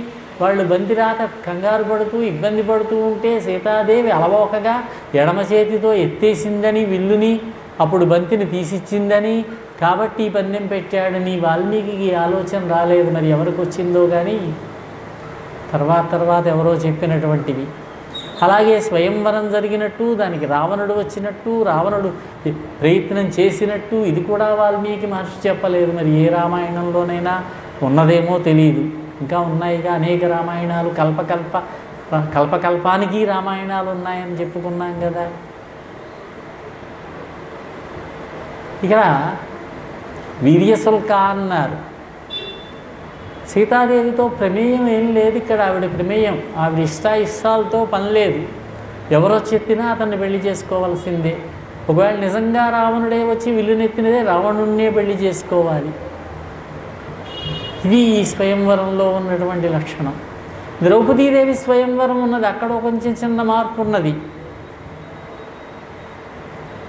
వాళ్ళు బంతి రాక కంగారు పడుతూ ఇబ్బంది పడుతూ ఉంటే సీతాదేవి అలవోకగా ఎడమ చేతితో ఎత్తేసిందని విల్లుని, అప్పుడు బంతిని తీసిచ్చిందని, కాబట్టి ఈ పందెం పెట్టాడని వాల్మీకి ఆలోచన రాలేదు. మరి ఎవరికి వచ్చిందో కానీ తర్వాత ఎవరో చెప్పినటువంటివి. అలాగే స్వయంవరం జరిగినట్టు, దానికి రావణుడు వచ్చినట్టు, రావణుడు ప్రయత్నం చేసినట్టు ఇది కూడా వాల్మీకి మహర్షి చెప్పలేదు. మరి ఏ రామాయణంలోనైనా ఉన్నదేమో తెలియదు. ఇంకా ఉన్నాయిగా అనేక రామాయణాలు, కల్పకల్పానికి రామాయణాలు ఉన్నాయని చెప్పుకున్నాం కదా. ఇక్కడ వీర్యశుల్క అన్నారు. సీతాదేవితో ప్రమేయం ఏం లేదు ఇక్కడ. ఆవిడ ప్రమేయం, ఆవిడ ఇష్టాలతో పని లేదు. ఎవరో చెప్పినా అతన్ని పెళ్లి చేసుకోవాల్సిందే. ఒకవేళ నిజంగా రావణుడే వచ్చి విల్లునెత్తినదే రావణుడినే పెళ్లి చేసుకోవాలి. ఇది ఈ స్వయంవరంలో ఉన్నటువంటి లక్షణం. ద్రౌపదీదేవి స్వయంవరం ఉన్నది, అక్కడ కొంచెం చిన్న మార్పు ఉన్నది.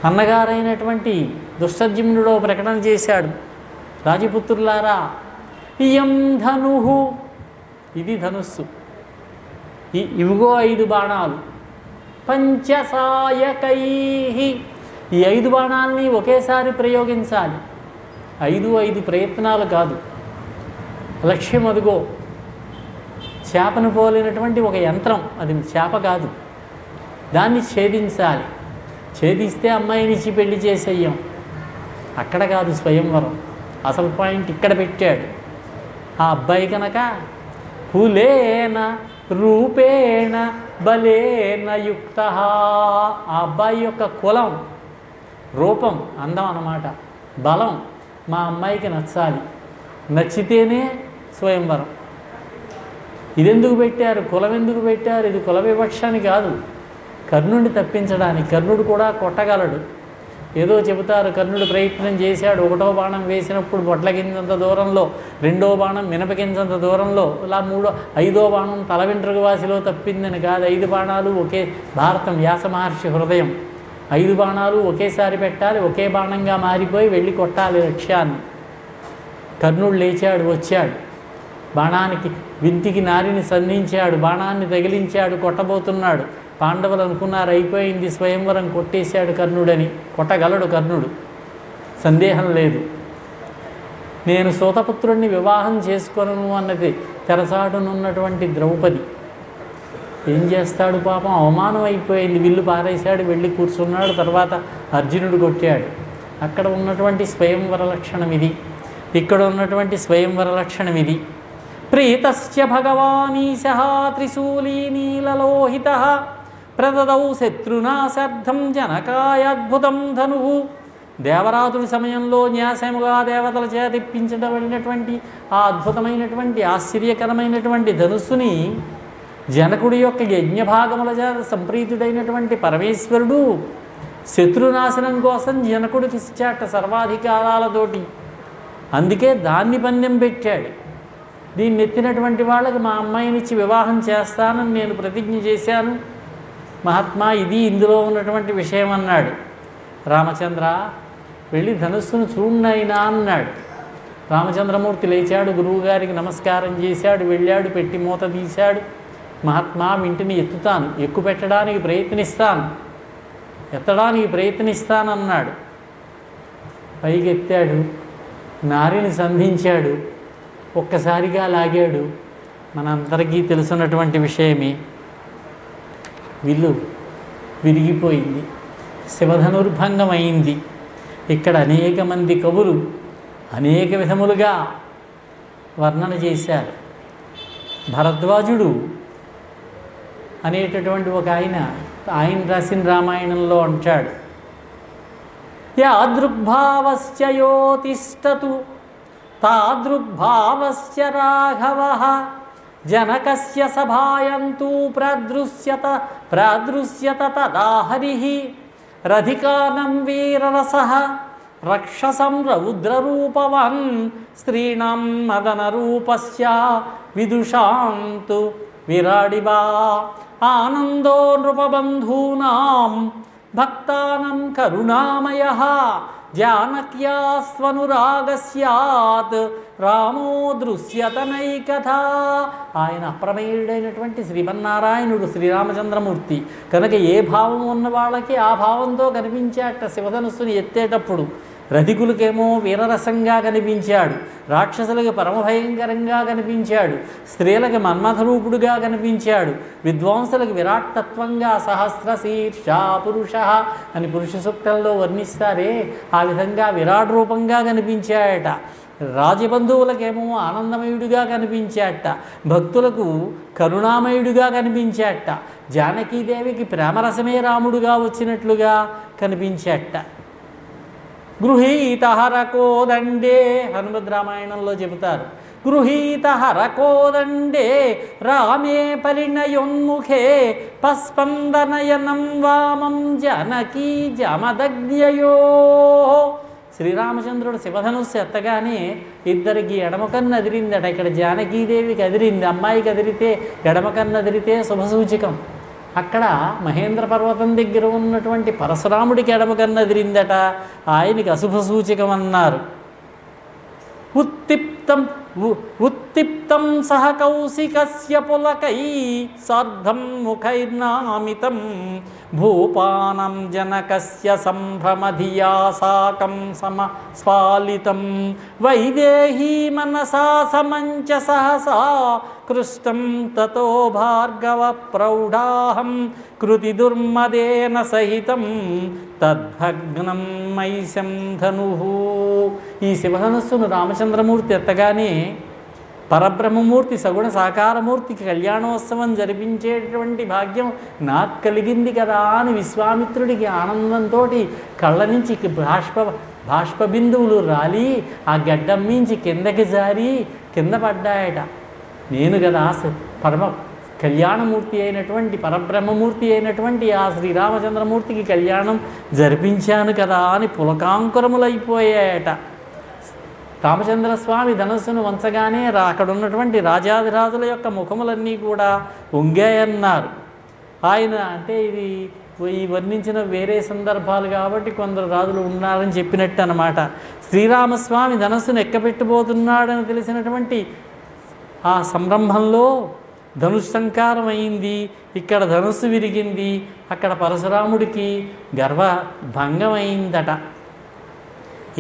అన్నగారైనటువంటి దుష్టజ్యుమ్నుడు ప్రకటన చేశాడు, రాజపుత్రులారా ఇయం ధనుః, ఇది ధనుస్సు, ఇవిగో 5 బాణాలు, పంచసాయకై, ఈ 5 బాణాలని ఒకేసారి ప్రయోగించాలి. 5 ప్రయత్నాలు కాదు. లక్ష్యం అదిగో, చేపను పోలినటువంటి ఒక యంత్రం, అది చేప కాదు, దాన్ని ఛేదించాలి. ఛేదిస్తే అమ్మాయినిచ్చి పెళ్లి చేసేయం. అక్కడ కాదు స్వయంవరం, అసలు పాయింట్ ఇక్కడ పెట్టాడు. ఆ అబ్బాయి కనుక కులేన రూపేణ బలేన యుక్త, ఆ అబ్బాయి యొక్క కులం, రూపం, అందం అన్నమాట, బలం మా అమ్మాయికి నచ్చాలి, నచ్చితేనే స్వయంవరం. ఇదెందుకు పెట్టారు, కులం ఎందుకు పెట్టారు? ఇది కుల వివక్షని కాదు, కర్ణుడిని తప్పించడానికి. కర్ణుడు కూడా కొట్టగలడు. ఏదో చెబుతారు, కర్ణుడు ప్రయత్నం చేశాడు, ఒకటో బాణం వేసినప్పుడు బొట్లకించంత దూరంలో, రెండో బాణం మినపకించంత దూరంలో, ఇలా ఐదో బాణం తల వెంట్రుక వాసిలో తప్పిందని కాదు. 5 బాణాలు ఒకే, భారతం వ్యాస మహర్షి హృదయం, 5 బాణాలు ఒకేసారి పెట్టాలి, ఒకే బాణంగా మారిపోయి వెళ్ళి కొట్టాలి లక్ష్యాన్ని. కర్ణుడు లేచాడు, వచ్చాడు, బాణానికి వింటికి నారిని సంధించాడు, బాణాన్ని తగిలించాడు, కొట్టబోతున్నాడు. పాండవులు అనుకున్నారు అయిపోయింది స్వయంవరం, కొట్టేశాడు కర్ణుడని. కొట్టగలడు కర్ణుడు, సందేహం లేదు. నేను సూతపుత్రుడిని వివాహం చేసుకోను అన్నది తెరసాటునున్నటువంటి ద్రౌపది. ఏం చేస్తాడు పాపం, అవమానం అయిపోయింది, విల్లు పారేశాడు, వెళ్ళి కూర్చున్నాడు. తర్వాత అర్జునుడు కొట్టాడు. అక్కడ ఉన్నటువంటి స్వయంవర లక్షణం ఇది, ఇక్కడ ఉన్నటువంటి స్వయంవర లక్షణం ఇది. ప్రీతస్య భగవానీశః త్రిశూలీ నీలలోహితః ప్రదదౌ శత్రునాశార్థం జనకాయ అద్భుతం ధనుః. దేవరాతుడి సమయంలో న్యాసముగా దేవతల చేత ఇప్పించబడినటువంటి ఆ అద్భుతమైనటువంటి ఆశ్చర్యకరమైనటువంటి ధనుస్సుని జనకుడి యొక్క యజ్ఞభాగముల చేత సంప్రీతుడైనటువంటి పరమేశ్వరుడు శత్రునాశనం కోసం జనకుడికి ఇచ్చాట సర్వాధికారాలతోటి. అందుకే దాన్ని పందెం పెట్టాడు. దీన్ని ఎత్తినటువంటి వాళ్ళకి మా అమ్మాయినిచ్చి వివాహం చేస్తానని నేను ప్రతిజ్ఞ చేశాను మహాత్మా, ఇది ఇందులో ఉన్నటువంటి విషయం అన్నాడు. రామచంద్ర వెళ్ళి ధనుస్సును చూడనైనా అన్నాడు. రామచంద్రమూర్తి లేచాడు, గురువుగారికి నమస్కారం చేశాడు, వెళ్ళాడు, పెట్టి మూత తీశాడు. మహాత్మా ఇంటిని ఎత్తుతాను, ఎక్కువ పెట్టడానికి ప్రయత్నిస్తాను, ఎత్తడానికి ప్రయత్నిస్తానన్నాడు. పైకి ఎత్తాడు, నారిని సంధించాడు, ఒక్కసారిగా లాగాడు. మనందరికీ తెలుసున్నటువంటి విషయమే, విల్లు విరిగిపోయింది, శివధనుర్భంగమైంది. ఇక్కడ అనేక మంది కవులు అనేక విధములుగా వర్ణన చేశారు. భరద్వాజుడు అనేటటువంటి ఒక ఆయన రాసిన రామాయణంలో అంటాడు, యాదృగ్భావశ్చ యోతిష్టతు తాదృగ్భావశ్చ రాఘవః జనకస్య సభాయంతు ప్రాదృశ్యత తదా హరిః రధికానం వీరరసః రక్షసం రౌద్రరూపవాన్ స్త్రీణాం మదనరూపస్య విదుషాంతు విరాడివా ఆనందో నృపబంధూనాం భక్తానాం కరుణామయః జానక్యాస్వనురాగస్యాత్ రామో దృశ్యతనైకథా. ఆయన అప్రమేయుడైనటువంటి శ్రీమన్నారాయణుడు, శ్రీరామచంద్రమూర్తి కనుక ఏ భావం ఉన్న వాళ్ళకి ఆ భావంతో కనిపించాట. శివధనుస్సుని ఎత్తేటప్పుడు రధికులకేమో వీరరసంగా కనిపించాడు, రాక్షసులకి పరమభయంకరంగా కనిపించాడు, స్త్రీలకి మన్మథరూపుడుగా కనిపించాడు, విద్వాంసులకు విరాట్టత్వంగా సహస్రశీర్షా పురుష అని పురుష సూక్తంలో వర్ణిస్తారే ఆ విధంగా విరాట్ రూపంగా కనిపించాయట. రాజబంధువులకేమో ఆనందమయుడిగా కనిపించాట, భక్తులకు కరుణామయుడిగా కనిపించాట, జానకీదేవికి ప్రేమరసమే రాముడుగా వచ్చినట్లుగా కనిపించాట. గృహీత హరకోదండే హనుమద్ రామాయణంలో చెబుతారు, గృహీత హరకోదండే రామే పరిణయోన్ముఖే పస్పందనయనం వామం జానకీ జమదగ్న్యయో. శ్రీరామచంద్రుడు శివధనుస్సు ఎత్తగానే ఇద్దరికి ఎడమకన్ను అదిరిందట. ఇక్కడ జానకీదేవికి అదిరింది, అమ్మాయికి అదిరితే ఎడమకన్ను అదిరితే శుభసూచికం. అక్కడ మహేంద్ర పర్వతం దగ్గర ఉన్నటువంటి పరశురాముడికి ఎడమకన్ను అదిరిందట, ఆయనకి అశుభ సూచికం అన్నారు. ఉత్తిప్తం సహ కౌశికస్య పులకై సార్ధం ముఖైర్నామితం భూపానం జనకస్య సంభ్రమధియా సాకం స్ఫాలితం వైదేహీ మనసా సమంచ సహసా కృష్టం తతో భార్గవ ప్రౌఢాహం కృతి దుర్మదేన సహితం తద్భగ్నం మైశం ధను. ఈ శివధనుస్సును రామచంద్రమూర్తి ఎత్తగానే పరబ్రహ్మమూర్తి సగుణ సాకారమూర్తికి కళ్యాణోత్సవం జరిపించేటువంటి భాగ్యం నాకు కలిగింది కదా అని విశ్వామిత్రుడికి ఆనందంతో కళ్ళ నుంచి బాష్ప బిందువులు రాలి ఆ గడ్డం మించి కిందకి జారి కింద పడ్డాయట. నేను కదా పరమ కళ్యాణమూర్తి అయినటువంటి పరబ్రహ్మమూర్తి అయినటువంటి ఆ శ్రీరామచంద్రమూర్తికి కళ్యాణం జరిపించాను కదా అని పులకాంకురములైపోయాయట. రామచంద్రస్వామి ధనస్సును వంచగానే అక్కడ ఉన్నటువంటి రాజాదిరాజుల యొక్క ముఖములన్నీ కూడా వంగాయన్నారు. ఆయన అంటే ఇది ఈ వర్ణించిన వేరే సందర్భాలు కాబట్టి కొందరు రాజులు ఉన్నారని చెప్పినట్టు అన్నమాట. శ్రీరామస్వామి ధనస్సును ఎక్కబెట్టబోతున్నాడని తెలిసినటువంటి ఆ సంరంభంలో ధనుస్సంకారం అయింది. ఇక్కడ ధనుస్సు విరిగింది. అక్కడ పరశురాముడికి గర్వభంగం అయిందట.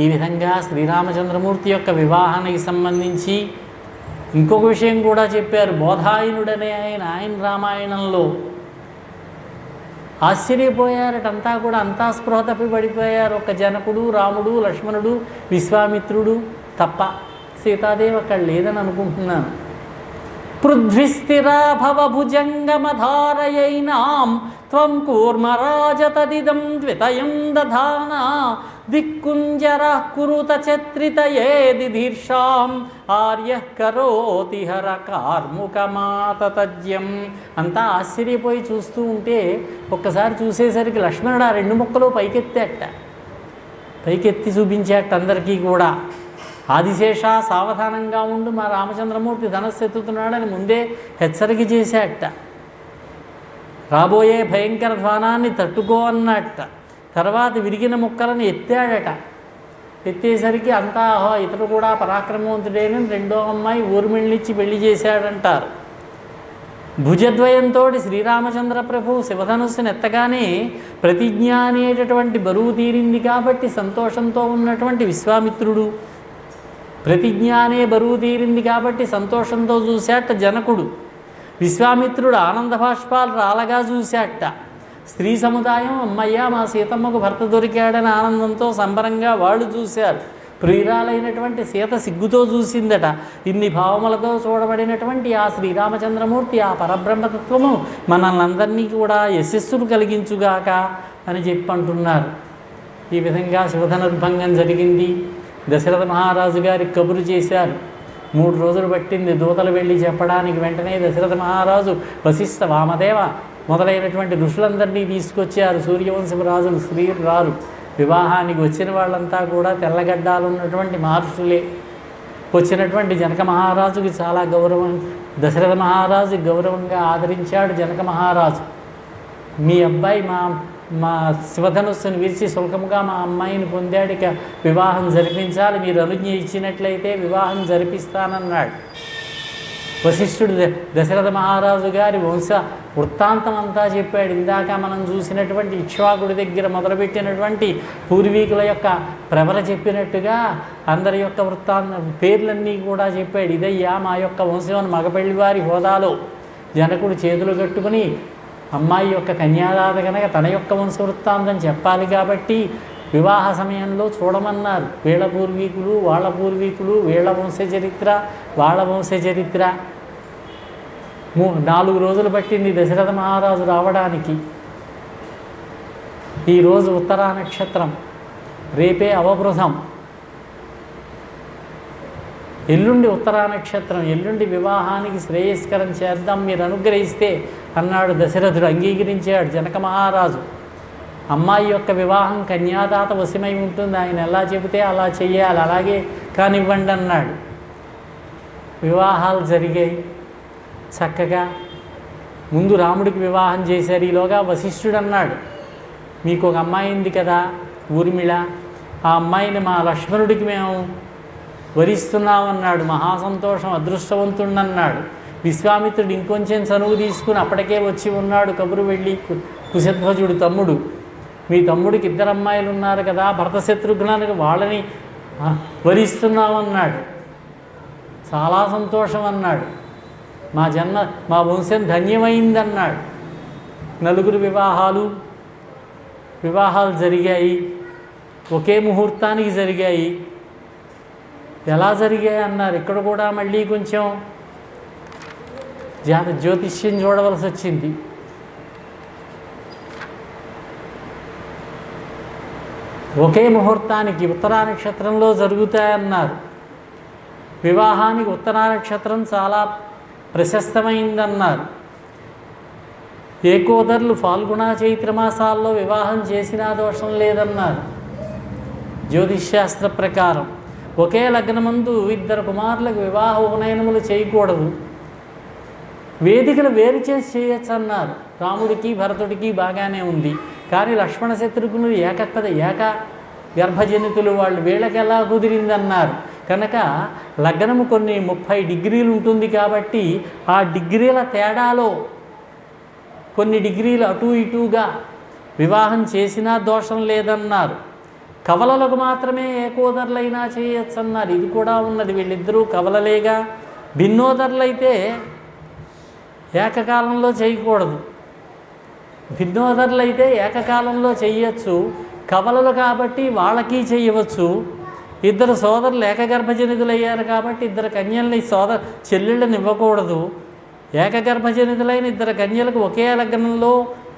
ఈ విధంగా శ్రీరామచంద్రమూర్తి యొక్క వివాహానికి సంబంధించి ఇంకొక విషయం కూడా చెప్పారు. బోధాయనుడనే ఆయన రామాయణంలో ఆశ్చర్యపోయారట. అంతా కూడా అంతా స్పృహ తప్పి పడిపోయారు. ఒక జనకుడు, రాముడు, లక్ష్మణుడు, విశ్వామిత్రుడు తప్ప. సీతాదేవి అక్కడ లేదని అనుకుంటున్నాను. పృథ్వీస్థిరా భవభుజంగమధారయైనాం త్వం కూర్మరాజతదిదం ద్వితయం దధానా దిక్కుంజరః కురుత చత్రితయే దిధీర్షాం ఆర్యః కరోతి హర కార్ముకమాతత్యం. అంతా ఆశ్చర్యపోయి చూస్తూ ఉంటే ఒక్కసారి చూసేసరికి లక్ష్మణుడు ఆ రెండు ముక్కలు పైకెత్తి చూపించేట అందరికీ కూడా. ఆదిశేష సావధానంగా ఉండు, మా రామచంద్రమూర్తి ధనస్సు ఎత్తుతున్నాడని ముందే హెచ్చరిక చేశాట. రాబోయే భయంకర ధ్వానాన్ని తట్టుకో అన్నట్ట. తర్వాత విరిగిన ముక్కలను ఎత్తాడట. ఎత్తేసరికి అంతా ఇతడు కూడా పరాక్రమవంతుడేనని రెండో అమ్మాయి ఊర్మిళ్ళిచ్చి పెళ్లి చేశాడంటారు. భుజద్వయంతో శ్రీరామచంద్ర ప్రభు శివధనుస్సును ఎత్తగానే ప్రతిజ్ఞ అనేటటువంటి బరువు తీరింది కాబట్టి సంతోషంతో ఉన్నటువంటి విశ్వామిత్రుడు, ప్రతిజ్ఞ అనే బరువు తీరింది కాబట్టి సంతోషంతో చూశాట జనకుడు, విశ్వామిత్రుడు ఆనంద భాష్పాలు రాలగా చూశాట. స్త్రీ సముదాయం అమ్మయ్య మా సీతమ్మకు భర్త దొరికాడని ఆనందంతో సంబరంగా వాళ్ళు చూశారు. ప్రియురాలైనటువంటి సీత సిగ్గుతో చూసిందట. ఇన్ని భావములతో చూడబడినటువంటి ఆ శ్రీరామచంద్రమూర్తి ఆ పరబ్రహ్మతత్వము మనల్ని అందరినీ కూడా యశస్సును కలిగించుగాక అని చెప్పి అంటున్నారు. ఈ విధంగా శివధనుర్భంగం జరిగింది. దశరథ మహారాజు గారికి కబురు చేశారు. 3 రోజులు పట్టింది దూతలు వెళ్ళి చెప్పడానికి. వెంటనే దశరథ మహారాజు వశిష్ఠ, వామదేవ మొదలైనటువంటి ఋషులందరినీ తీసుకొచ్చారు. సూర్యవంశపు రాజులు శ్రీరారు. వివాహానికి వచ్చిన వాళ్ళంతా కూడా తెల్లగడ్డాలు ఉన్నటువంటి మహర్షులే. వచ్చినటువంటి జనక మహారాజుకి చాలా గౌరవం, దశరథ మహారాజు గౌరవంగా ఆదరించాడు. జనక మహారాజు, మీ అబ్బాయి మా శివధనుస్సును విరిచి శుల్కముగా మా అమ్మాయిని పొందాడు, ఇక వివాహం జరిపించాలి, మీరు అనుజ్ఞ ఇచ్చినట్లయితే వివాహం జరిపిస్తానన్నాడు. వశిష్ఠుడు దశరథ మహారాజు గారి వంశ వృత్తాంతం అంతా చెప్పాడు. ఇందాక మనం చూసినటువంటి ఇక్ష్వాకుడి దగ్గర మొదలుపెట్టినటువంటి పూర్వీకుల యొక్క ప్రవర చెప్పినట్టుగా అందరి యొక్క పేర్లన్నీ కూడా చెప్పాడు. ఇదయ్యా మా యొక్క వంశం మగపెళ్లివారి హోదాలో జనకుడు చేతులు కట్టుకుని అమ్మాయి యొక్క కన్యాదాత కనుక తన యొక్క వంశ వృత్తాంతం చెప్పాలి కాబట్టి వివాహ సమయంలో చూడమన్నారు. వీళ్ళ పూర్వీకులు, వాళ్ళ పూర్వీకులు, వీళ్ళ వంశ చరిత్ర, వాళ్ళ వంశ చరిత్ర. 4 రోజులు పట్టింది దశరథ మహారాజు రావడానికి. ఈరోజు ఉత్తరా నక్షత్రం, రేపే అవబృధం, ఎల్లుండి ఉత్తరా నక్షత్రం. ఎల్లుండి వివాహానికి శ్రేయస్కరం చేద్దాం మీరు అనుగ్రహిస్తే అన్నాడు దశరథుడు. అంగీకరించాడు జనక మహారాజు. అమ్మాయి యొక్క వివాహం కన్యాదాత వశమై ఉంటుంది, ఆయన ఎలా చెబితే అలా చెయ్యాలి, అలాగే కానివ్వండి అన్నాడు. వివాహాలు జరిగాయి చక్కగా. ముందు రాముడికి వివాహం చేశారు. ఈలోగా వశిష్ఠుడు అన్నాడు, మీకు ఒక అమ్మాయి ఉంది కదా ఊర్మిళ, ఆ అమ్మాయిని మా లక్ష్మణుడికి మేము వరిస్తున్నామన్నాడు. మహాసంతోషం, అదృష్టవంతుడన్నాడు. విశ్వామిత్రుడు ఇంకొంచెం చనువు తీసుకుని అప్పటికే వచ్చి ఉన్నాడు. కబురు వెళ్ళి కుశధ్వజుడు తమ్ముడు, మీ తమ్ముడికి 2 అమ్మాయిలు ఉన్నారు కదా, భరత శత్రుఘ్నానికి వాళ్ళని వరిస్తున్నామన్నాడు. చాలా సంతోషం అన్నాడు. మా వంశం ధన్యమైందన్నాడు. 4 వివాహాలు జరిగాయి, ఒకే ముహూర్తానికి జరిగాయి. ఎలా జరిగాయి అన్నారు. ఇక్కడ కూడా మళ్ళీ కొంచెం జ్యోతిష్యం చూడవలసి వచ్చింది. ఒకే ముహూర్తానికి ఉత్తరా నక్షత్రంలో జరుగుతాయన్నారు. వివాహానికి ఉత్తరా నక్షత్రం చాలా ప్రశస్తమైందన్నారు. ఏకోదర్లు ఫాల్గుణ చైత్ర మాసాల్లో వివాహం చేసినా దోషం లేదన్నారు. జ్యోతిష్శాస్త్ర ప్రకారం ఒకే లగ్నమందు 2 కుమారులకు వివాహ ఉపనయనములు చేయకూడదు, వేదికలు వేరు చేసి చేయొచ్చు అన్నారు. రాముడికి భరతుడికి బాగానే ఉంది. కానీ లక్ష్మణ శత్రుఘ్నులు ఏక గర్భజనితులు, వాళ్ళు వీళ్ళకి ఎలా కుదిరిందన్నారు. కనుక లగ్నము కొన్ని 30 డిగ్రీలు ఉంటుంది కాబట్టి ఆ డిగ్రీల తేడాలో కొన్ని డిగ్రీలు అటు ఇటుగా వివాహం చేసినా దోషం లేదన్నారు. కవలలకు మాత్రమే ఏకోదర్లైనా చేయొచ్చు అన్నారు. ఇది కూడా ఉన్నది. వీళ్ళిద్దరూ కవలలేగా. భిన్నోదర్లైతే ఏకకాలంలో చేయకూడదు. భిన్నోదర్లైతే ఏకకాలంలో చెయ్యొచ్చు. కవలలు కాబట్టి వాళ్ళకి చేయవచ్చు. 2 సోదరులు ఏకగర్భజనితులయ్యారు కాబట్టి 2 కన్యల్ని చెల్లెళ్ళని ఇవ్వకూడదు. ఏకగర్భజనితులైన 2 కన్యలకు ఒకే లగ్నంలో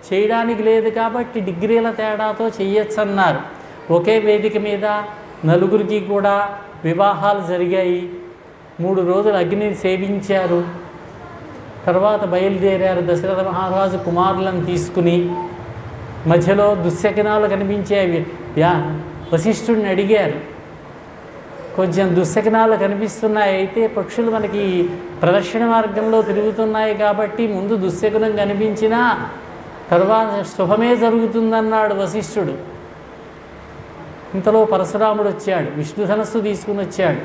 చేయడానికి లేదు కాబట్టి డిగ్రీల తేడాతో చెయ్యొచ్చు అన్నారు. ఒకే వేదిక మీద 4 కూడా వివాహాలు జరిగాయి. 3 రోజులు అగ్నిని సేవించారు. తర్వాత బయలుదేరారు దశరథ మహారాజు కుమారులను తీసుకుని. మధ్యలో దుశ్శకనాలు కనిపించేవి. వశిష్ఠుడిని అడిగారు, కొంచెం దుశ్శకనాలు కనిపిస్తున్నాయి, అయితే పక్షులు మనకి ప్రదక్షిణ మార్గంలో తిరుగుతున్నాయి కాబట్టి ముందు దుశ్శకునం కనిపించినా తర్వాత శుభమే జరుగుతుందన్నాడు వశిష్ఠుడు. ఇంతలో పరశురాముడు వచ్చాడు, విష్ణుధనస్సు తీసుకుని వచ్చాడు.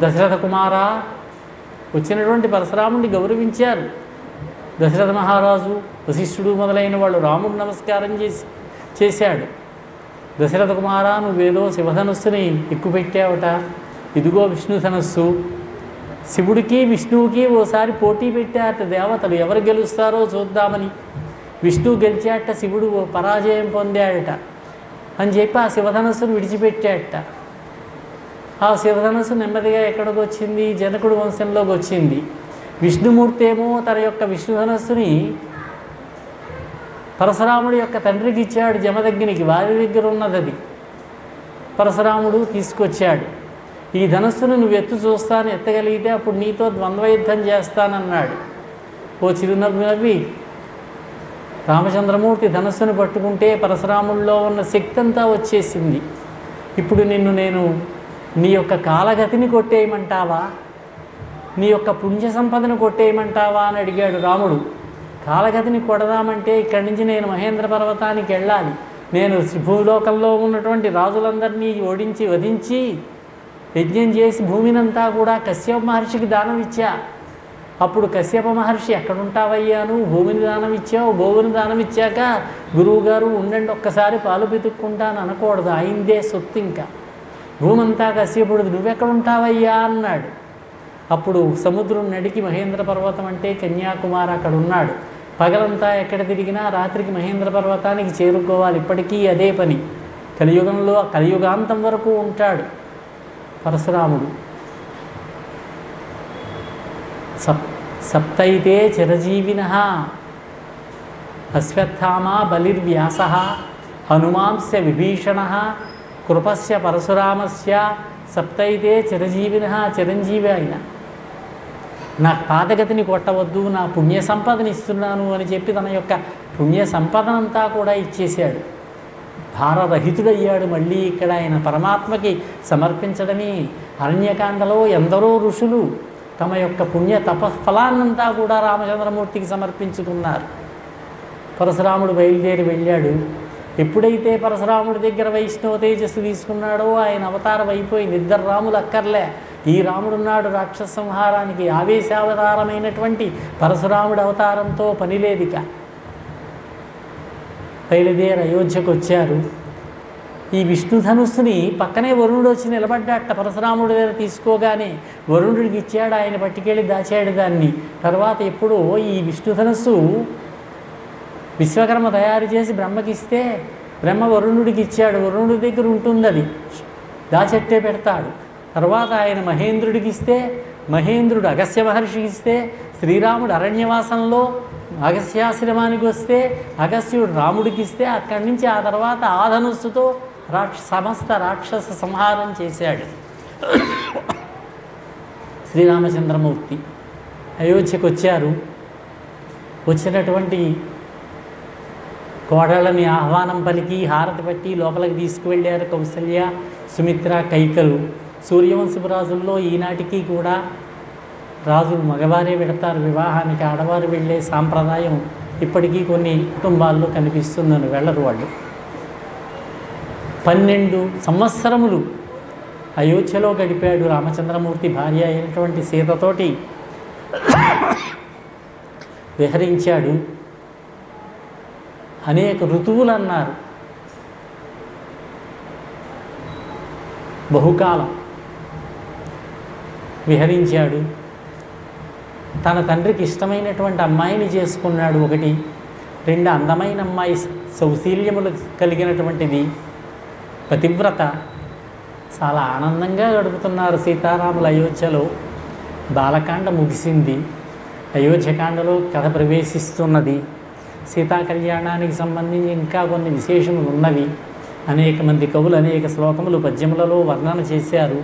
దశరథ కుమారా, వచ్చినటువంటి పరశురాముడిని గౌరవించారు దశరథ మహారాజు, వశిష్ఠుడు మొదలైన వాళ్ళు. రాముడు నమస్కారం చేశాడు. దశరథ కుమారా, నువ్వేదో శివధనస్సుని ఎక్కుపెట్టావట, ఇదిగో విష్ణుధనస్సు. శివుడికి విష్ణువుకి ఓసారి పోటీ పెట్టారట దేవతలు, ఎవరు గెలుస్తారో చూద్దామని. విష్ణువు గెలిచాట, శివుడు పరాజయం పొందాడట అని చెప్పి ఆ శివధనస్సును విడిచిపెట్టాడట. ఆ శివధనస్సు నెమ్మదిగా ఎక్కడికి వచ్చింది? జనకుడు వంశంలోకి వచ్చింది. విష్ణుమూర్తి ఏమో తన యొక్క విష్ణుధనస్సుని పరశురాముడి యొక్క తండ్రికి ఇచ్చాడు, జమదగ్నికి. వారి దగ్గర ఉన్నది అది. పరశురాముడు తీసుకొచ్చాడు. ఈ ధనస్సును నువ్వు చూస్తాను, ఎత్తగలిగితే అప్పుడు నీతో ద్వంద్వయుద్ధం చేస్తానన్నాడు. ఓ చిరునవ్వు నవ్వి రామచంద్రమూర్తి ధనస్సును పట్టుకుంటే పరశురాముల్లో ఉన్న శక్తి అంతా వచ్చేసింది. ఇప్పుడు నేను నీ యొక్క కాలగతిని కొట్టేయమంటావా, నీ యొక్క పుణ్య సంపదను కొట్టేయమంటావా అని అడిగాడు రాముడు. కాలగతిని కొడదామంటే ఇక్కడి నుంచి నేను మహేంద్ర పర్వతానికి వెళ్ళాలి. నేను భూలోకంలో ఉన్నటువంటి రాజులందరినీ ఓడించి వధించి యజ్ఞం చేసి భూమినంతా కూడా కశ్యప మహర్షికి దానం ఇచ్చా. అప్పుడు కశ్యప మహర్షి ఎక్కడుంటావయ్యాను, భూమిని దానం ఇచ్చావు. భూమిని దానం ఇచ్చాక గురువుగారు ఉండండి ఒక్కసారి పాలు పితుక్కుంటాను అనకూడదు, అయిందే సొత్తు. ఇంకా భూమంతా కశ్యపుడు, నువ్వెక్కడుంటావయ్యా అన్నాడు. అప్పుడు సముద్రం నడికి మహేంద్ర పర్వతం అంటే కన్యాకుమారి అక్కడ ఉన్నాడు. పగలంతా ఎక్కడ తిరిగినా రాత్రికి మహేంద్ర పర్వతానికి చేరుకోవాలి. ఇప్పటికీ అదే పని. కలియుగంలో కలియుగాంతం వరకు ఉంటాడు పరశురాముడు. సప్తైతే చిరజీవినః అశ్వత్థామా బలిర్వ్యాసః హనుమాంస్య విభీషణః కృపస్య పరశురామస్య సప్తైతే చిరజీవినః. చిరంజీవి ఆయన. నా పాదగతిని కొట్టవద్దు, నా పుణ్య సంపదని ఇస్తున్నాను అని చెప్పి తన యొక్క పుణ్య సంపదనంతా కూడా ఇచ్చేశాడు. భారరహితుడయ్యాడు. మళ్ళీ ఇక్కడ ఆయన పరమాత్మకి సమర్పించడమే. అరణ్యకాండలో ఎందరో ఋషులు తమ యొక్క పుణ్య తపఫలాన్నంతా కూడా రామచంద్రమూర్తికి సమర్పించుకున్నారు. పరశురాముడు బయలుదేరి వెళ్ళాడు. ఎప్పుడైతే పరశురాముడి దగ్గర వైష్ణవ తేజస్సు తీసుకున్నాడో ఆయన అవతారం అయిపోయింది. 2 రాములు అక్కర్లే. ఈ రాముడున్నాడు రాక్షస సంహారానికి. ఆవేశావతారమైనటువంటి పరశురాముడి అవతారంతో పనిలేదిక. బయలుదేరి అయోధ్యకు వచ్చారు. ఈ విష్ణు ధనుస్సుని పక్కనే వరుణుడు వచ్చి నిలబడ్డాట. పరశురాముడి దగ్గర తీసుకోగానే వరుణుడికి ఇచ్చాడు, ఆయన పట్టుకెళ్ళి దాచాడు దాన్ని. తర్వాత ఎప్పుడో ఈ విష్ణు ధనుస్సు విశ్వకర్మ తయారు చేసి బ్రహ్మకిస్తే బ్రహ్మ వరుణుడికి ఇచ్చాడు. వరుణుడి దగ్గర ఉంటుంది, అది దాచెట్టే పెడతాడు. తర్వాత ఆయన మహేంద్రుడికి ఇస్తే మహేంద్రుడు అగస్త్య మహర్షికి ఇస్తే శ్రీరాముడు అరణ్యవాసంలో అగస్త్యాశ్రమానికి వస్తే అగస్త్యుడు రాముడికి ఇస్తే అక్కడి నుంచి ఆ తర్వాత ఆ ధనుస్సుతో సమస్త రాక్షస సంహారం చేశాడు శ్రీరామచంద్రమూర్తి. అయోధ్యకు వచ్చారు. వచ్చినటువంటి కోడళ్ళని ఆహ్వానం పలికి హారతి పట్టి లోపలికి తీసుకువెళ్ళారు కౌసల్య, సుమిత్ర, కైకలు. సూర్యవంశపు రాజుల్లో ఈనాటికి కూడా రాజులు మగవారే వెడతారు వివాహానికి, ఆడవారు వెళ్ళే సాంప్రదాయం ఇప్పటికీ కొన్ని కుటుంబాల్లో కనిపిస్తుందని వెళ్ళరు వాళ్ళు. 12 సంవత్సరములు అయోధ్యలో గడిపాడు రామచంద్రమూర్తి. భార్య అయినటువంటి సీతతోటి విహరించాడు. అనేక ఋతువులు అన్నారు, బహుకాలం విహరించాడు. తన తండ్రికి ఇష్టమైనటువంటి అమ్మాయిని చేసుకున్నాడు. 1, 2 అందమైన అమ్మాయి, సౌశీల్యములు కలిగినటువంటిది, పతివ్రత. చాలా ఆనందంగా గడుపుతున్నారు సీతారాముల అయోధ్యలో. బాలకాండ ముగిసింది, అయోధ్యకాండలో కథ ప్రవేశిస్తున్నది. సీతా కళ్యాణానికి సంబంధించి ఇంకా కొన్ని విశేషములు ఉన్నవి. అనేక మంది కవులు అనేక శ్లోకములు పద్యములలో వర్ణన చేశారు.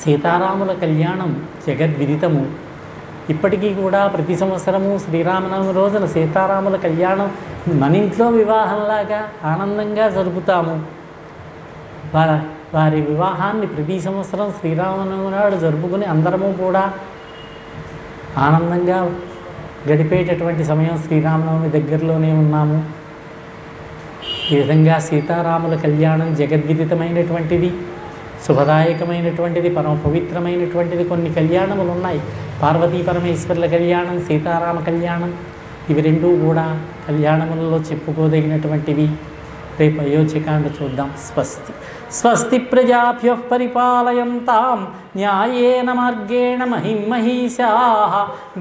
సీతారాముల కళ్యాణం జగద్విదితము. ఇప్పటికీ కూడా ప్రతి సంవత్సరము శ్రీరామనవమి రోజున సీతారాముల కళ్యాణం మన ఇంట్లో వివాహంలాగా ఆనందంగా జరుపుతాము. వారి వివాహాన్ని ప్రతి సంవత్సరం శ్రీరామనవమి నాడు జరుపుకుని అందరము కూడా ఆనందంగా గడిపేటటువంటి సమయం. శ్రీరామనవమి దగ్గరలోనే ఉన్నాము. ఈ విధంగా సీతారాముల కళ్యాణం జగద్విదితమైనటువంటిది, శుభదాయకమైనటువంటిది, పరమ పవిత్రమైనటువంటిది. కొన్ని కళ్యాణములు ఉన్నాయి. పార్వతీ పరమేశ్వరుల కళ్యాణం, సీతారామ కళ్యాణం, ఇవి రెండూ కూడా కళ్యాణములలో చెప్పుకోదగినటువంటివి. రేపు అయోధ్యకాండ చూద్దాం. స్వస్తి స్వస్తి ప్రజాభ్యః పరిపాలయంతాం న్యాయేన మార్గేణ మహిమహీషాః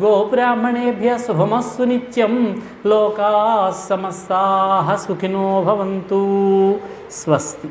గోబ్రాహ్మణేభ్యः శుభమస్సు నిత్యం లోకాః సమస్తాః సుఖినో భవంతు. స్వస్తి.